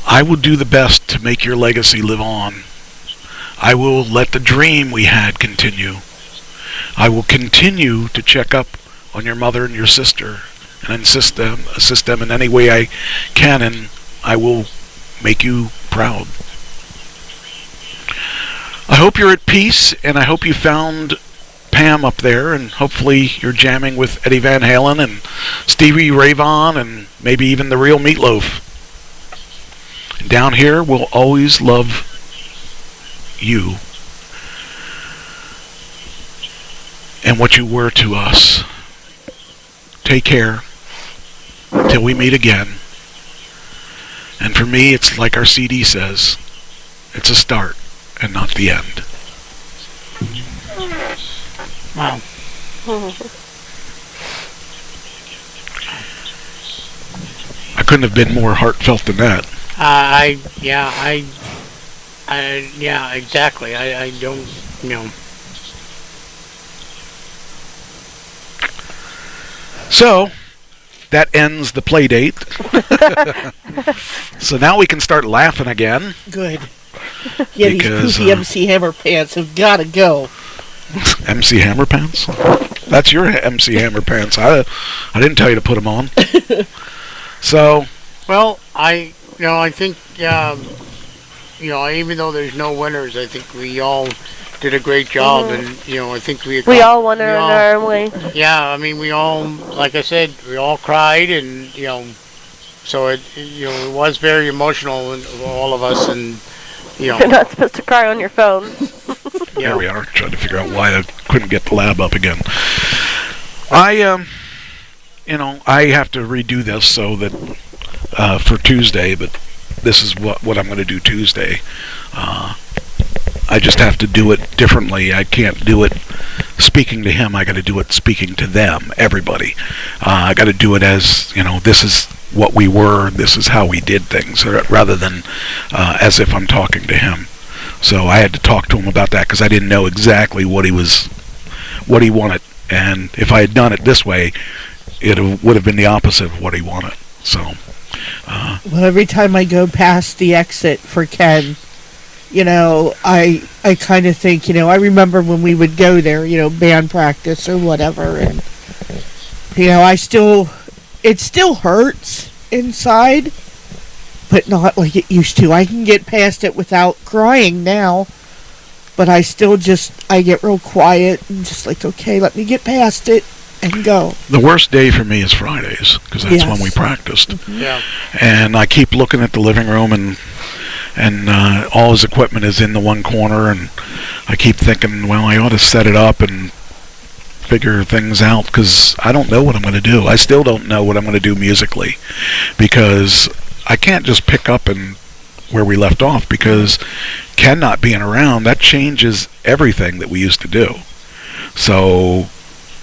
I will do the best to make your legacy live on. I will let the dream we had continue. I will continue to check up on your mother and your sister and assist them in any way I can, and I will make you proud. I hope you're at peace, and I hope you found Pam up there, and hopefully you're jamming with Eddie Van Halen and Stevie Ray Vaughan and maybe even the real Meatloaf. And down here, we'll always love you and what you were to us. Take care till we meet again. And for me, it's like our CD says, it's a start and not the end. Wow. I couldn't have been more heartfelt than that. Yeah, exactly. I don't, So, that ends the play date. So now we can start laughing again. Good. Yeah, because, these poofy MC Hammer pants have got to go. MC Hammer pants? That's your MC Hammer pants. I didn't tell you to put them on. So, well, I think, even though there's no winners, I think we all did a great job, and I think we all won in our own way. Yeah, I mean, we all, like I said, we all cried, and so it was very emotional, and all of us, and You're not supposed to cry on your phone. There we are, trying to figure out why I couldn't get the lab up again. I have to redo this so that for Tuesday, but this is what I'm going to do Tuesday. I just have to do it differently. I can't do it speaking to him. I got to do it speaking to them, everybody. I got to do it as, this is what we were, this is how we did things, rather than as if I'm talking to him. So I had to talk to him about that because I didn't know exactly what he wanted. And if I had done it this way, it would have been the opposite of what he wanted. So, well, every time I go past the exit for Ken, I kind of think, I remember when we would go there, band practice or whatever, and it still hurts inside but not like it used to. I can get past it without crying now, but I still I get real quiet and just like, okay, let me get past it and go. The worst day for me is Fridays, because that's when we practiced. Mm-hmm. Yeah. And I keep looking at the living room, and all his equipment is in the one corner, and I keep thinking, well, I ought to set it up and figure things out, because I don't know what I'm going to do. I still don't know what I'm going to do musically, because I can't just pick up and where we left off, because Ken not being around, that changes everything that we used to do. So,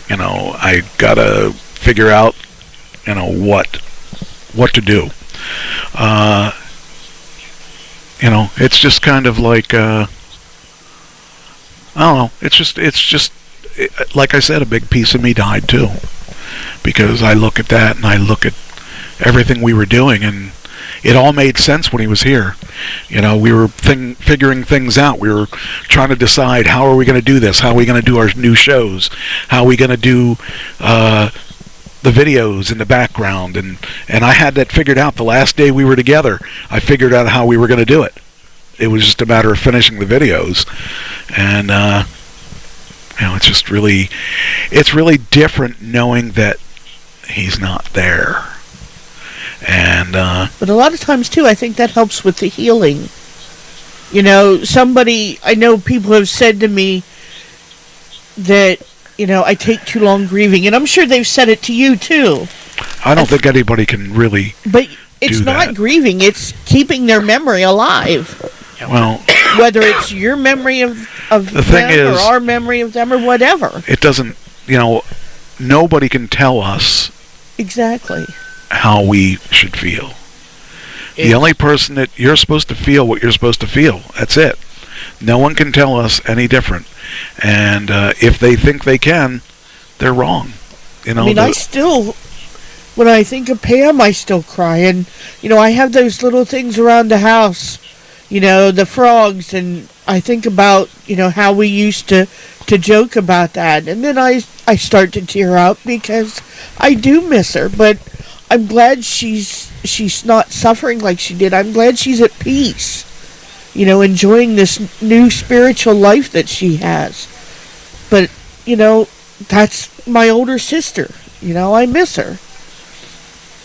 I gotta figure out, what to do. It's just kind of like, I don't know. It's just, like I said, a big piece of me died too, because I look at that and I look at everything we were doing, and it all made sense when he was here. We were figuring things out. We were trying to decide, how are we going to do this? How are we going to do our new shows? How are we going to do the videos in the background? And I had that figured out the last day we were together. I figured out how we were going to do it. It was just a matter of finishing the videos. And it's really different knowing that he's not there. And but a lot of times too, I think that helps with the healing. I know people have said to me that I take too long grieving, and I'm sure they've said it to you too. I don't think anybody can really. But it's not grieving; it's keeping their memory alive. Well, whether it's your memory of the thing them is, or our memory of them or whatever. It doesn't. Nobody can tell us exactly how we should feel. The only person that you're supposed to feel what you're supposed to feel. That's it. No one can tell us any different. And if they think they can, they're wrong. I still, when I think of Pam, I still cry. And, I have those little things around the house, the frogs. And I think about, how we used to joke about that. And then I start to tear up because I do miss her. But I'm glad she's not suffering like she did. I'm glad she's at peace, enjoying this new spiritual life that she has. But, that's my older sister. I miss her.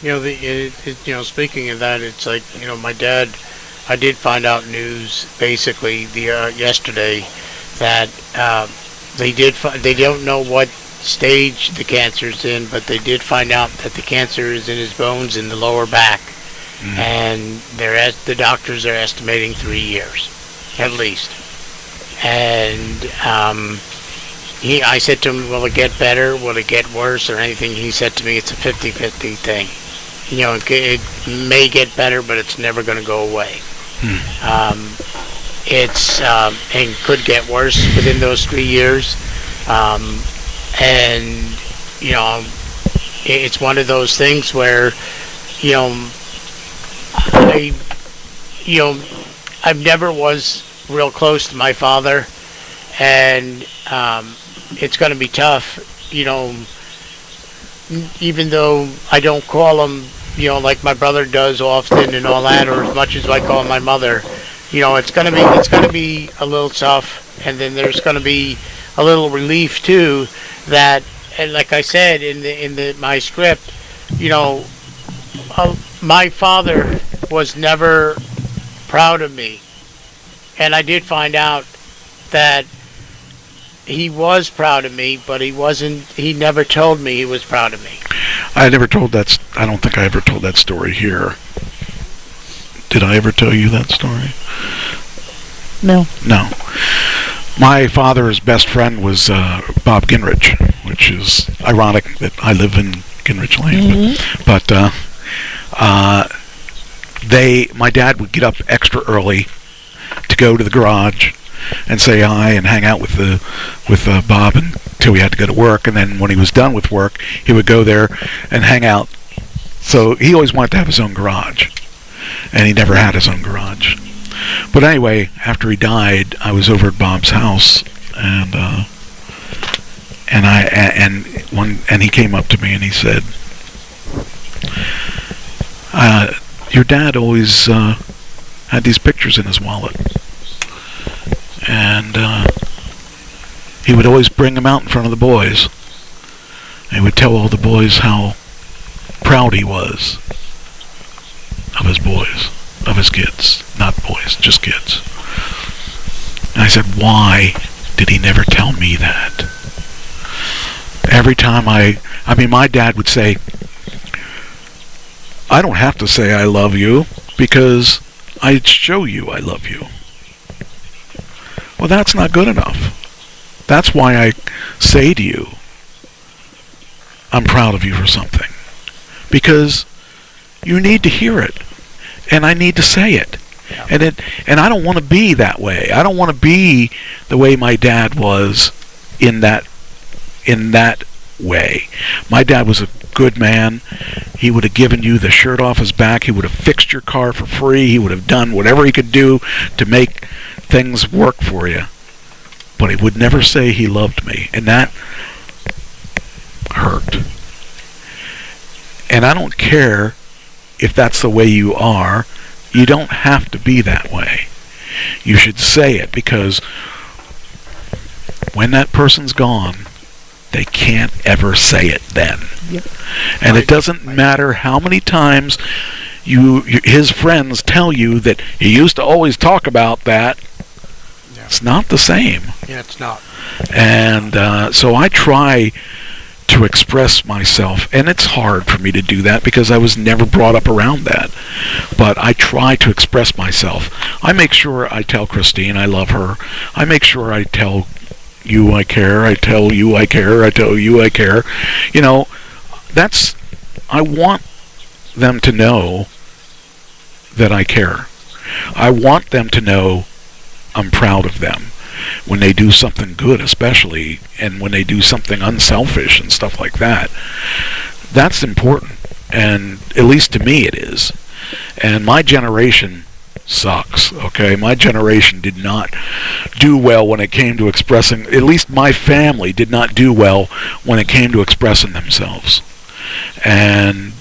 Speaking of that, it's like, my dad, I did find out news basically yesterday that they don't know what stage the cancer's in, but they did find out that the cancer is in his bones in the lower back. And the doctors are estimating 3 years at least. And I said to him, will it get better, will it get worse or anything? He said to me, it's a 50-50 thing. It may get better, but it's never going to go away. It's and could get worse within those 3 years. And it's one of those things where I never was real close to my father, and it's going to be tough, even though I don't call him, like my brother does often and all that, or as much as I call my mother. It's going to be a little tough, and then there's going to be a little relief too, that, and like I said in my script, my father was never proud of me, and I did find out that he was proud of me, but he never told me he was proud of me. I don't think I ever told that story here. Did I ever tell you that story? No. My father's best friend was Bob Ginrich, which is ironic that I live in Ginrich Lane. But my dad would get up extra early to go to the garage and say hi and hang out with Bob until he had to go to work. And then when he was done with work, he would go there and hang out. So he always wanted to have his own garage, and he never had his own garage. But anyway, after he died, I was over at Bob's house, and he came up to me and he said, your dad always had these pictures in his wallet. And he would always bring them out in front of the boys. And he would tell all the boys how proud he was of his boys, of his kids. Not boys, just kids. And I said, why did he never tell me that? Every time I mean, my dad would say, I don't have to say I love you because I show you I love you. Well, that's not good enough. That's why I say to you, I'm proud of you for something. Because you need to hear it. And I need to say it. Yeah. And I don't want to be that way. I don't want to be the way my dad was in that way. My dad was a good man. He would have given you the shirt off his back. He would have fixed your car for free. He would have done whatever he could do to make things work for you. But he would never say he loved me. And that hurt. And I don't care if that's the way you are. You don't have to be that way. You should say it, because when that person's gone, they can't ever say it then. Yep. And it doesn't matter how many times his friends tell you that he used to always talk about that. Yeah. It's not the same. Yeah, it's not. And so I try to express myself, and it's hard for me to do that because I was never brought up around that, but I try to express myself. I make sure I tell Christine I love her. I make sure I tell you I care. I tell you I care. I tell you I care. You know, I want them to know that I care. I want them to know I'm proud of them when they do something good, especially, and when they do something unselfish and stuff like that. That's important, and at least to me it is. And my generation sucks, okay? My generation did not do well when it came to expressing, at least my family did not do well when it came to expressing themselves. And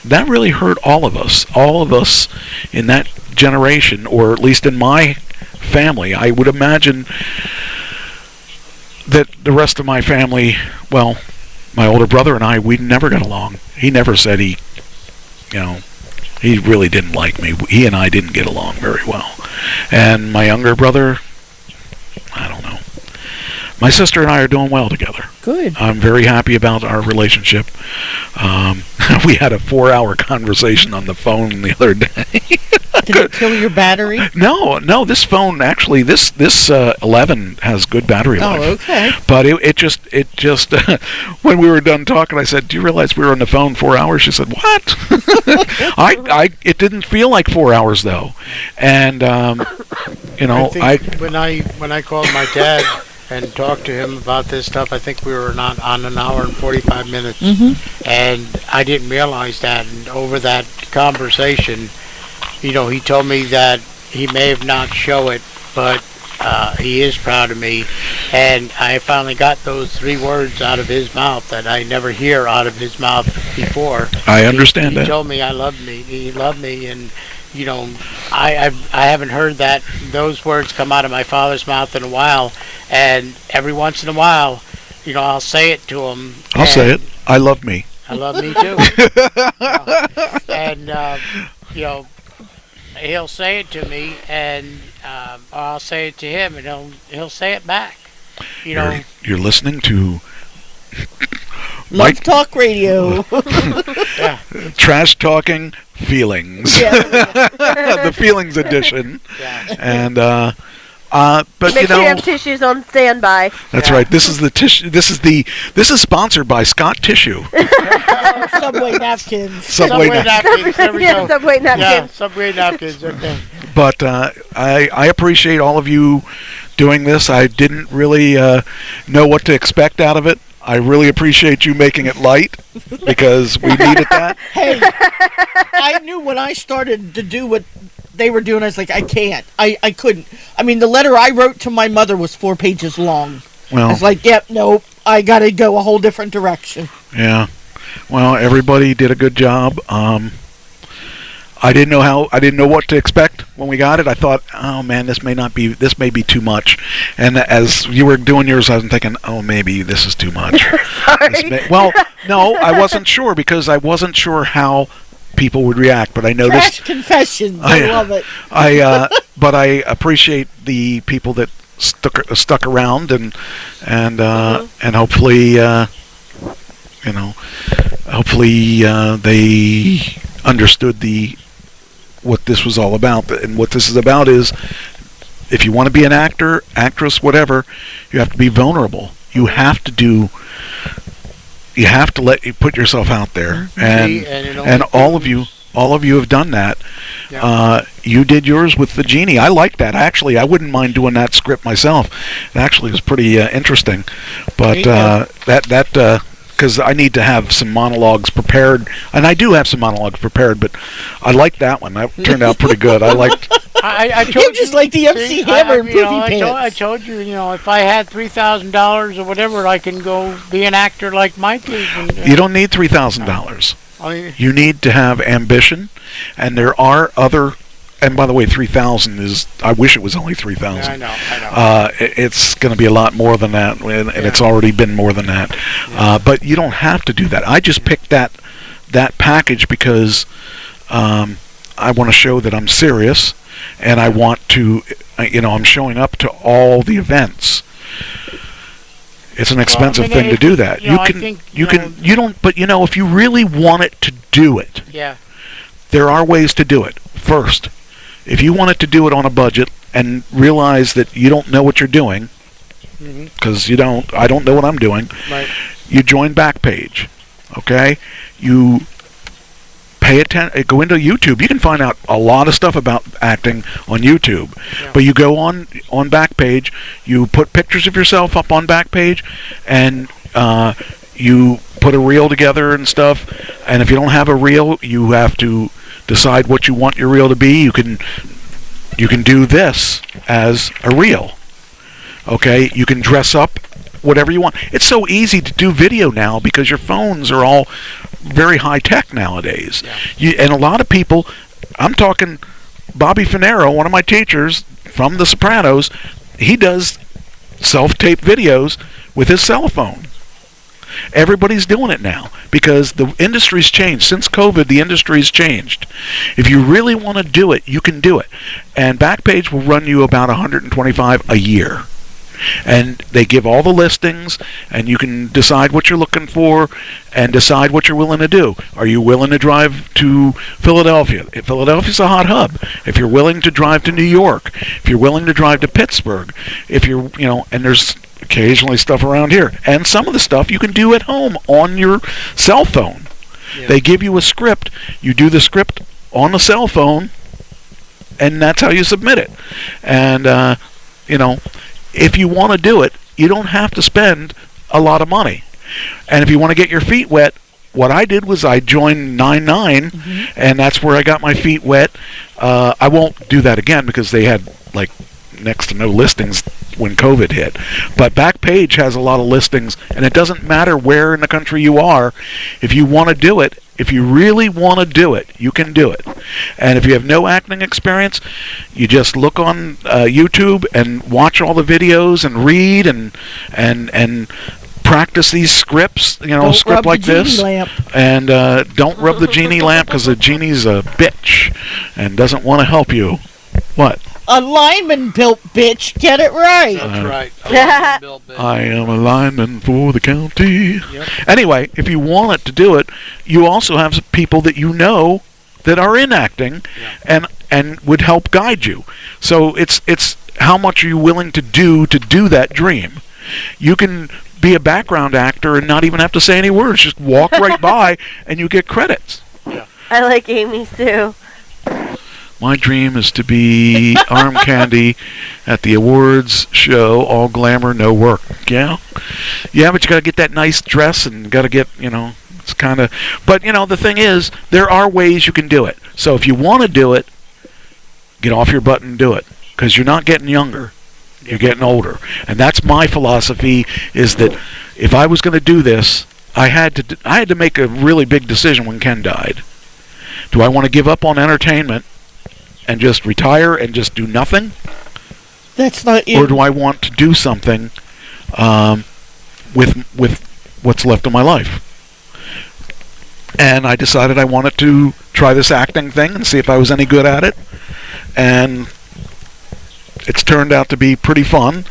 that really hurt all of us in that generation, or at least in my family. I would imagine that the rest of my family, well, my older brother and I, we never got along. He never said he really didn't like me. He and I didn't get along very well. And my younger brother, I don't know. My sister and I are doing well together. Good. I'm very happy about our relationship. We had a 4-hour conversation on the phone the other day. Did it kill your battery? No. This phone actually, this 11 has good battery life. Oh, okay. But it just when we were done talking, I said, "Do you realize we were on the phone 4 hours?" She said, "What?" It didn't feel like 4 hours though, and I think when I called my dad and talked to him about this stuff, I think we were on an hour and 45 minutes, and I didn't realize that. And over that conversation, he told me that he may have not shown it, but he is proud of me, and I finally got those 3 words out of his mouth that I never hear out of his mouth before. I understand that. He told me he loved me, and I haven't heard those words come out of my father's mouth in a while, and every once in a while, I'll say it to him. I'll say it. I love me. I love me too. And he'll say it to me, and I'll say it to him, and he'll say it back. You're listening to Love Talk Radio. Yeah. Trash Talking Feelings. Yeah. The Feelings Edition. Yeah. And but Make sure you have tissues on standby. That's right. This is the tissue. This is sponsored by Scott Tissue. Subway napkins. Subway napkins. There we go. Subway napkins. Yeah, Subway napkins. Okay. But I appreciate all of you doing this. I didn't really know what to expect out of it. I really appreciate you making it light, because we needed that. Hey, I knew when I started to do what they were doing, I was like, I can't. I couldn't. I mean, the letter I wrote to my mother was 4 pages long. Well, I was like, yep, nope, I got to go a whole different direction. Yeah. Well, everybody did a good job. I didn't know what to expect when we got it. I thought, oh man, this may be too much. And as you were doing yours, I was thinking, oh, maybe this is too much. Sorry. Well, no, I wasn't sure because I wasn't sure how people would react, but I noticed. Trash confessions. I love it. But I appreciate the people that stuck around and hopefully hopefully they understood what this was all about. And what this is about is, if you want to be an actor, actress, whatever, you have to be vulnerable. You have to let you put yourself out there, and all of you have done that. Yeah. You did yours with the genie. I like that. Actually, I wouldn't mind doing that script myself. It actually was pretty interesting. But because I need to have some monologues prepared, and I do have some monologues prepared, but I like that one. That turned out pretty good. I liked. I told you just like the MC Hammer and Poopy Pants. I told you, if I had $3,000 or whatever, I can go be an actor like Mike is. You don't need $3,000. You need to have ambition, and there are other. And by the way, 3,000 is. I wish it was only 3,000. Yeah, I know. It's going to be a lot more than that, and it's already been more than that. Yeah. But you don't have to do that. I just picked that package because I want to show that I'm serious, and I want to. I'm showing up to all the events. It's an expensive thing to do that. You don't. But if you really want it to do it, there are ways to do it. First, if you wanted to do it on a budget and realize that you don't know what you're doing, because I don't know what I'm doing, right. You join Backpage, okay? You pay attention, go into YouTube. You can find out a lot of stuff about acting on YouTube, but you go on Backpage, you put pictures of yourself up on Backpage, and you put a reel together and stuff, and if you don't have a reel, you have to decide what you want your reel to be. You can do this as a reel. Okay, you can dress up whatever you want. It's so easy to do video now because your phones are all very high tech nowadays. And a lot of people, I'm talking Bobby Finero, one of my teachers from The Sopranos, he does self-tape videos with his cell phone. Everybody's doing it now because the industry's changed. Since COVID, the industry's changed. If you really want to do it, you can do it. And Backpage will run you about $125 a year. And they give all the listings, and you can decide what you're looking for and decide what you're willing to do. Are you willing to drive to Philadelphia? Philadelphia's a hot hub. If you're willing to drive to New York, if you're willing to drive to Pittsburgh, if you're, and there's occasionally stuff around here. And some of the stuff you can do at home on your cell phone. Yeah. They give you a script. You do the script on the cell phone, and that's how you submit it. And, if you want to do it, you don't have to spend a lot of money. And if you want to get your feet wet, what I did was I joined 99, and that's where I got my feet wet. I won't do that again because they had, next to no listings when COVID hit. But Backpage has a lot of listings, and it doesn't matter where in the country you are. If you want to do it, if you really want to do it, you can do it. And if you have no acting experience, you just look on YouTube and watch all the videos and read and practice these scripts, script like this. And don't rub the genie lamp because the genie's a bitch and doesn't want to help you. What? A lineman built bitch. Get it right. That's right. I am a lineman for the county. Yep. Anyway, if you want to do it, you also have some people that you know that are in acting and would help guide you. So it's how much are you willing to do that dream. You can be a background actor and not even have to say any words. Just walk right by and you get credits. Yeah. I like Amy's too. My dream is to be arm candy at the awards show, all glamour, no work. Yeah, but you got to get that nice dress and got to get, it's kind of. But the thing is, there are ways you can do it. So if you want to do it, get off your butt and do it, because you're not getting younger, you're getting older. And that's my philosophy: is that if I was going to do this, I had to make a really big decision when Ken died. Do I want to give up on entertainment and just retire and just do nothing? That's not Or do I want to do something with what's left of my life? And I decided I wanted to try this acting thing and see if I was any good at it. And it's turned out to be pretty fun,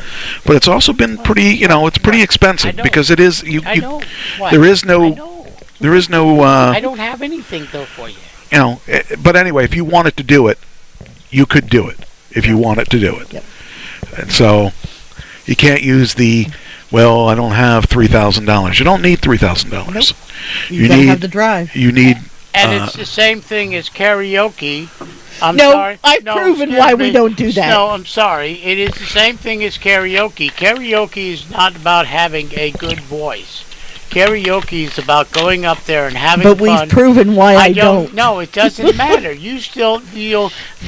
but it's also been pretty, it's pretty expensive because it is. There is no. I don't have anything though for you. But anyway, if you wanted to do it, you could do it if you wanted to do it. Yep. And so you can't use I don't have $3,000. You don't need $3,000. Nope. You gotta have the drive. You need. And it's the same thing as karaoke. I'm no, sorry. I've proven why we don't do that. No, I'm sorry. It is the same thing as karaoke. Karaoke is not about having a good voice. Karaoke is about going up there and having fun. But we've proven why I don't. No, it doesn't matter.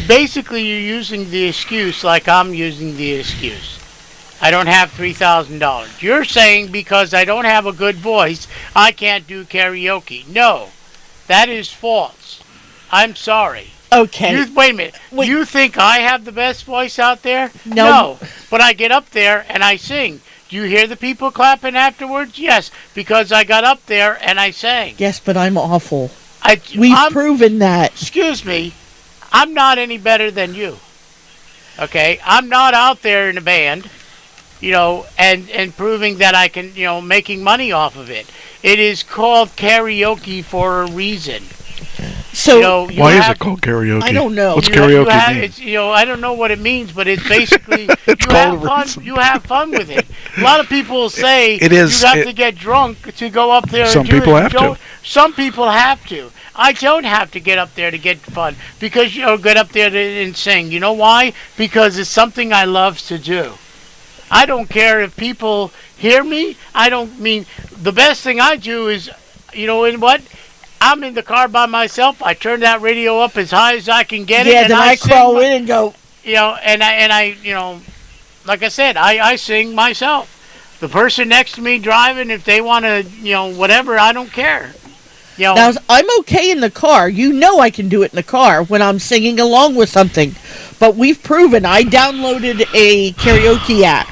Basically you're using the excuse like I'm using the excuse. I don't have $3,000. You're saying because I don't have a good voice, I can't do karaoke. No, that is false. I'm sorry. Okay. Wait a minute. You think I have the best voice out there? No. But I get up there and I sing. Do you hear the people clapping afterwards? Yes, because I got up there and I sang. Yes, but I'm awful. I'm proven that. Excuse me. I'm not any better than you. Okay? I'm not out there in a band, and proving that I can, making money off of it. It is called karaoke for a reason. So why is it called karaoke? I don't know. What's karaoke mean? It's, I don't know what it means, but it's basically It's you have fun. You have fun with it. A lot of people say It is- you have to get drunk to go up there. Some and do people it. have You don't- to. Some people have to. I don't have to get up there to get fun because get up there and sing. You know why? Because it's something I love to do. I don't care if people hear me. The best thing I do is, in what? I'm in the car by myself. I turn that radio up as high as I can get it. Yeah, and then I crawl in and go. And I like I said, I sing myself. The person next to me driving, if they want to, whatever, I don't care. Now, I'm okay in the car. I can do it in the car when I'm singing along with something. But we've proven. I downloaded a karaoke app.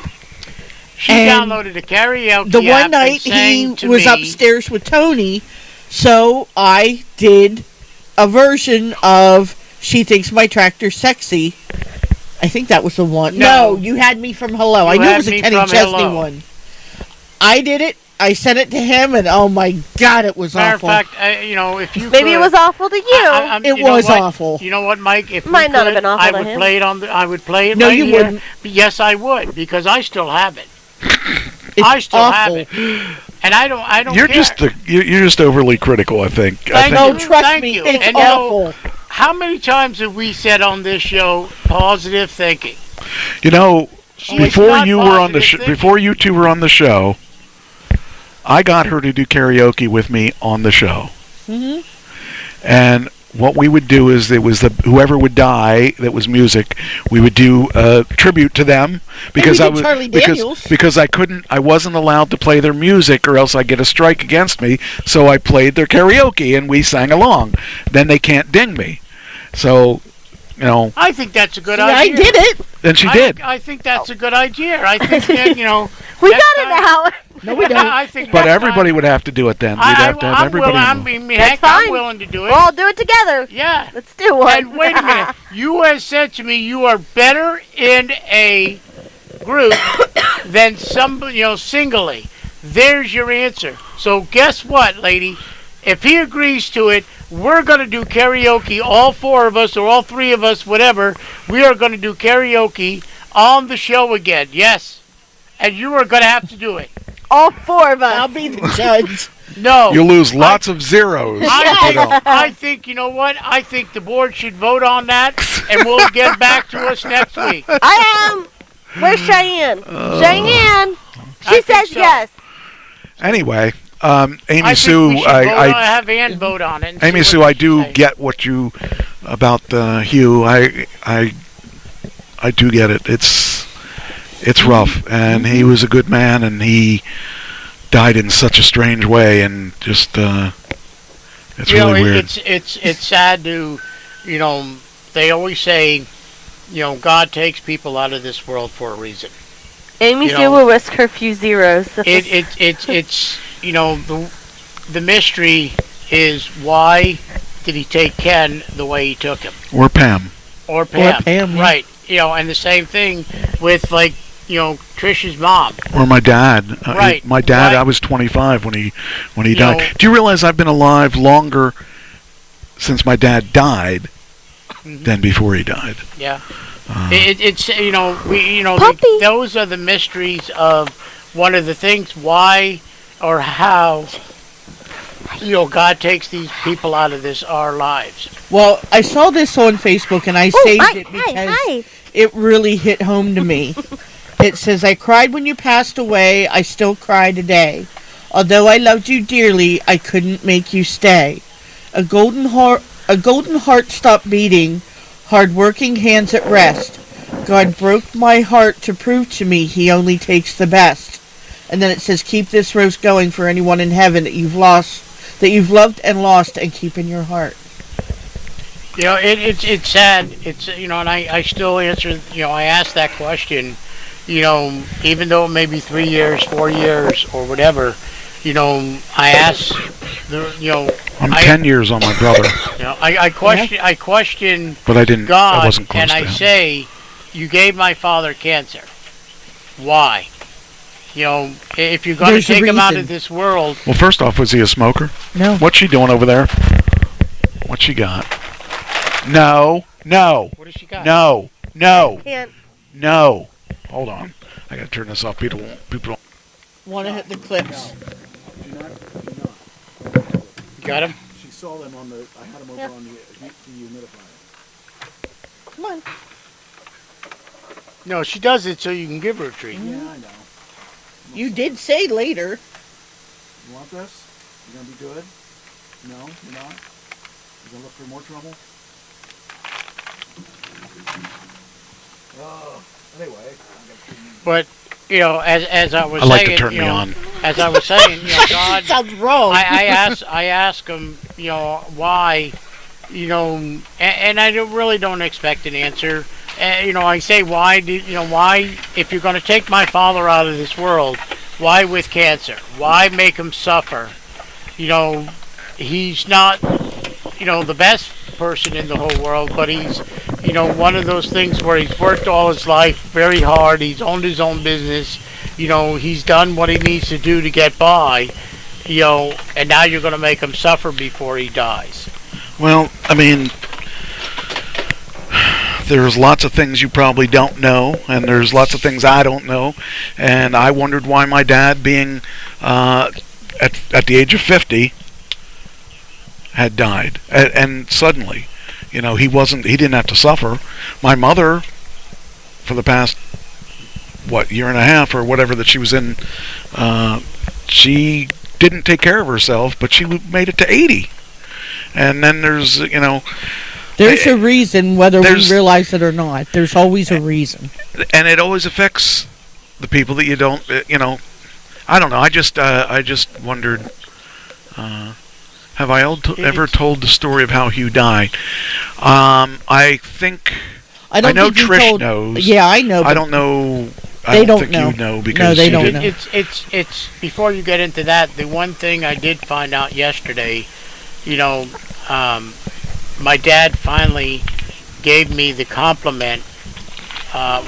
She downloaded a karaoke the app one night and sang he was me. upstairs with Tony, so I did a version of "She Thinks My Tractor's Sexy." I think that was the one. No, you had me from Hello. I knew it was a Kenny Chesney one. I did it. I sent it to him, and oh my God, it was awful. Matter of fact, if you Maybe it was awful to you. It was awful. You know what, Mike? If Might not have been awful I to would him. play it I would play it. No, right you here. wouldn't. Yes, I would because I still have it. It's I still awful. have it, and I don't. You're care. you're just overly critical. I think. Trust me, it's And awful. How many times have we said on this show positive thinking? Before you were on the before you two were on the show, I got her to do karaoke with me on the show. Mm-hmm. And what we would do is whoever would die that was music, we would do a tribute to them because I wasn't allowed to play their music or else I'd get a strike against me. So I played their karaoke and we sang along. Then they can't ding me. So, I think that's a good I idea. did it. And she did. I think that's a good idea. I think that, we got it now. No, we don't. I think But everybody would have to do it then. We'd have to have everybody. I'm willing to do it. We'll all do it together. Yeah. Let's do one. And wait a minute. You have said to me you are better in a group than singly. There's your answer. So guess what, lady? If he agrees to it, we're going to do karaoke, all four of us or all three of us, whatever. We are going to do karaoke on the show again. Yes. And you are going to have to do it. All four of us. I'll be the judge. No. You lose lots of zeros. I think, you know what? I think the board should vote on that, and we'll get back to us next week. I am. Where's Cheyenne? Cheyenne. She says so. Yes. Anyway, Amy I think Sue, we should have Ann vote on it. Amy Sue, I do get what you about Hugh. I do get it. It's rough, and he was a good man, and he died in such a strange way, and just It's really weird. It's sad to, they always say, God takes people out of this world for a reason. Amy Sue will risk her few zeros. It's the mystery is why did he take Ken the way he took him? Or Pam. Or Pam, right. And the same thing with, Trish's mom. Or my dad. Right. My dad, I was 25 when he died. Do you realize I've been alive longer since my dad died than before he died? Yeah. Those are the mysteries of one of the things why or how God takes these people out of our lives. Well, I saw this on Facebook and I saved it because it really hit home to me. It says, I cried when you passed away, I still cry today. Although I loved you dearly, I couldn't make you stay. A golden heart stopped beating, hard-working hands at rest. God broke my heart to prove to me he only takes the best. And then it says, keep this roast going for anyone in heaven that you've loved and lost, and keep in your heart. It's sad. It's and I still answer. I ask that question. Even though it may be 3 years, 4 years, or whatever. I ask I'm 10 years on my brother. I question. But I didn't. God, I wasn't close and to I him. say, you gave my father cancer. Why? If you're going to take him out of this world. Well, first off, was he a smoker? No. What's she doing over there? What's she got? No. What does she got? No. Can't. No. Hold on. I gotta turn this off. People don't Want to hit the clips. Got him? She saw them on the. I had them over on the humidifier. Come on. No, she does it so you can give her a treat. Yeah, I know. You did say later. You want this? You gonna be good? No, you're not. You gonna look for more trouble? Anyway. But as I was I like saying, to turn me on. As I was saying, God. Sounds wrong. I ask him, why, and I really don't expect an answer. I say, why if you're going to take my father out of this world, why with cancer? Why make him suffer? He's not, the best person in the whole world, but he's, one of those things where he's worked all his life very hard. He's owned his own business. He's done what he needs to do to get by, and now you're going to make him suffer before he dies. Well, I mean, there's lots of things you probably don't know, and there's lots of things I don't know, and I wondered why my dad, being at the age of 50, had died, and suddenly, he didn't have to suffer. My mother, for the past year and a half or whatever that she was in, she didn't take care of herself, but she made it to 80, and then there's There's a reason, whether we realize it or not. There's always a reason. And it always affects the people that you don't, I don't know. I just wondered, have I ever told the story of how Hugh died? I think, I know Trish knows. Yeah, I know. I don't know. They don't think know. You know because no, they don't know. It's before you get into that, the one thing I did find out yesterday, my dad finally gave me the compliment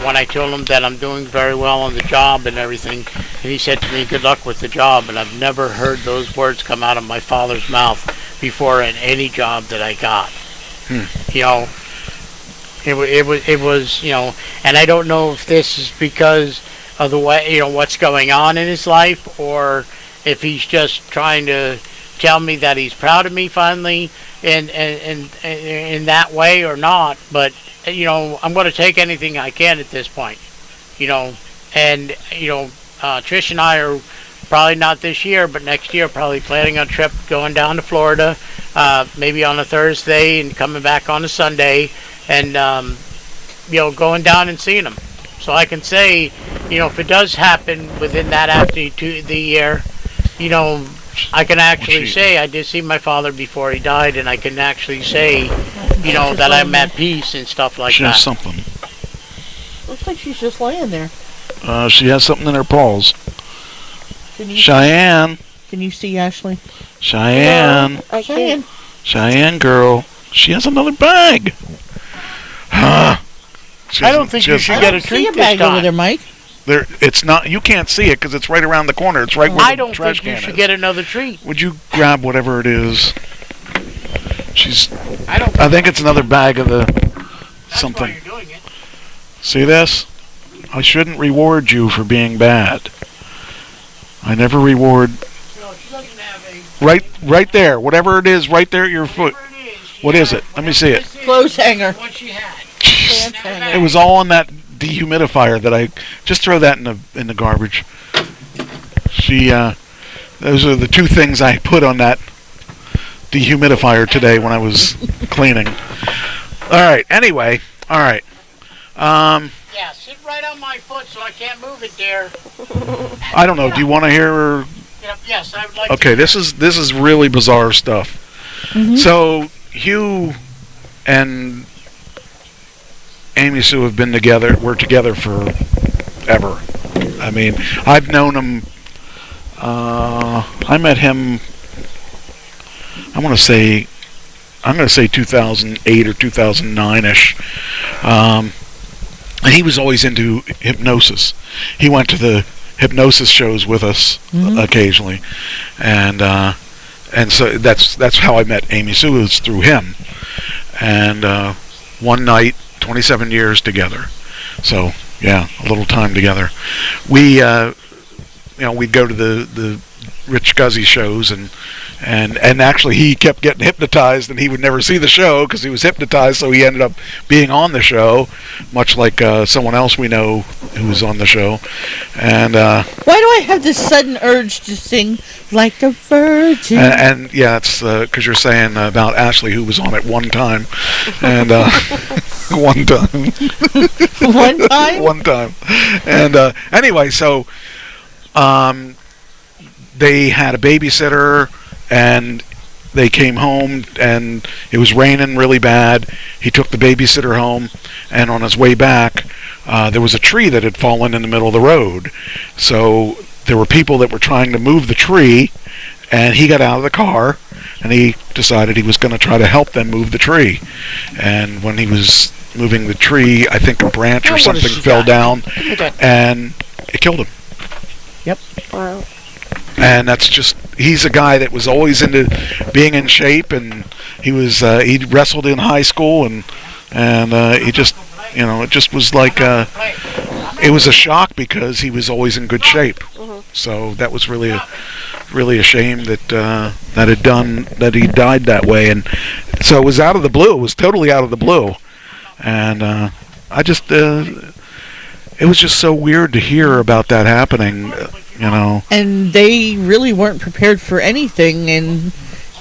when I told him that I'm doing very well on the job and everything. And he said to me, good luck with the job. And I've never heard those words come out of my father's mouth before in any job that I got. It was, and I don't know if this is because of the way, what's going on in his life, or if he's just trying to tell me that he's proud of me finally in that way or not. But I'm going to take anything I can at this point, and Trish and I are probably not this year, but next year probably planning a trip going down to Florida, maybe on a Thursday and coming back on a Sunday, and going down and seeing him. So I can say, if it does happen within that after the year, I can actually say I did see my father before he died, and I can actually say, you know, that I'm at peace and stuff like She that. has something. Looks like she's just laying there. She has something in her paws. Can you Cheyenne. Can you see Ashley? Cheyenne. No, I can't. Cheyenne girl. She has another bag. I don't think you should get a treat See a this bag over time. there, Mike. There, it's not. You can't see it because it's right around the corner. It's right where I the don't trash think you can should is. get another treat. Would you grab whatever it is? She's. I don't. I think it's another bag of the That's something. why you're doing it. See this? I shouldn't reward you for being bad. I never reward. No, she doesn't have a. Right there. Whatever it is, right there at your foot. Whatever it is, she What is has- it? Let me see it. This is Clothes hanger. What she had. Pants hanger. It was all on that dehumidifier that I just throw that in the garbage. Those are the two things I put on that dehumidifier today when I was cleaning. All right. Anyway. All right. Yeah, sit right on my foot so I can't move it there. I don't know. Do you want to hear? Yes, I would like Okay. to. This is really bizarre stuff. So Hugh and Amy Sue have been together. We're together forever. I mean, I've known him. I met him. I'm going to say 2008 or 2009ish. And he was always into hypnosis. He went to the hypnosis shows with us occasionally, and so that's how I met Amy Sue, was through him. And one night, 27 years together. So yeah, a little time together. We we'd go to the Rich Guzzi shows, and actually he kept getting hypnotized, and he would never see the show because he was hypnotized, so he ended up being on the show, much like someone else we know who was on the show. And Why do I have this sudden urge to sing like a virgin? and yeah, it's because you're saying about Ashley, who was on it one time, and one time. One time? One time. And anyway, so they had a babysitter, and they came home, and it was raining really bad. He took the babysitter home, and on his way back, there was a tree that had fallen in the middle of the road. So there were people that were trying to move the tree, and he got out of the car, and he decided he was going to try to help them move the tree. And when he was moving the tree, I think a branch or something fell down, and it killed him. Yep. Wow. And that's just, he's a guy that was always into being in shape, and he was he wrestled in high school, and he just, it just was like it was a shock because he was always in good shape. So that was really a shame that he died that way. And so it was out of the blue. It was totally out of the blue. And I just it was just so weird to hear about that happening, And they really weren't prepared for anything, and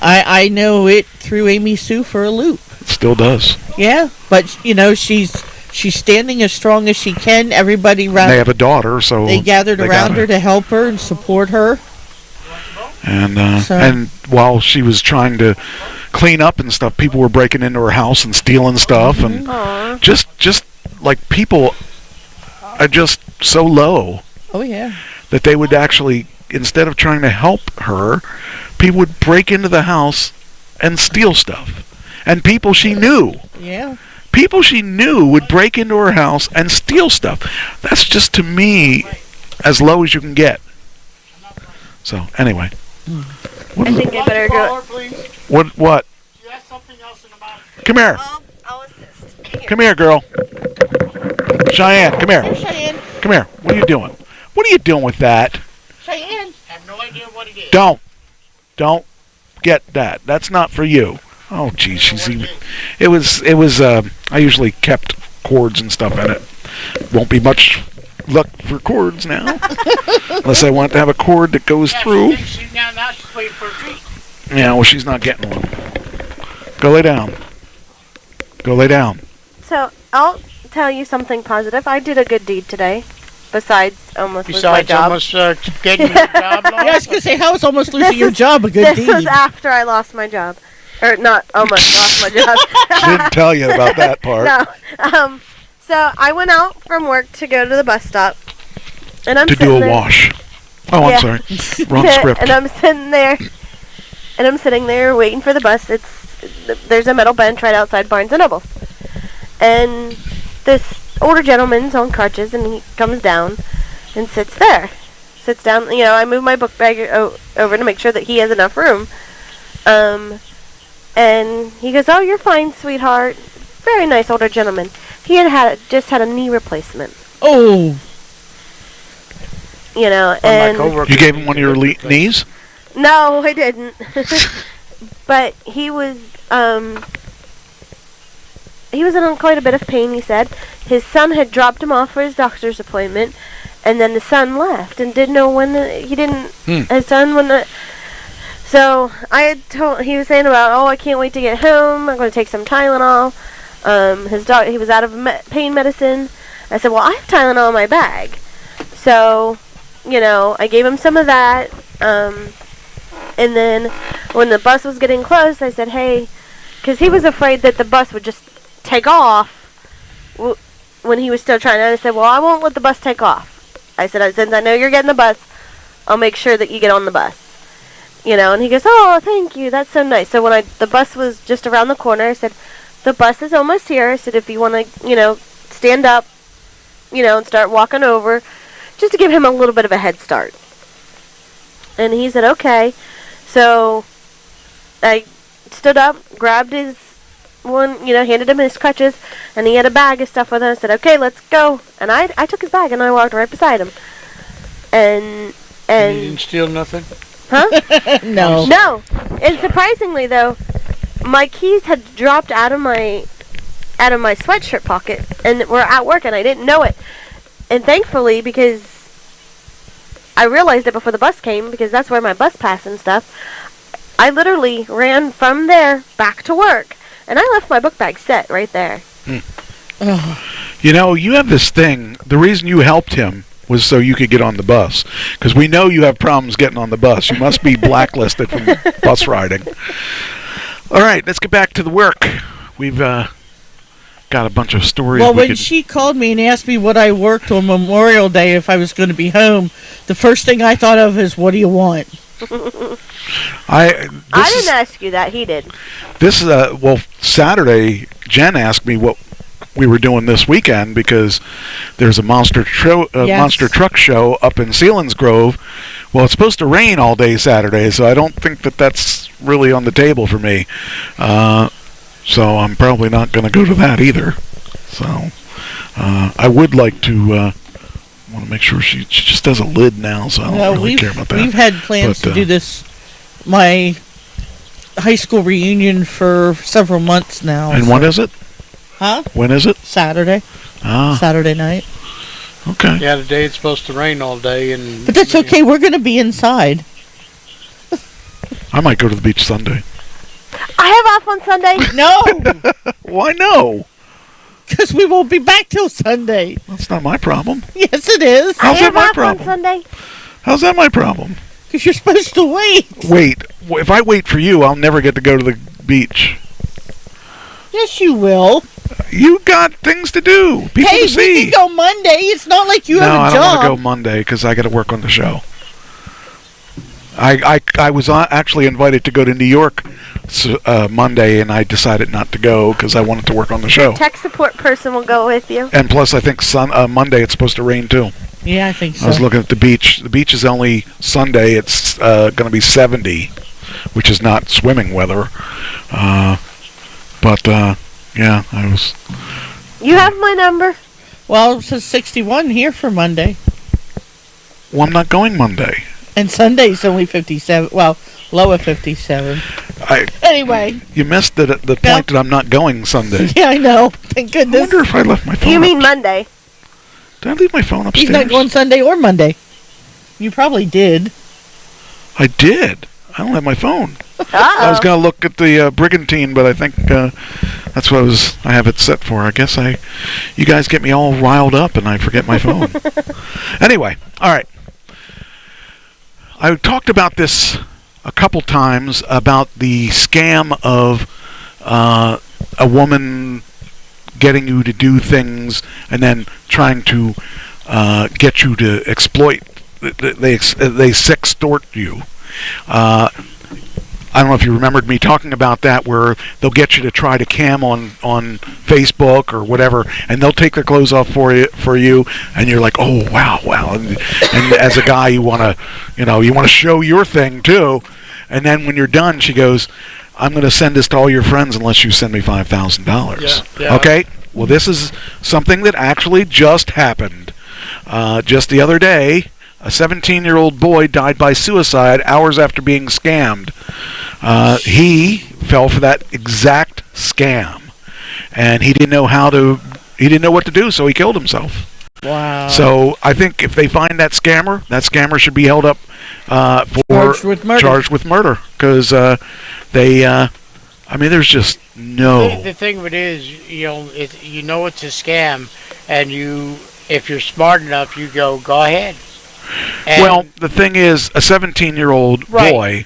I know it threw Amy Sue for a loop. It still does. Yeah, but she's standing as strong as she can. Everybody around. They have a daughter, so they gathered around her to help her and support her. And and while she was trying to clean up and stuff, people were breaking into her house and stealing stuff, and just like people are just so low. Oh yeah. That they would actually, instead of trying to help her, people would break into the house and steal stuff. And people she knew. Yeah. People she knew would break into her house and steal stuff. That's just, to me, as low as you can get. So, anyway. I think I better go. What? Come here. I'll assist. Come here, girl. Cheyenne, come here. Hey, Cheyenne. Come here. What are you doing? What are you doing with that? Cheyenne. I have no idea what it is. Don't get that. That's not for you. Oh, geez, it was. I usually kept cords and stuff in it. Won't be much luck for cords now, unless I want to have a cord that goes through. Now she's waiting for a treat. Yeah, well, she's not getting one. Go lay down. Go lay down. So, I'll tell you something positive. I did a good deed today. besides almost losing my Besides job. almost getting your job lost. Yeah, I was going to say, how is almost losing your job a good This deed? was after I lost my job. Or not almost lost my job. Didn't tell you about that part. No. So I went out from work to go to the bus stop. And I'm To sitting do a there. wash. Oh, I'm Yeah. sorry. Wrong script. And I'm sitting there. And I'm sitting there waiting for the bus. There's a metal bench right outside Barnes & Nobles. And this older gentleman's on crutches, and he comes down and sits there. Sits down. You know, I move my book bag over to make sure that he has enough room. And he goes, "Oh, you're fine, sweetheart." Very nice older gentleman. He just had a knee replacement. Oh. You know, One of my and coworkers You gave him one of your knees? no, I didn't. But he was in quite a bit of pain, he said. His son had dropped him off for his doctor's appointment, and then the son left and didn't know when his son wouldn't. So I had he was saying about, "Oh, I can't wait to get home. I'm going to take some Tylenol." He was out of pain medicine. I said, "Well, I have Tylenol in my bag." So, you know, I gave him some of that. And then when the bus was getting close, I said, "Hey," because he was afraid that the bus would just take off when he was still trying. And I said, "Well, I won't let the bus take off." I said, "Since I know you're getting the bus, I'll make sure that you get on the bus." You know, and he goes, "Oh, thank you. That's so nice." So when the bus was just around the corner, I said, "The bus is almost here." I said, "If you want to, you know, stand up, you know, and start walking over, just to give him a little bit of a head start." And he said, "Okay." So I stood up, grabbed his handed him his crutches, and he had a bag of stuff with him. I said, "Okay, let's go." And I took his bag and I walked right beside him. And You didn't steal nothing? huh? No. No. And surprisingly though, my keys had dropped out of my sweatshirt pocket and were at work and I didn't know it. And thankfully, because I realized it before the bus came, because that's where my bus passed and stuff, I literally ran from there back to work. And I left my book bag set right there. You know, you have this thing. The reason you helped him was so you could get on the bus. Because we know you have problems getting on the bus. You must be blacklisted from bus riding. All right, let's get back to the work. We've got a bunch of stories. Well, when she called me and asked me what I worked on Memorial Day, if I was going to be home, the first thing I thought of is, what do you want? I didn't ask you that. He did. This is Saturday, Jen asked me what we were doing this weekend because there's a monster truck show up in Selinsgrove. Well, it's supposed to rain all day Saturday, so I don't think that's really on the table for me. So I'm probably not going to go to that either. So I would like to want to make sure she just does a lid now, so I don't really care about that. We've had plans to do this, my high school reunion, for several months now. And when is it? Huh? When is it? Saturday. Saturday night. Okay. Yeah, today it's supposed to rain all day, but that's okay. We're going to be inside. I might go to the beach Sunday. I have off on Sunday. No. Why no? Because we won't be back till Sunday. That's not my problem. Yes, it is. How's that my off problem? on Sunday. How's that my problem? Because you're supposed to wait. Wait. If I wait for you, I'll never get to go to the beach. Yes, you will. You got things to do. People hey, to see. we can go Monday. It's not like you have a job. No, I don't want to go Monday because I got to work on the show. I was actually invited to go to New York Monday, and I decided not to go because I wanted to work on the show. Tech support person will go with you. And plus, I think Monday it's supposed to rain too. Yeah, I think so. I was looking at the beach. The beach is only Sunday. It's going to be 70, which is not swimming weather. But yeah, I was. You have my number. Well, it says 61 here for Monday. Well, I'm not going Monday. And Sunday's only 57. Well, low of 57. Anyway. You missed the point that I'm not going Sunday. Yeah, I know. Thank goodness. I wonder if I left my phone. You mean Monday? Did I leave my phone upstairs? He's not going Sunday or Monday. You probably did. I did. I don't have my phone. Uh-oh. I was going to look at the Brigantine, but I think that's what I have it set for. I guess you guys get me all riled up and I forget my phone. Anyway, all right. I talked about this a couple times about the scam of a woman getting you to do things and then trying to get you to exploit. They sextort you. I don't know if you remembered me talking about that, where they'll get you to try to cam on Facebook or whatever, and they'll take their clothes off for you, and you're like, oh wow, and as a guy you want to show your thing too, and then when you're done, she goes, I'm going to send this to all your friends unless you send me $5,000. Yeah. Okay. Well, this is something that actually just happened. Just the other day, a 17-year-old boy died by suicide hours after being scammed. He fell for that exact scam, and he didn't know what to do, so he killed himself. Wow. So I think if they find that scammer should be held up for charged with murder, because there's just no. The thing of it is, you know it's a scam, and if you're smart enough, you go ahead. And well, the thing is, a 17-year-old boy,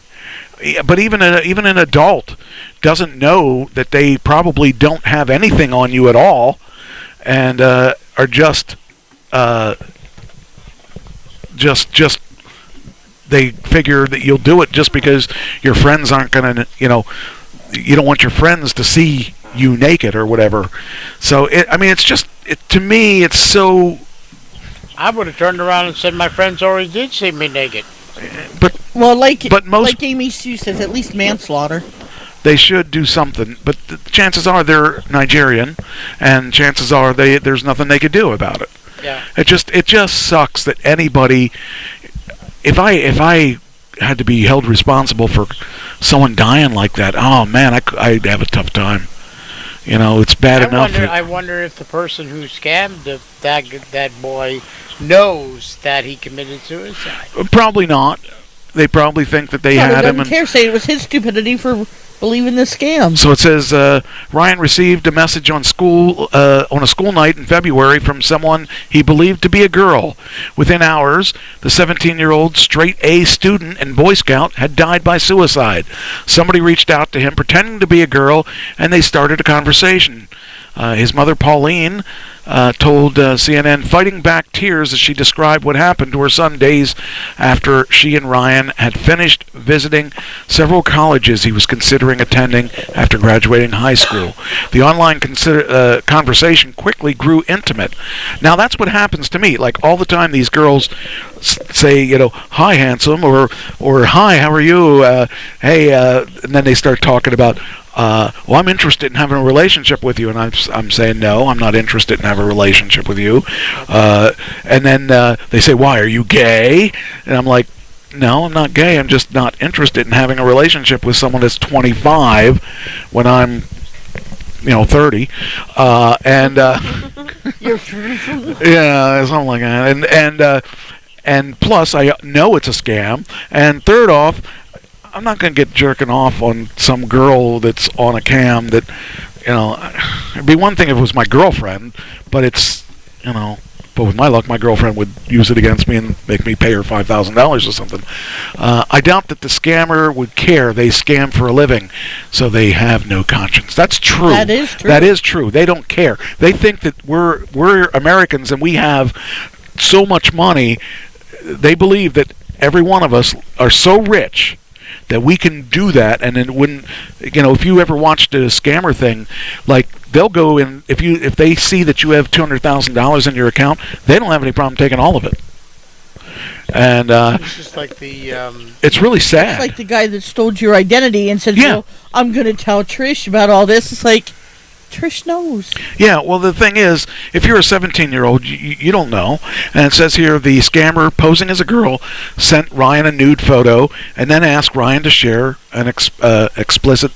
but even an adult doesn't know that they probably don't have anything on you at all, and are just they figure that you'll do it just because your friends aren't gonna, you don't want your friends to see you naked or whatever. So to me, it's so. I would have turned around and said my friends already did see me naked. But like Amy Sue says, at least manslaughter. They should do something, but the chances are they're Nigerian, and chances are there's nothing they could do about it. Yeah. It just sucks that anybody. If I had to be held responsible for someone dying like that, oh man, I'd have a tough time. It's bad enough. I wonder if the person who scammed that boy knows that he committed suicide. Probably not. They probably think that they had him. Doesn't care. Say it was his stupidity for believing the scam. So it says Ryan received a message on a school night in February from someone he believed to be a girl. Within hours, the 17-year-old straight A student and Boy Scout had died by suicide. Somebody reached out to him pretending to be a girl, and they started a conversation. His mother, Pauline, told CNN, fighting back tears as she described what happened to her son days after she and Ryan had finished visiting several colleges he was considering attending after graduating high school. The online conversation quickly grew intimate. Now, that's what happens to me. Like, all the time these girls say, hi, handsome, or hi, how are you? Hey, and then they start talking about, well, I'm interested in having a relationship with you, and I'm saying, no, I'm not interested in having a relationship with you. And then they say, why, are you gay? And I'm like, no, I'm not gay. I'm just not interested in having a relationship with someone that's 25 when I'm 30. Yeah, something like that. And plus, I know it's a scam. And third off, I'm not going to get jerking off on some girl that's on a cam that, it'd be one thing if it was my girlfriend, but it's, but with my luck, my girlfriend would use it against me and make me pay her $5,000 or something. I doubt that the scammer would care. They scam for a living, so they have no conscience. That's true. That is true. That is true. They don't care. They think that we're Americans and we have so much money. They believe that every one of us are so rich that we can do that, and then when if you ever watched a scammer thing, like they'll go in if they see that you have $200,000 in your account, they don't have any problem taking all of it. And it's just like it's really sad. It's like the guy that stole your identity and said, Yeah. I'm going to tell Trish about all this. It's like, Trish knows. Yeah, well, the thing is, if you're a 17-year-old, you don't know. And it says here, the scammer posing as a girl sent Ryan a nude photo and then asked Ryan to share an explicit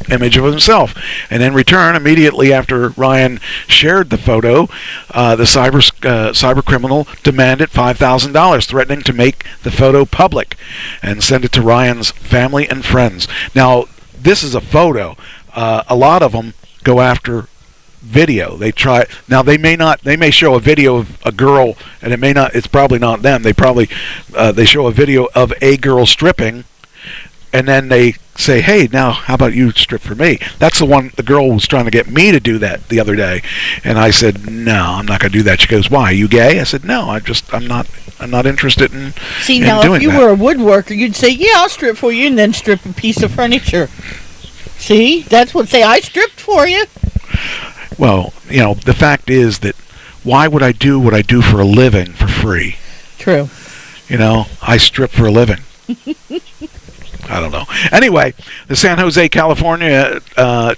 image of himself. And in return, immediately after Ryan shared the photo, the cyber criminal demanded $5,000, threatening to make the photo public and send it to Ryan's family and friends. Now, this is a photo. A lot of them go after video. They try. Now they may show a video of a girl, and it's probably not them. They show a video of a girl stripping, and then they say, hey, now how about you strip for me? That's the girl was trying to get me to do that the other day, and I said, no, I'm not going to do that. She goes, why, are you gay? I said, no, I'm not interested in See, now doing if you that. were a woodworker, you'd say, yeah, I'll strip for you, and then strip a piece of furniture. See, that's what I stripped for you. Well, the fact is that why would I do what I do for a living for free? True. I strip for a living. I don't know. Anyway, the San Jose, California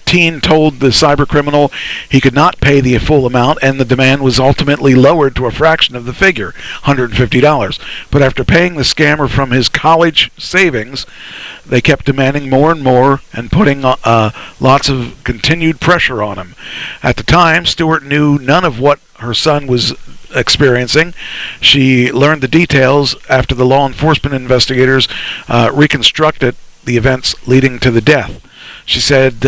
teen told the cyber criminal he could not pay the full amount, and the demand was ultimately lowered to a fraction of the figure, $150. But after paying the scammer from his college savings, they kept demanding more and more and putting lots of continued pressure on him. At the time, Stewart knew none of what her son was experiencing. She learned the details after the law enforcement investigators reconstructed the events leading to the death. She said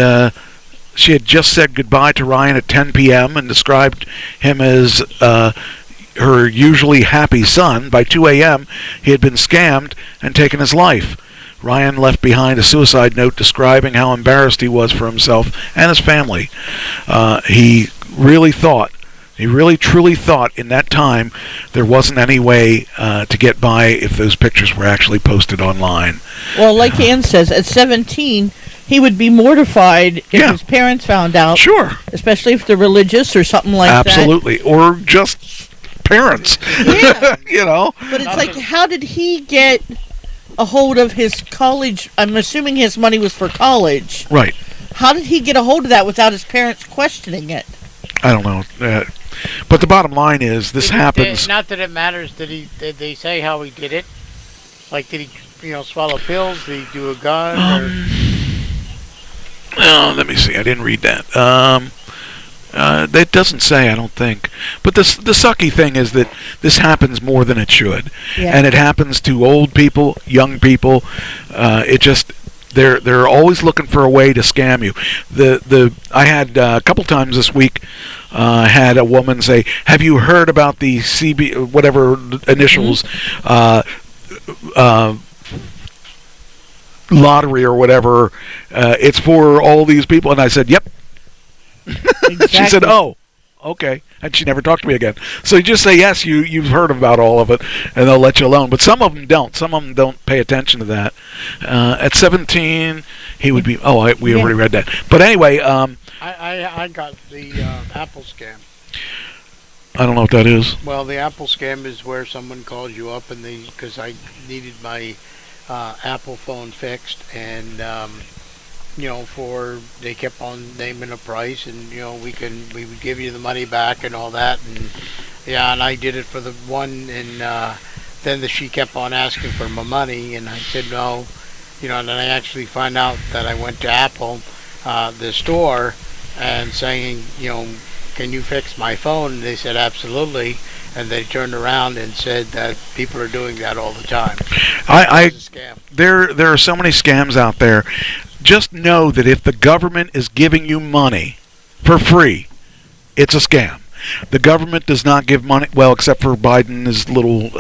she had just said goodbye to Ryan at 10 p.m. and described him as her usually happy son. By 2 a.m., he had been scammed and taken his life. Ryan left behind a suicide note describing how embarrassed he was for himself and his family. He really truly thought in that time there wasn't any way to get by if those pictures were actually posted online. Well, like Ann says, at 17, he would be mortified if his parents found out. Sure. Especially if they're religious or something like that. Absolutely. Or just parents. Yeah. But it's like, how did he get a hold of his college? I'm assuming his money was for college. Right. How did he get a hold of that without his parents questioning it? I don't know. But the bottom line is, this happens. Not that it matters. Did they say how he did it? Like, did he, swallow pills? Did he do a gun? Let me see. I didn't read that. That doesn't say, I don't think. But the sucky thing is that this happens more than it should. Yeah. And it happens to old people, young people. They're always looking for a way to scam you. I had a couple times this week had a woman say, "Have you heard about the CB whatever initials lottery or whatever? It's for all these people." And I said, "Yep." Exactly. She said, "Oh, okay," and she never talked to me again. So you just say yes, you've heard about all of it, and they'll let you alone. But some of them don't. Some of them don't pay attention to that. At 17, he would be. We already read that. But anyway, I got the Apple scam. I don't know what that is. Well, the Apple scam is where someone calls you up and because I needed my Apple phone fixed, and they kept on naming a price, and we would give you the money back and all that, and I did it for the one, and then she kept on asking for my money, and I said no, and then I actually found out that I went to Apple, the store, and saying, can you fix my phone? And they said absolutely, and they turned around and said that people are doing that all the time. It's a scam. There are so many scams out there. Just know that if the government is giving you money for free, it's a scam. The government does not give money, well, except for Biden's little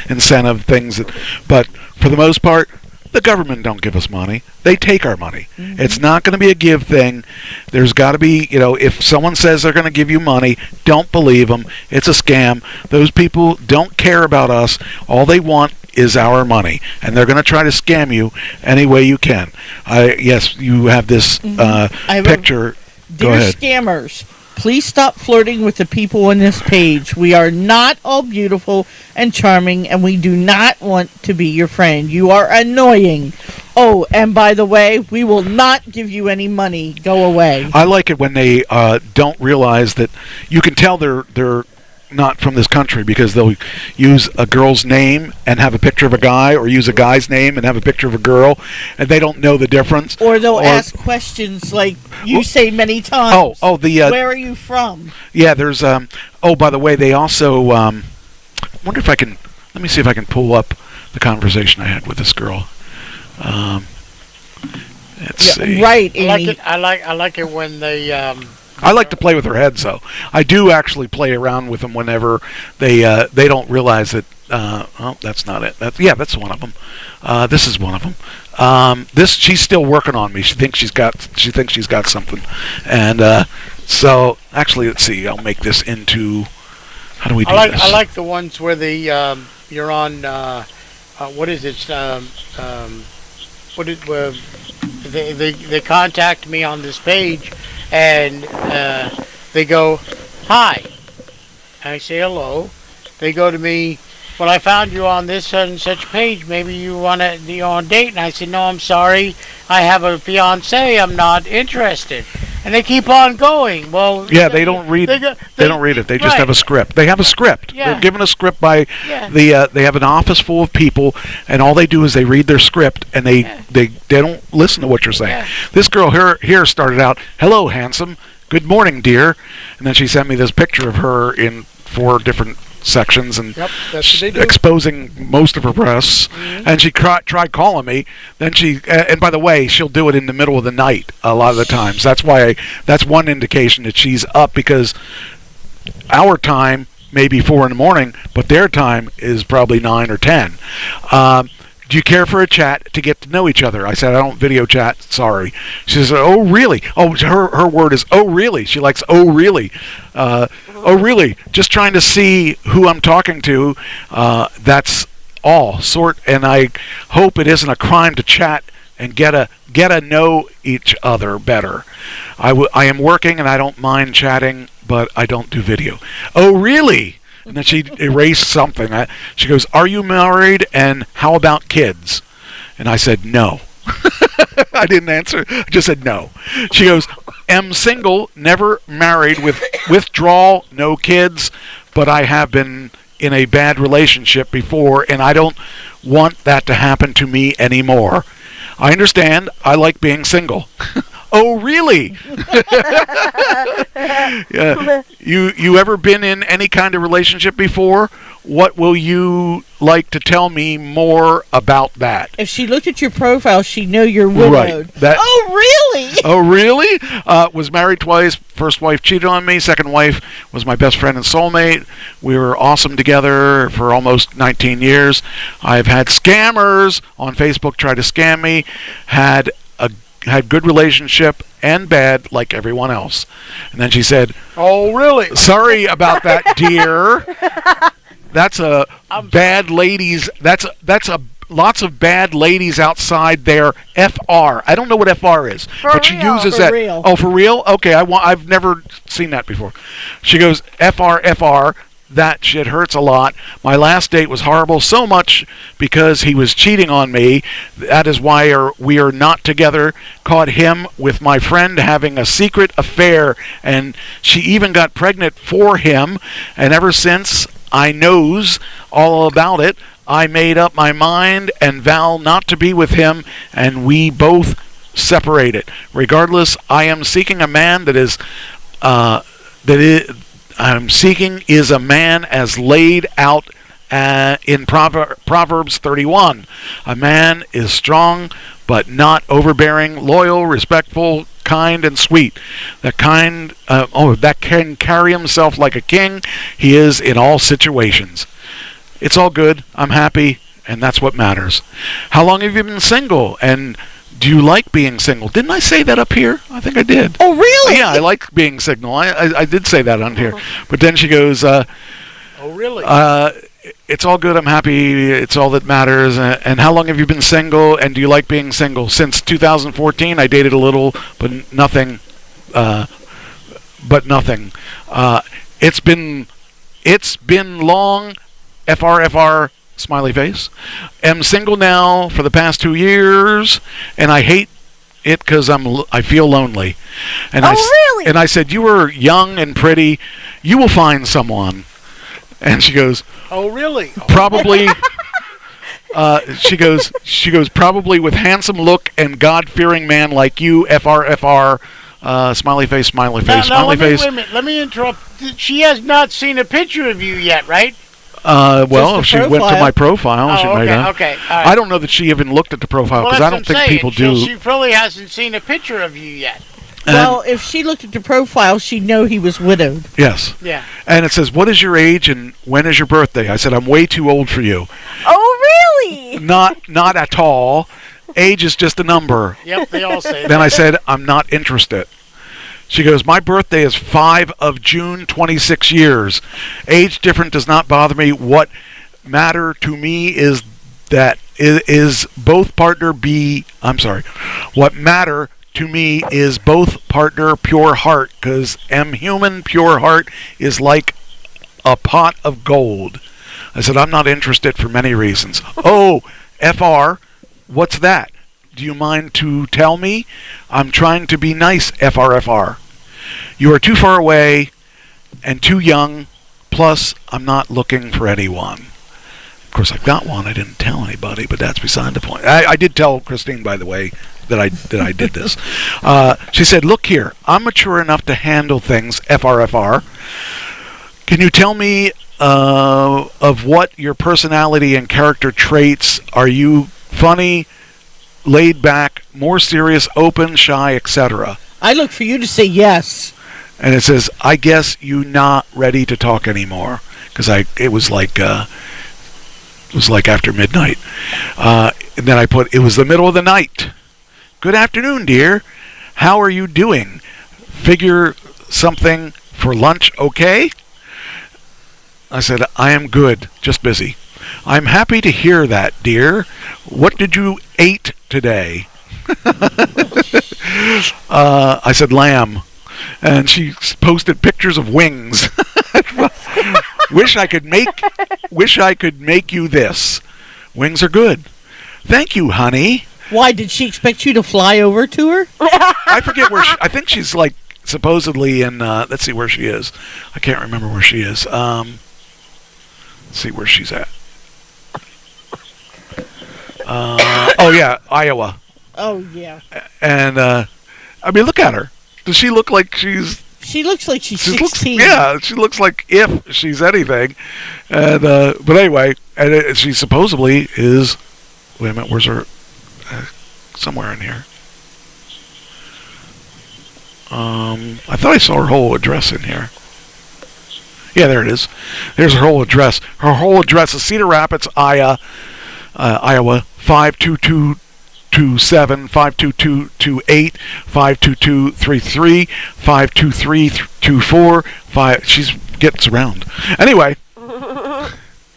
incentive things. But for the most part, the government don't give us money. They take our money. Mm-hmm. It's not going to be a give thing. There's got to be, if someone says they're going to give you money, don't believe them. It's a scam. Those people don't care about us. All they want is our money, and they're going to try to scam you any way you can. Yes, you have this picture. Go Dear ahead. Scammers, please stop flirting with the people on this page. We are not all beautiful and charming, and we do not want to be your friend. You are annoying. Oh, and by the way, we will not give you any money. Go away. I like it when they don't realize that you can tell they're not from this country because they'll use a girl's name and have a picture of a guy, or use a guy's name and have a picture of a girl, and they don't know the difference. Or they'll ask questions like you say many times. Where are you from? Yeah, there's by the way, they also wonder if I can, let me see if I can pull up the conversation I had with this girl. Let's see. Right, Amy. I like it when they I like to play with their heads, though. I do actually play around with them whenever they don't realize that. That's not it. That's one of them. This is one of them. She's still working on me. She thinks she's got something, and so actually, let's see. I'll make this into. How do we do this? I like the ones where you're on. What is it? They contact me on this page. And they go, hi. I say hello. They go to me, well, I found you on this and such page. Maybe you want to be on a date. And I said, no, I'm sorry. I have a fiance. I'm not interested. And they keep on going. Well, yeah, they don't read. They don't read it. They just have a script. They have a script. Yeah. They're given a script by they have an office full of people, and all they do is they read their script, and they don't listen to what you're saying. Yeah. This girl here started out, "Hello, handsome. Good morning, dear," and then she sent me this picture of her in 4 different sections and that's what they do. Exposing most of her breasts. And she tried calling me. Then she and by the way, she'll do it in the middle of the night a lot of the times. That's one indication that she's up, because our time may be 4 in the morning, but their time is probably 9 or 10. Do you care for a chat to get to know each other? I said, I don't video chat, sorry. She says, oh, really? Oh, her word is, oh, really? She likes, oh, really? Oh, really? Just trying to see who I'm talking to. That's all. And I hope it isn't a crime to chat and get to know each other better. I am working and I don't mind chatting, but I don't do video. Oh, really? And then she erased something. She goes, are you married, and how about kids? And I said, no. I didn't answer. I just said no. She goes, am single, never married, with withdrawal, no kids, but I have been in a bad relationship before, and I don't want that to happen to me anymore. I understand. I like being single. Oh, really? Yeah. You ever been in any kind of relationship before? What will you like to tell me more about that? If she looked at your profile, she'd know you're widowed. Right. Oh, really? Oh, really? Was married twice. First wife cheated on me. Second wife was my best friend and soulmate. We were awesome together for almost 19 years. I've had scammers on Facebook try to scam me. Had good relationship and bad, like everyone else. And then she said, oh, really? Sorry about that, dear. That's a bad ladies. That's a lots of bad ladies outside there. FR. I don't know what FR is, but she uses that. Real. Oh, for real? Okay, I've never seen that before. She goes, FR. That shit hurts a lot. My last date was horrible, so much because he was cheating on me. That is why we are not together. Caught him with my friend having a secret affair, and she even got pregnant for him. And ever since I knows all about it, I made up my mind and vow not to be with him, and we both separated. Regardless, I am seeking a man I'm seeking is a man as laid out in Proverbs 31. A man is strong, but not overbearing, loyal, respectful, kind, and sweet. That can carry himself like a king. He is in all situations. It's all good. I'm happy, and that's what matters. How long have you been single? And do you like being single? Didn't I say that up here? I think I did. Oh, really? Yeah, I like being single. I did say that on here. But then she goes, oh, really? It's all good. I'm happy. It's all that matters. And how long have you been single? And do you like being single? Since 2014, I dated a little, but nothing. It's been long. FR. Smiley face. Am single now for the past 2 years, and I hate it because I feel lonely. And really? And I said, you were young and pretty. You will find someone. And she goes, Oh, really? probably. She goes, probably with handsome look and God-fearing man like you, FR, smiley face, smiley face, smiley face. Wait a minute. Let me interrupt. She has not seen a picture of you yet, right? Well, if she went to my profile, she might have. Okay. All right. I don't know that she even looked at the profile because I don't think people do. She probably hasn't seen a picture of you yet. Well, if she looked at the profile, she'd know he was widowed. Yes. Yeah. And it says, what is your age and when is your birthday? I said, I'm way too old for you. Oh, really? Not at all. Age is just a number. Yep, they all say that. Then I said, I'm not interested. She goes, my birthday is 5 of June, 26 years. Age different does not bother me. What matter to me is that is both partner be, I'm sorry. What matter to me is both partner pure heart, because am human pure heart is like a pot of gold. I said, I'm not interested for many reasons. Oh, FR, what's that? Do you mind to tell me? I'm trying to be nice, FRFR. You are too far away and too young, plus I'm not looking for anyone. Of course, I've got one. I didn't tell anybody, but that's beside the point. I did tell Christine, by the way, that I did this. She said, look here, I'm mature enough to handle things, FRFR. Can you tell me of what your personality and character traits? Are you funny, laid back, more serious, open, shy, etc.? I look for you to say yes. And it says, I guess you not ready to talk anymore. Because it was like after midnight. And then I put, it was the middle of the night. Good afternoon, dear. How are you doing? Figure something for lunch okay? I said, I am good, just busy. I'm happy to hear that, dear. What did you eat today? I said, lamb. And she posted pictures of wings. Wish I could make you this. Wings are good. Thank you, honey. Why, did she expect you to fly over to her? I forget where I think she's like supposedly in, let's see where she is. I can't remember where she is. Let's see where she's at. Oh yeah, Iowa. Oh yeah. And, I mean, look at her. Does she look like she's... She looks like she's 16. She looks like if she's anything. And, but anyway, and she supposedly is... Wait a minute, where's her... somewhere in here. I thought I saw her whole address in here. Yeah, there it is. There's her whole address. Her whole address is Cedar Rapids, Iowa, 52227, 52228, 52233, 52324, 5. She gets around. Anyway.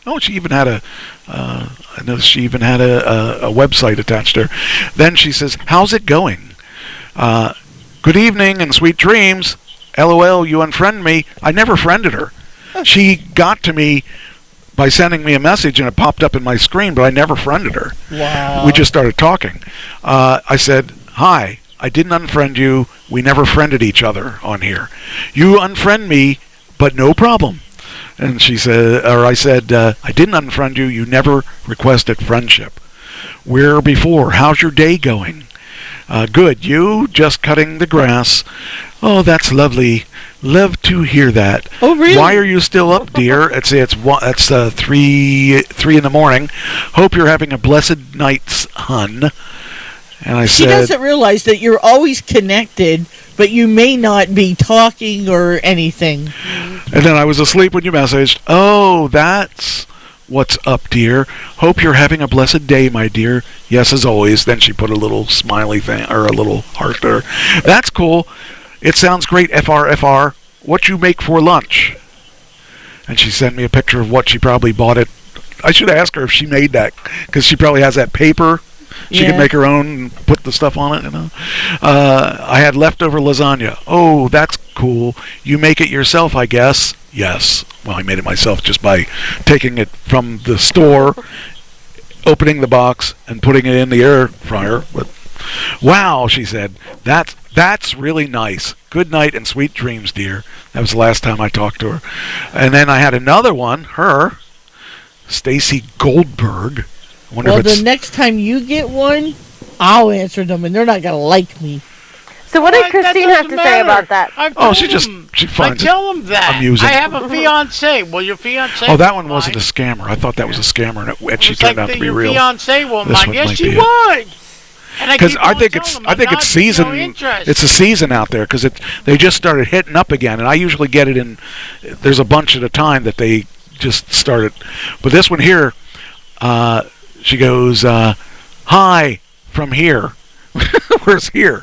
Oh, she even had I noticed she even had a website attached to her. Then she says, how's it going? Good evening and sweet dreams. LOL, you unfriend me. I never friended her. She got to me by sending me a message and it popped up in my screen, but I never friended her. Wow. We just started talking. I said, hi, I didn't unfriend you. We never friended each other on here. You unfriend me, but no problem. And she said, or I said, I didn't unfriend you. You never requested friendship. Where before? How's your day going? Good. You just cutting the grass. Oh, that's lovely. Love to hear that. Oh, really? Why are you still up, dear? It's 3 in the morning. Hope you're having a blessed night, hun. And I she said, doesn't realize that you're always connected, but you may not be talking or anything. And then I was asleep when you messaged. Oh, that's what's up, dear. Hope you're having a blessed day, my dear. Yes, as always. Then she put a little smiley thing, or a little heart there. That's cool. It sounds great, FRFR. What you make for lunch? And she sent me a picture of what she probably bought it. I should ask her if she made that, because she probably has that paper. She can make her own and put the stuff on it, you know. I had leftover lasagna. Oh, that's cool. You make it yourself, I guess. Yes. Well, I made it myself just by taking it from the store, opening the box, and putting it in the air fryer. But wow, she said, that's That's really nice. Good night and sweet dreams, dear. That was the last time I talked to her. And then I had another one, her, Stacy Goldberg. I wonder Well, if it's... the next time you get one, I'll answer them, and they're not going to like me. So what Well, did Christine have to say about that? She finds I tell them that. amusing. I have a fiance. Well, your fiance. Oh, that one wasn't a scammer. I thought that was a scammer, and she turned out to be your real. fiance won't This mind. one Yes, might she be it. would. Because I think it's season. It's a season out there because they just started hitting up again, and I usually get it in. There's a bunch at a time that they just started, but this one here, she goes, "Hi from here." Where's here?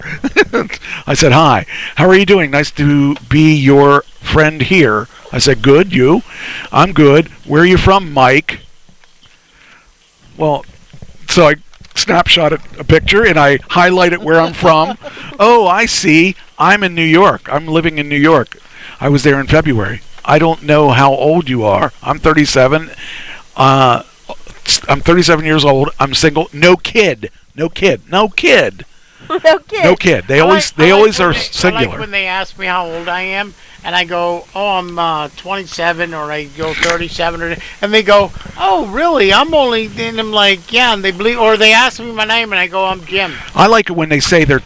I said, "Hi. How are you doing? Nice to be your friend here." I said, "Good. You?" "I'm good. Where are you from, Mike?" Well, so I snapshotted a picture and I highlighted where I'm from. "Oh, I see. I'm in New York. I'm living in New York. I was there in February. I don't know how old you are. I'm 37. I'm 37 years old. I'm single. No kid. No kid. No kid. No kid. No kid. They always are singular. I like when they ask me how old I am, and I go, "Oh, I'm 27," or I go 37, and they go, "Oh, really? I'm only." And I'm like, "Yeah," and they believe, or they ask me my name, and I go, "I'm Jim." I like it when they say their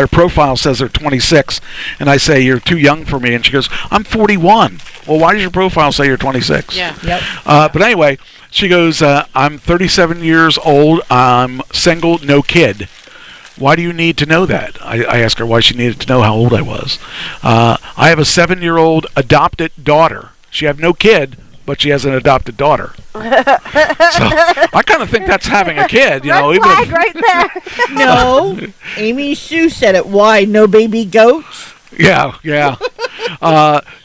profile says they're 26, and I say, "You're too young for me," and she goes, "I'm 41." Well, why does your profile say you're 26? Yeah. Yep. But anyway, she goes, "I'm 37 years old. I'm single, no kid." Why do you need to know that? I asked her why she needed to know how old I was. I have a 7-year-old adopted daughter. She have no kid, but she has an adopted daughter. So I kind of think that's having a kid, you know. Red flag right there. No. Amy Sue said it. Why? No baby goats? Yeah.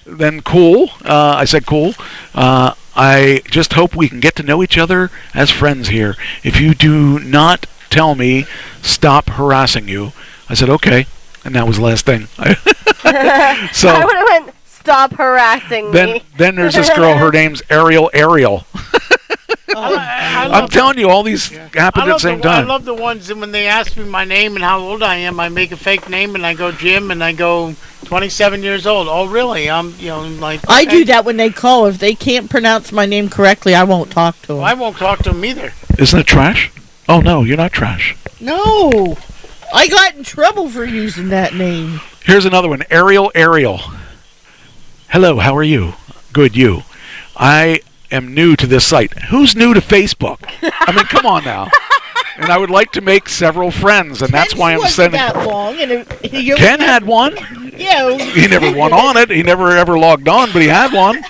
Then cool. I said cool. I just hope we can get to know each other as friends here. If you do not tell me, stop harassing you. I said, okay. And that was the last thing. So I would have went, "Stop harassing me." Then there's this girl, her name's Ariel. I'm telling you, all these happened at the same time. I love the ones that when they ask me my name and how old I am, I make a fake name and I go Jim and I go 27 years old. Oh, really? I'm, like. I do that when they call. If they can't pronounce my name correctly, I won't talk to them. I won't talk to them either. Isn't it trash? Oh, no, you're not trash. No. I got in trouble for using that name. Here's another one. Ariel. Hello, how are you? Good, you. I am new to this site. Who's new to Facebook? I mean, come on now. And I would like to make several friends, and that's why I'm sending. That long, and Ken had one. Yeah. He never went on it. He never ever logged on, but he had one.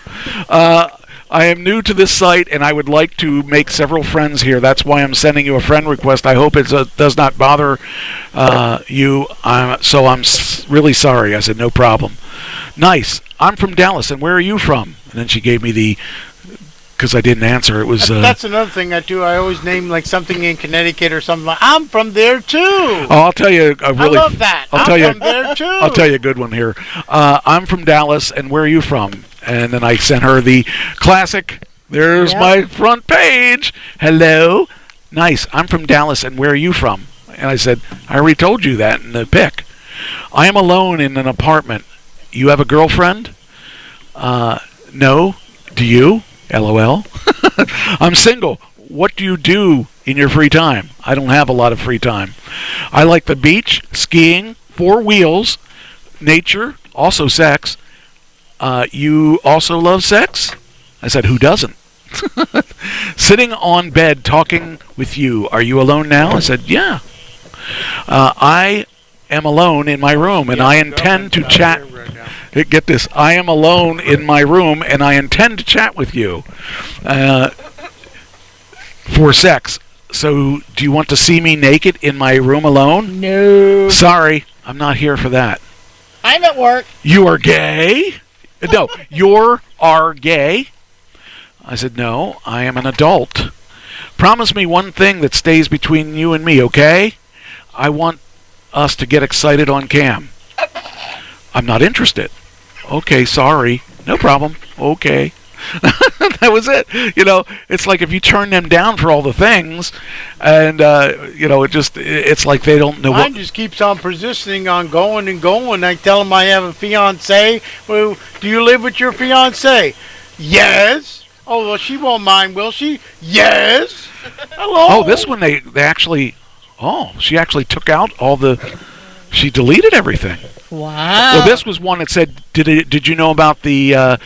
I am new to this site, and I would like to make several friends here. That's why I'm sending you a friend request. I hope it does not bother you. I'm really sorry. I said, no problem. Nice. I'm from Dallas, and where are you from? And then she gave me because I didn't answer. It was. That's another thing I do. I always name like something in Connecticut or something like. I'm from there too. Oh, I'll tell you a really. I love that. I'm from there too. I'll tell you a good one here. I'm from Dallas, and where are you from? And then I sent her the classic. There's my front page. Hello. Nice. I'm from Dallas, and where are you from? And I said, I already told you that in the pic. I am alone in an apartment. You have a girlfriend? No. Do you? LOL. I'm single. What do you do in your free time? I don't have a lot of free time. I like the beach, skiing, 4 wheels, nature, also sex. You also love sex? I said, who doesn't? Sitting on bed talking with you. Are you alone now? I said, yeah. I am alone in my room, and I intend to chat. Get this. I am alone in my room, and I intend to chat with you for sex. So, do you want to see me naked in my room alone? No. Sorry, I'm not here for that. I'm at work. You are gay? No, you are gay. I said, no, I am an adult. Promise me one thing that stays between you and me, okay? I want us to get excited on cam. I'm not interested. Okay, sorry. No problem. Okay. That was it. It's like if you turn them down for all the things, and it's like they don't know. Mine just keeps on persisting on going and going. I tell them I have a fiance. Well, do you live with your fiance? Yes. Oh, well, she won't mind, will she? Yes. Hello. Oh, this one they actually. Oh, she actually took out all the. She deleted everything. Wow. Well, this was one that said, "Did you know about the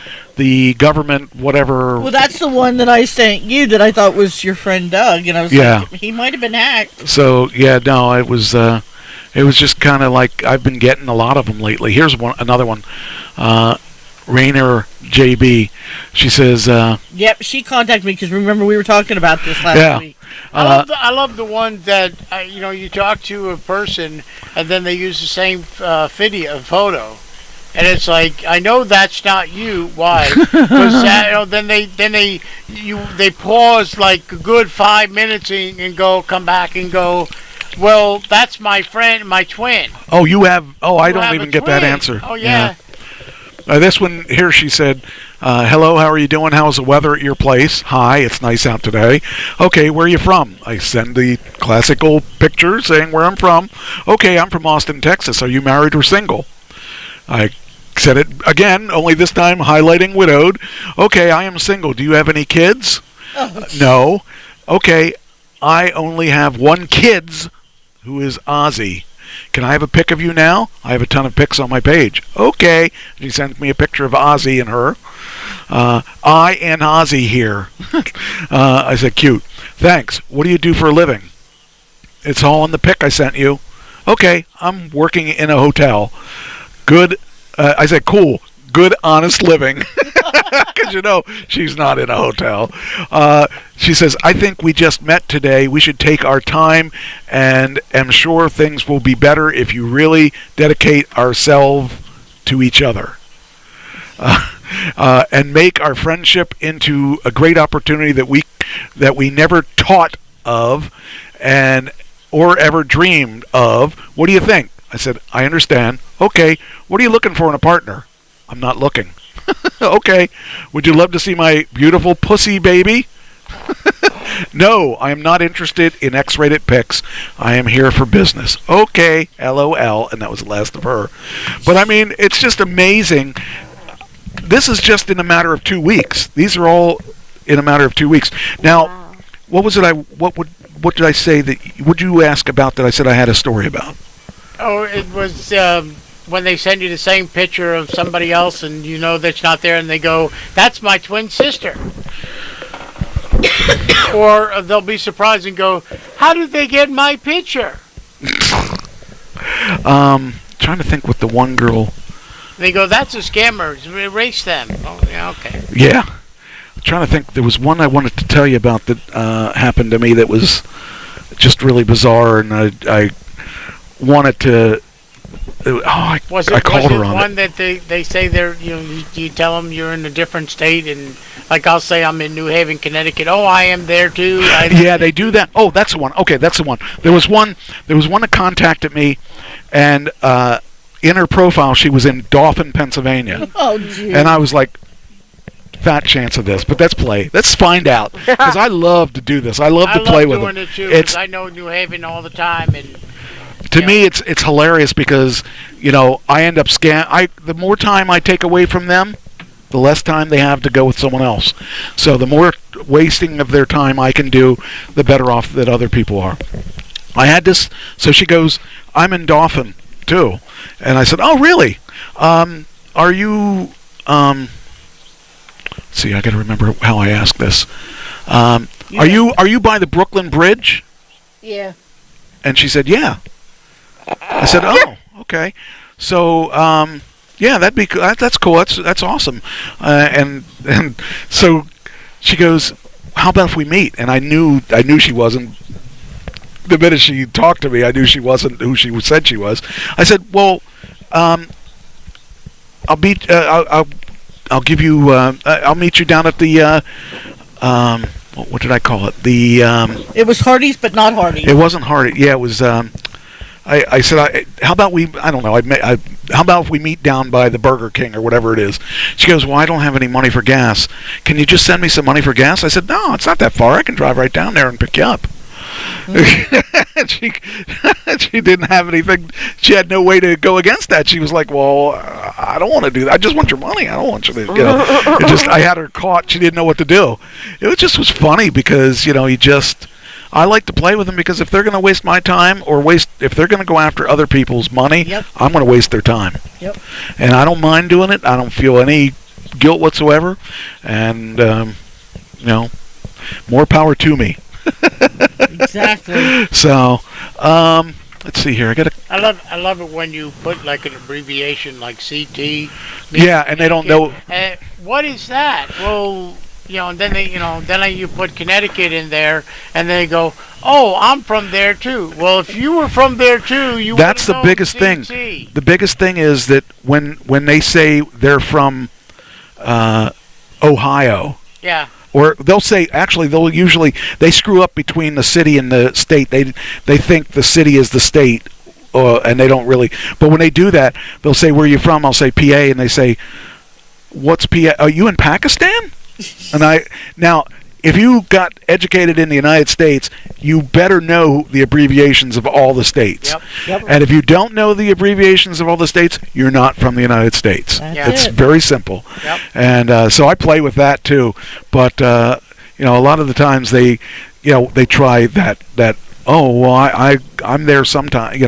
government whatever?" Well, that's the one that I sent you that I thought was your friend Doug, and I was like, he might have been hacked. So no, it was just kind of like I've been getting a lot of them lately. Here's another one. Rainer JB. She says. Yep, she contacted me because remember we were talking about this last week. I love the one that you talk to a person and then they use the same photo, and it's like I know that's not you. Why? Because then they pause like a good 5 minutes and come back and go. Well, that's my friend, my twin. Oh, you have. Oh, I don't even get that answer. Oh yeah. This one here, she said, hello, how are you doing? How's the weather at your place? Hi, it's nice out today. Okay, where are you from? I send the classical picture saying where I'm from. Okay, I'm from Austin, Texas. Are you married or single? I said it again, only this time highlighting widowed. Okay, I am single. Do you have any kids? No. Okay, I only have one kids who is Ozzy. Can I have a pic of you now? I have a ton of pics on my page. Okay. She sent me a picture of Ozzy and her. I and Ozzy here. I said, cute. Thanks. What do you do for a living? It's all in the pic I sent you. Okay. I'm working in a hotel. Good. I said, cool. Good, honest living. Because she's not in a hotel. She says, I think we just met today. We should take our time and am sure things will be better if you really dedicate ourselves to each other. And make our friendship into a great opportunity that we never thought of or ever dreamed of. What do you think? I said, I understand. Okay, what are you looking for in a partner? I'm not looking. Okay. Would you love to see my beautiful pussy baby? No, I am not interested in X-rated pics. I am here for business. Okay, LOL. And that was the last of her. But I mean, it's just amazing. This is just in a matter of 2 weeks. These are all in a matter of 2 weeks. Now, what was it? What did I say that? Would you ask about that? I said I had a story about. Oh, it was. When they send you the same picture of somebody else and you know that's not there and they go, that's my twin sister. Or they'll be surprised and go, how did they get my picture? Trying to think what the one girl... They go, that's a scammer. Erase them. Oh, yeah, okay. Yeah. I'm trying to think. There was one I wanted to tell you about that happened to me that was just really bizarre, and I wanted to... I called her on one it. that they say they're you tell them you're in a different state and like I'll say I'm in New Haven, Connecticut. Oh, I am there too. Yeah, they do that. Oh, that's the one. Okay, that's the one. There was one that contacted me, and in her profile she was in Dauphin, Pennsylvania. Oh, geez. And I was like, fat chance of this, but let's play. Let's find out because I love to do this. I love to play with it. I love doing it too. I know New Haven all the time and. To me, it's hilarious because I end up the more time I take away from them, the less time they have to go with someone else. So the more wasting of their time I can do, the better off that other people are. I had this. So she goes, "I'm in Dauphin too," and I said, "Oh, really? Are you?" See, I got to remember how I asked this. Are you by the Brooklyn Bridge? Yeah. And she said, "Yeah." I said, "Oh, okay." So, yeah, that's cool. That's awesome. And so she goes, "How about if we meet?" And I knew she wasn't. The minute she talked to me, I knew she wasn't who she said she was. I said, "Well, I'll give you. I'll meet you down at the. What did I call it? It was Hardee's, but not Hardee's. It wasn't Hardee's. Yeah, it was. I said, how about we? I don't know. how about if we meet down by the Burger King or whatever it is? She goes, well, I don't have any money for gas. Can you just send me some money for gas? I said, no, it's not that far. I can drive right down there and pick you up. She didn't have anything. She had no way to go against that. She was like, well, I don't want to do that. I just want your money. I don't want you to, I had her caught. She didn't know what to do. It was funny because, I like to play with them because if they're going to waste my time if they're going to go after other people's money, I'm going to waste their time. Yep. And I don't mind doing it. I don't feel any guilt whatsoever. And, more power to me. Exactly. So, let's see here. I love it when you put like an abbreviation like CT. Yeah, and they don't know. What is that? Well, and then you put Connecticut in there, and they go, "Oh, I'm from there too." Well, if you were from there too, that's the biggest thing. The biggest thing is that when they say they're from Ohio. Yeah. Or they'll say, actually, they screw up between the city and the state. They think the city is the state, and they don't really. But when they do that, they'll say, where are you from? I'll say PA, and they say, what's PA? Are you in Pakistan? And now, if you got educated in the United States, you better know the abbreviations of all the states. Yep. And if you don't know the abbreviations of all the states, you're not from the United States. It's very simple. Yep. And so I play with that too. But a lot of the times they try that. Oh, well, I'm there sometime.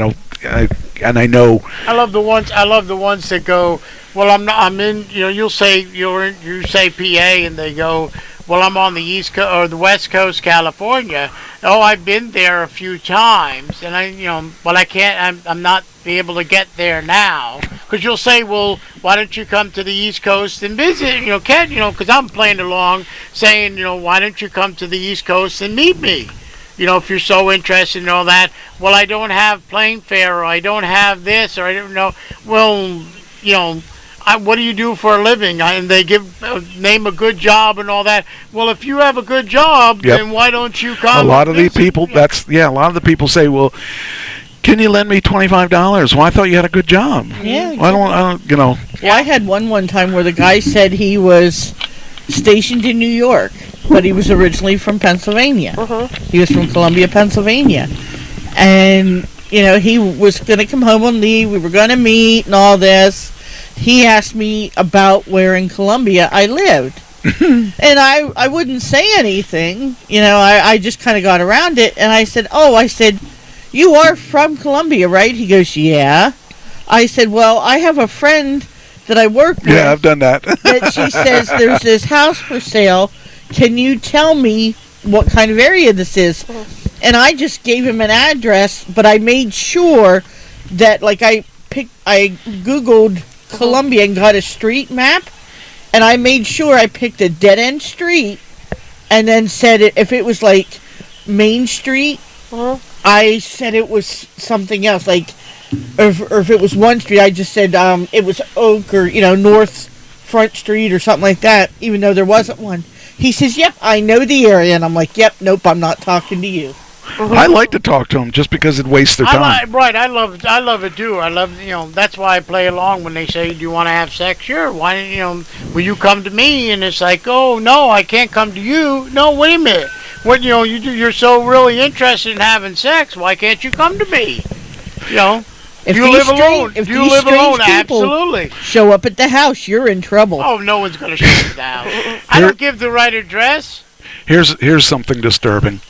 And I know. I love the ones that go. Well, I'm in. You'll say you say PA, and they go, well, I'm on the East Coast or the West Coast, California. Oh, I've been there a few times, and but I can't. I'm not be able to get there now because you'll say, well, why don't you come to the East Coast and visit? Because I'm playing along, saying, why don't you come to the East Coast and meet me? If you're so interested in all that. Well, I don't have plane fare, or I don't have this, or I don't know. Well, what do you do for a living? And they name a good job and all that. Well, if you have a good job, then why don't you come? A lot of these people, a lot of the people say, well, can you lend me $25? Well, I thought you had a good job. Yeah. Well, I don't. Well, I had one time where the guy said he was stationed in New York, but he was originally from Pennsylvania. He was from Columbia, Pennsylvania. And, he was going to come home on leave. We were going to meet and all this. He asked me about where in Columbia I lived. And I wouldn't say anything. I just kind of got around it. And I said, you are from Columbia, right? He goes, yeah. I said, well, I have a friend that I work with. Yeah, I've done that. That she says there's this house for sale. Can you tell me what kind of area this is? And I just gave him an address, but I made sure that, I Googled Columbia and got a street map, and I made sure I picked a dead-end street, and then said if it was, Main Street, I said it was something else, or if it was one street, I just said it was Oak or, North Front Street or something like that, even though there wasn't one. He says, yep, I know the area, and I'm like, yep, nope, I'm not talking to you. I like to talk to them just because it wastes their time. I love it too. I love, that's why I play along when they say, do you want to have sex? Sure. Why, will you come to me? And it's like, oh, no, I can't come to you. No, wait a minute. What, you're so really interested in having sex. Why can't you come to me? If you live alone. If you live alone, absolutely. Show up at the house, you're in trouble. Oh, no one's going to show up at the house. I don't give the right address. Here's something disturbing.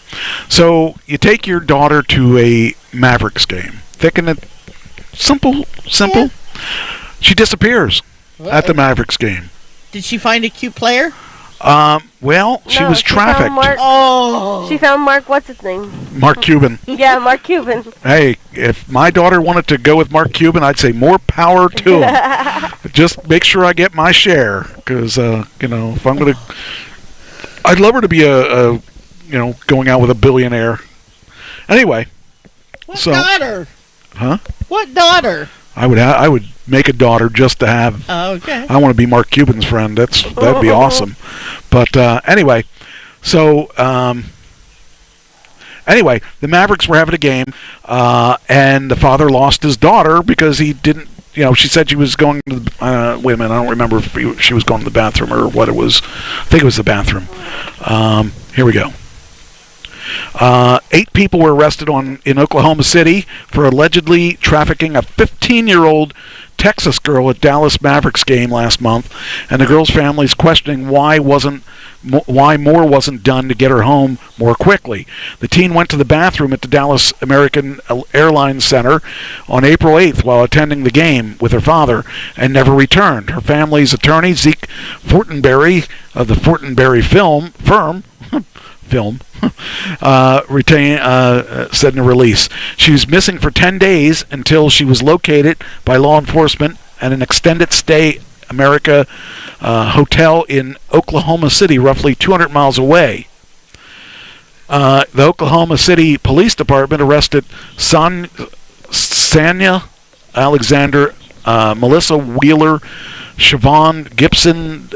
So you take your daughter to a Mavericks game, thinking it simple. Yeah. She disappears at the Mavericks game. Did she find a cute player? She was trafficked. She found Mark. What's his name? Mark Cuban. Yeah, Mark Cuban. Hey, if my daughter wanted to go with Mark Cuban, I'd say more power to him. Just make sure I get my share, because if I'm gonna. I'd love her to be going out with a billionaire. Anyway. What daughter? Huh? What daughter? I would make a daughter just to have. Oh, okay. I want to be Mark Cuban's friend. That'd be awesome. But anyway, so the Mavericks were having a game, and the father lost his daughter because he didn't she said she was going to wait a minute, I don't remember if she was going to the bathroom or what it was. I think it was the bathroom. Here we go. 8 people were arrested in Oklahoma City for allegedly trafficking a 15-year-old Texas girl at Dallas Mavericks game last month, and the girl's family is questioning why more wasn't done to get her home more quickly. The teen went to the bathroom at the Dallas American Airlines Center on April 8th while attending the game with her father and never returned. Her family's attorney, Zeke Fortenberry of the Fortenberry firm, said in a release. She was missing for 10 days until she was located by law enforcement at an extended stay America hotel in Oklahoma City, roughly 200 miles away. The Oklahoma City Police Department arrested Sanya Alexander, Melissa Wheeler, Siobhan Gibson,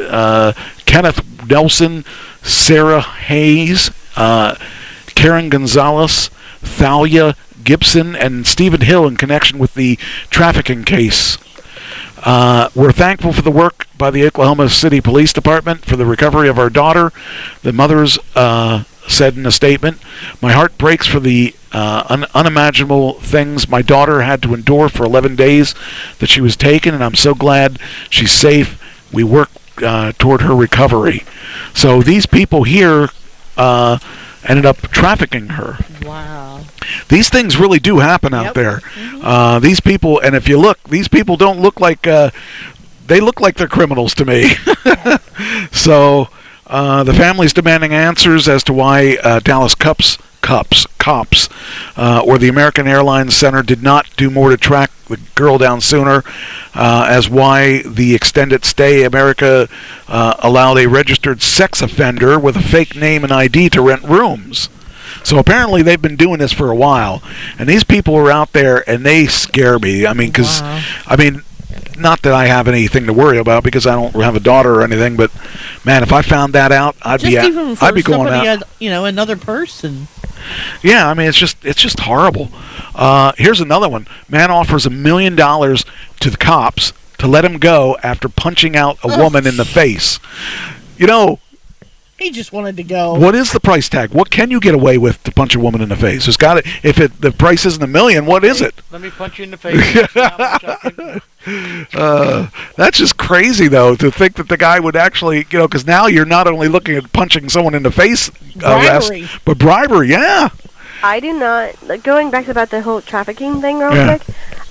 Kenneth Nelson, Sarah Hayes, Karen Gonzalez, Thalia Gibson, and Stephen Hill in connection with the trafficking case. We're thankful for the work by the Oklahoma City Police Department for the recovery of our daughter, the mothers said in a statement. My heart breaks for the unimaginable things my daughter had to endure for 11 days that she was taken, and I'm so glad she's safe. We work toward her recovery. So these people here ended up trafficking her. Wow. These things really do happen out there. Mm-hmm. These people, and if you look, these people don't look like, they look like they're criminals to me. So the family's demanding answers as to why Dallas cops or the American Airlines Center did not do more to track the girl down sooner, as why the extended stay America allowed a registered sex offender with a fake name and ID to rent rooms. So apparently they've been doing this for a while, and these people are out there and they scare me. I mean, because not that I have anything to worry about because I don't have a daughter or anything, but man, if I found that out, I'd be going out. Another person. Yeah, I mean, it's just horrible. Here's another one. Man offers $1 million to the cops to let him go after punching out a woman in the face. He just wanted to go. What is the price tag? What can you get away with to punch a woman in the face? There's got to, if the price isn't $1 million, what is it? Let me punch you in the face. That's just crazy, though, to think that the guy would actually, because now you're not only looking at punching someone in the face arrest, but bribery, yeah. I do not, going back about the whole trafficking thing real quick,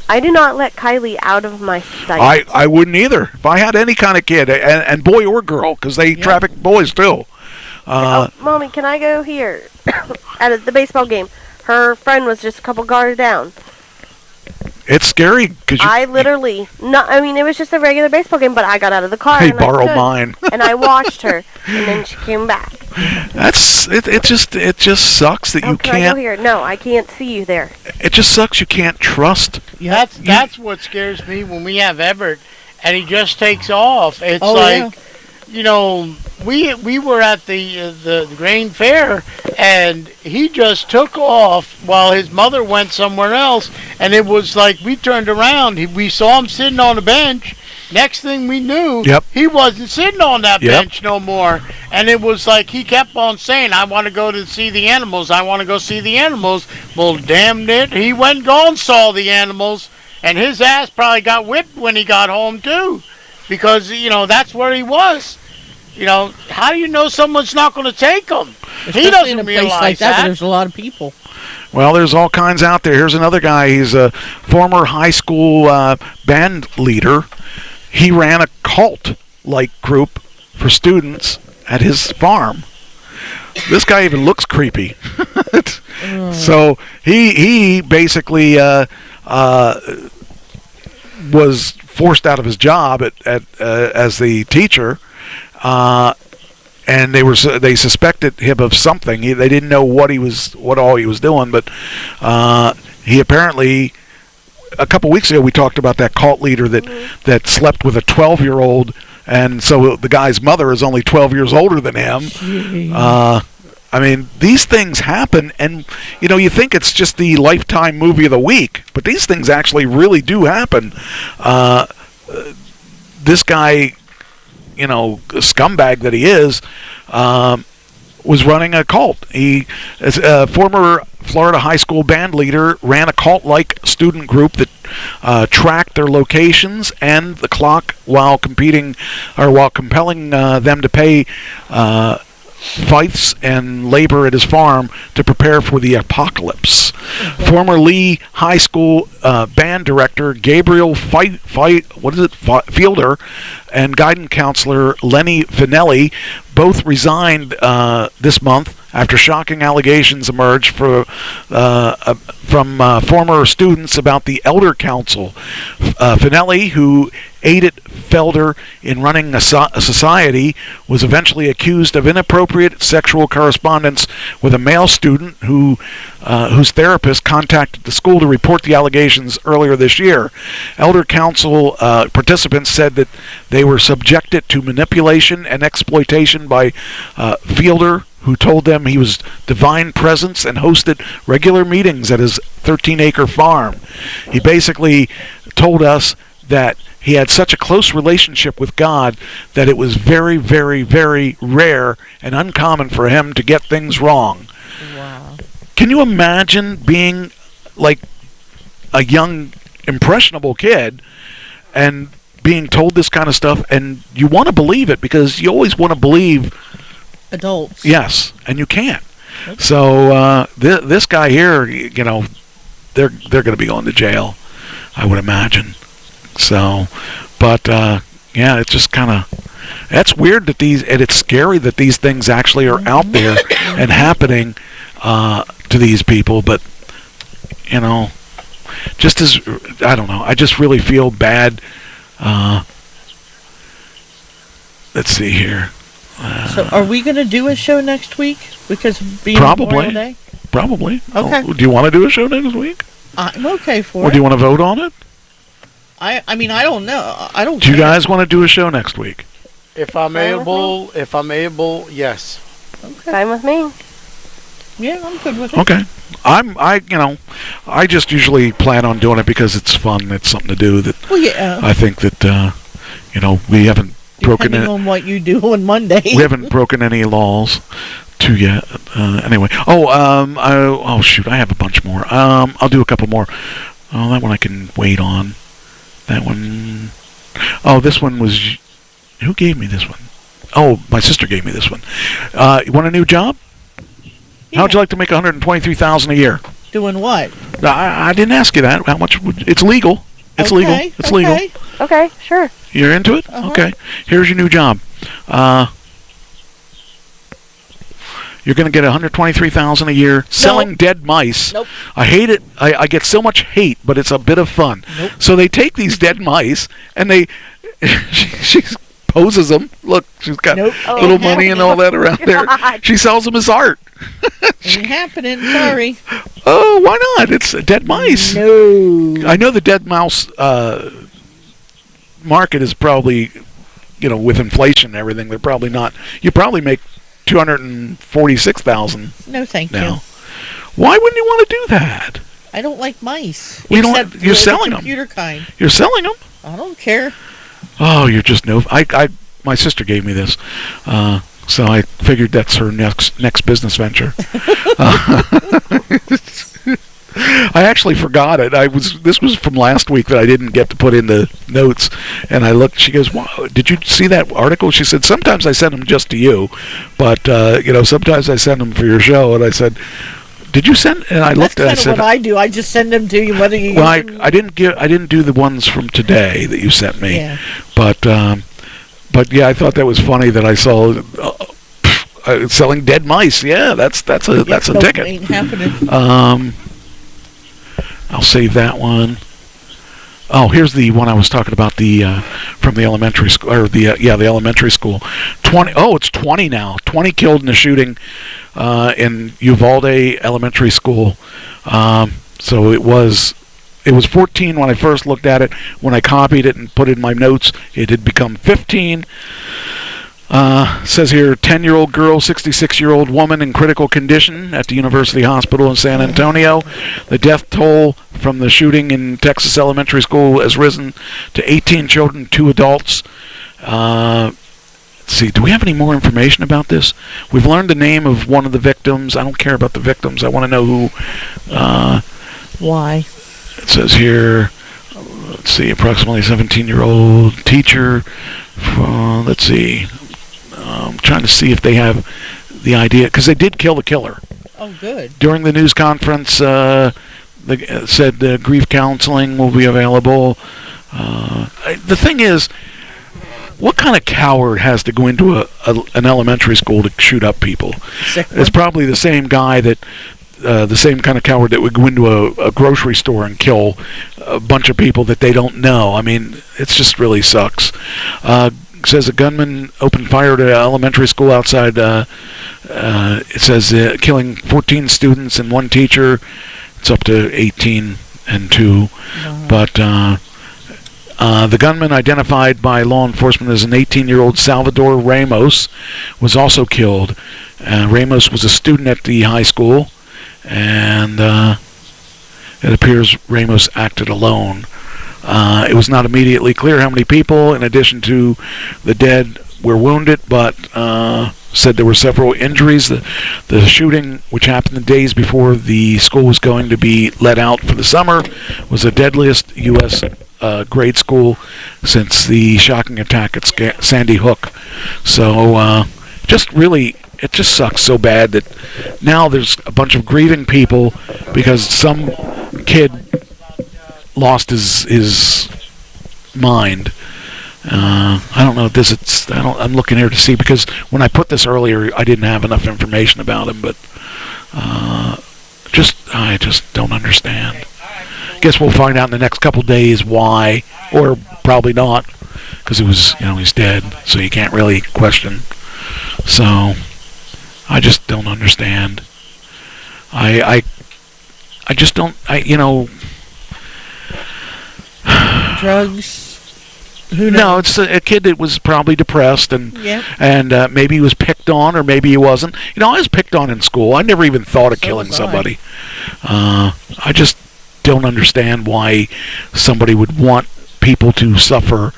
I do not let Kylie out of my sight. I wouldn't either. If I had any kind of kid, and boy or girl, because they traffic boys too. Mommy, can I go here? At the baseball game. Her friend was just a couple guards down. It's scary because it was just a regular baseball game, but I got out of the car. Hey, borrow mine. And I watched her, and then she came back. It just sucks that you can can't. I go here? No, I can't see you there. It just sucks you can't trust. That's what scares me when we have Everett, and he just takes off. It's we were at the grain fair, and he just took off while his mother went somewhere else, and it was like we turned around. We saw him sitting on a bench. Next thing we knew, he wasn't sitting on that bench no more. And it was like he kept on saying, I want to go to see the animals. I want to go see the animals. Well, damn it, he went and gone saw the animals, and his ass probably got whipped when he got home, too. Because, that's where he was. How do you know someone's not going to take him? He doesn't in a realize place like that. There's a lot of people. Well, there's all kinds out there. Here's another guy. He's a former high school band leader. He ran a cult-like group for students at his farm. This guy even looks creepy. So he basically was forced out of his job as the teacher. And they suspected him of something. They didn't know what all he was doing, but he apparently, a couple weeks ago we talked about that cult leader that slept with a 12-year-old, and so the guy's mother is only 12 years older than him. I mean, these things happen, and you think it's just the Lifetime movie of the week, but these things actually really do happen. This guy, scumbag that he is, was running a cult. He, as a former Florida high school band leader, ran a cult-like student group that tracked their locations and the clock while compelling them to pay fiefs and labor at his farm to prepare for the apocalypse. Former Lee High School band director Gabriel Fielder and guidance counselor Lenny Finelli both resigned this month after shocking allegations emerged from former students about the Elder Council. Finelli, who aided Felder in running a society, was eventually accused of inappropriate sexual correspondence with a male student whose therapist contacted the school to report the allegations earlier this year. Elder Council participants said that they were subjected to manipulation and exploitation by Fielder, who told them he was divine presence and hosted regular meetings at his 13-acre farm. He basically told us that he had such a close relationship with God that it was very, very, very rare and uncommon for him to get things wrong. Wow. Can you imagine being like a young, impressionable kid and being told this kind of stuff, and you want to believe it because you always want to believe adults. Yes, and you can't. Okay. So this guy here, they're going to be going to jail, I would imagine. So, but yeah, it's just kind of, that's weird that and it's scary that these things actually are out there and happening to these people. But just as, I don't know, I just really feel bad. Let's see here. So are we going to do a show next week? Because being Memorial Day? Probably. Okay. Do you want to do a show next week? I'm okay for it. Or do you want to vote on it? I mean, I don't know. I don't. Do you guys want to do a show next week? If I'm able, yes. Okay. Fine with me. Yeah, I'm good with it. Okay. I just usually plan on doing it because it's fun. It's something to do that. Well, yeah. I think that we haven't broken it on what you do on Monday. We haven't broken any laws yet. Anyway. Oh shoot! I have a bunch more. I'll do a couple more. Oh, that one I can wait on. That one. Oh, this one was. Who gave me this one? Oh, my sister gave me this one. You want a new job? Yeah. How'd you like to make $123,000 a year? Doing what? I didn't ask you that. How much? It's legal. It's legal. It's legal. Okay, sure. You're into it? Uh-huh. Okay. Here's your new job. You're going to get $123,000 a year selling dead mice. Nope. I hate it. I get so much hate, but it's a bit of fun. Nope. So they take these dead mice and she poses them. Look, she's got little money and all that around there. She sells them as art. Ain't happening. Sorry. Oh, why not? It's dead mice. No. I know the dead mouse market is probably, with inflation and everything, they're probably not. You probably make $246,000. No, thank you. Why wouldn't you want to do that? I don't like mice. You're selling them. Computer kind. You're selling them. I don't care. Oh, you're just no. My sister gave me this, so I figured that's her next business venture. I actually forgot it. This was from last week that I didn't get to put in the notes, and I looked. She goes, "Wow, did you see that article?" She said, "Sometimes I send them just to you, but sometimes I send them for your show." And I said, "Did you send?" And I looked at it. I said, "What I do, I just send them to you, whether you." Well, I didn't do the ones from today that you sent me, but yeah, I thought that was funny that I saw. Selling dead mice, yeah, that's a ticket. Ain't happening. I'll save that one. Oh, here's the one I was talking about, from the elementary school, or the elementary school. 20. Oh, it's 20 now. 20 killed in a shooting in Uvalde Elementary School. So it was 14 when I first looked at it. When I copied it and put it in my notes, it had become 15. Says here, 10-year-old girl, 66-year-old woman in critical condition at the University Hospital in San Antonio. The death toll from the shooting in Texas elementary school has risen to 18 children, 2 adults. Let's see, do we have any more information about this? We've learned the name of one of the victims. I don't care about the victims. I want to know who. Why? It says here, let's see, approximately 17-year-old teacher. Let's see. I'm trying to see if they have the idea, because they did kill the killer. Oh, good. During the news conference, said grief counseling will be available. The thing is, what kind of coward has to go into an elementary school to shoot up people? It's probably the same guy that, the same kind of coward that would go into a grocery store and kill a bunch of people that they don't know. I mean, it just really sucks. Says a gunman opened fire at an elementary school outside. It says killing 14 students and 1 teacher. It's up to 18 and 2. Wow. But the gunman, identified by law enforcement as an 18-year-old Salvador Ramos, was also killed. Ramos was a student at the high school, and it appears Ramos acted alone. It was not immediately clear how many people, in addition to the dead, were wounded, but said there were several injuries. The shooting, which happened the days before the school was going to be let out for the summer, was the deadliest U.S. Grade school since the shocking attack at Sandy Hook. So, it just sucks so bad that now there's a bunch of grieving people because some kid lost his mind. I don't know. I'm looking here to see, because when I put this earlier, I didn't have enough information about him. But I just don't understand. Guess we'll find out in the next couple days why, or probably not, because it was, he's dead, so you can't really question. So I just don't understand. I just don't. Drugs. Who knows? No, it's a kid that was probably depressed and maybe he was picked on, or maybe he wasn't. I was picked on in school. I never even thought of killing somebody. I just don't understand why somebody would want people to suffer,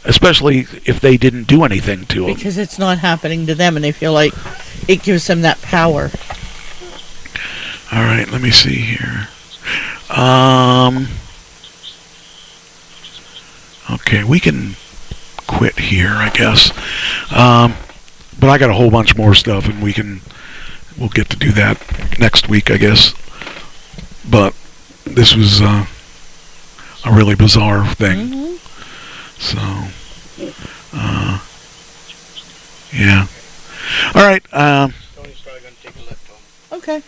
especially if they didn't do anything to them. Because it's not happening to them, and they feel like it gives them that power. All right, let me see here. Okay, we can quit here, I guess. But I got a whole bunch more stuff, and we'll get to do that next week, I guess. But this was a really bizarre thing. Mm-hmm. So, yeah. All right. Tony's probably going to take a left home. Okay.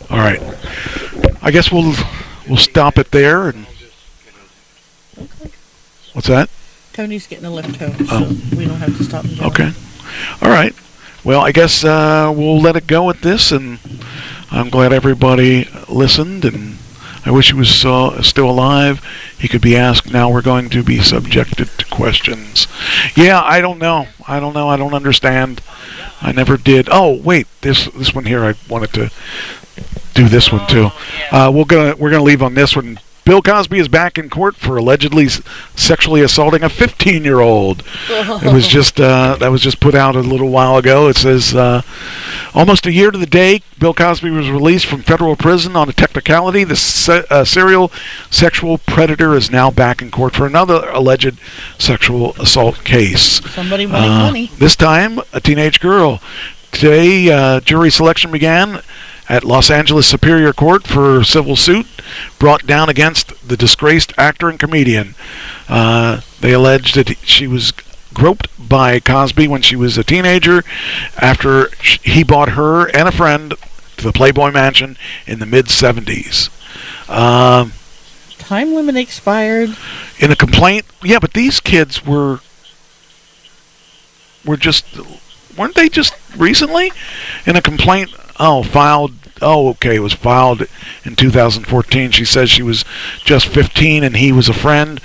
All right. I guess we'll stop it there. And okay. What's that? Tony's getting a lift home, so we don't have to stop and go. Okay. All right. Well, I guess we'll let it go at this, and I'm glad everybody listened, and I wish he was still alive. He could be asked. Now we're going to be subjected to questions. Yeah, I don't know. I don't understand. I never did. Oh, wait. This one here, I wanted to do this one too. We're gonna leave on this one. Bill Cosby is back in court for allegedly sexually assaulting a 15-year-old. It was just that was just put out a little while ago. It says almost a year to the day, Bill Cosby was released from federal prison on a technicality. The serial sexual predator is now back in court for another alleged sexual assault case. Somebody wanting money. This time, a teenage girl. Today, jury selection began at Los Angeles Superior Court for civil suit brought down against the disgraced actor and comedian. They alleged that she was groped by Cosby when she was a teenager after he bought her and a friend to the Playboy Mansion in the mid-'70s. Time limit expired. In a complaint, yeah, but these kids weren't they just recently? In a complaint filed it was filed in 2014. She says she was just 15 and he was a friend.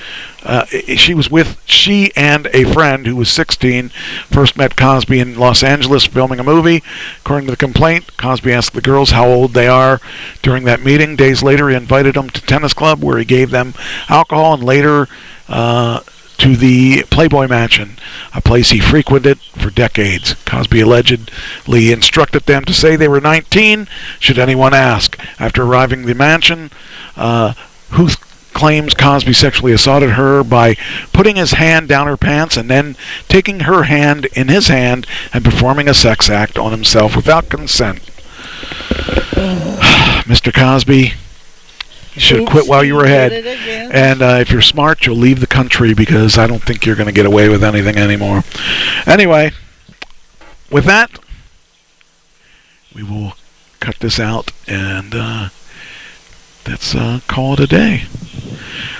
She and a friend who was 16 first met Cosby in Los Angeles filming a movie. According to the complaint, Cosby asked the girls how old they are during that meeting. Days later, he invited them to tennis club where he gave them alcohol, and later to the Playboy Mansion, a place he frequented for decades. Cosby allegedly instructed them to say they were 19 should anyone ask. After arriving at the mansion, Huth claims Cosby sexually assaulted her by putting his hand down her pants and then taking her hand in his hand and performing a sex act on himself without consent. Mr. Cosby, you should have quit while you were ahead. And if you're smart, you'll leave the country, because I don't think you're going to get away with anything anymore. Anyway, with that, we will cut this out, and let's call it a day.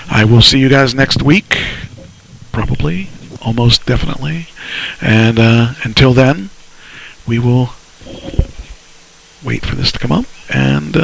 I will see you guys next week, probably, almost definitely. And until then, we will wait for this to come up, and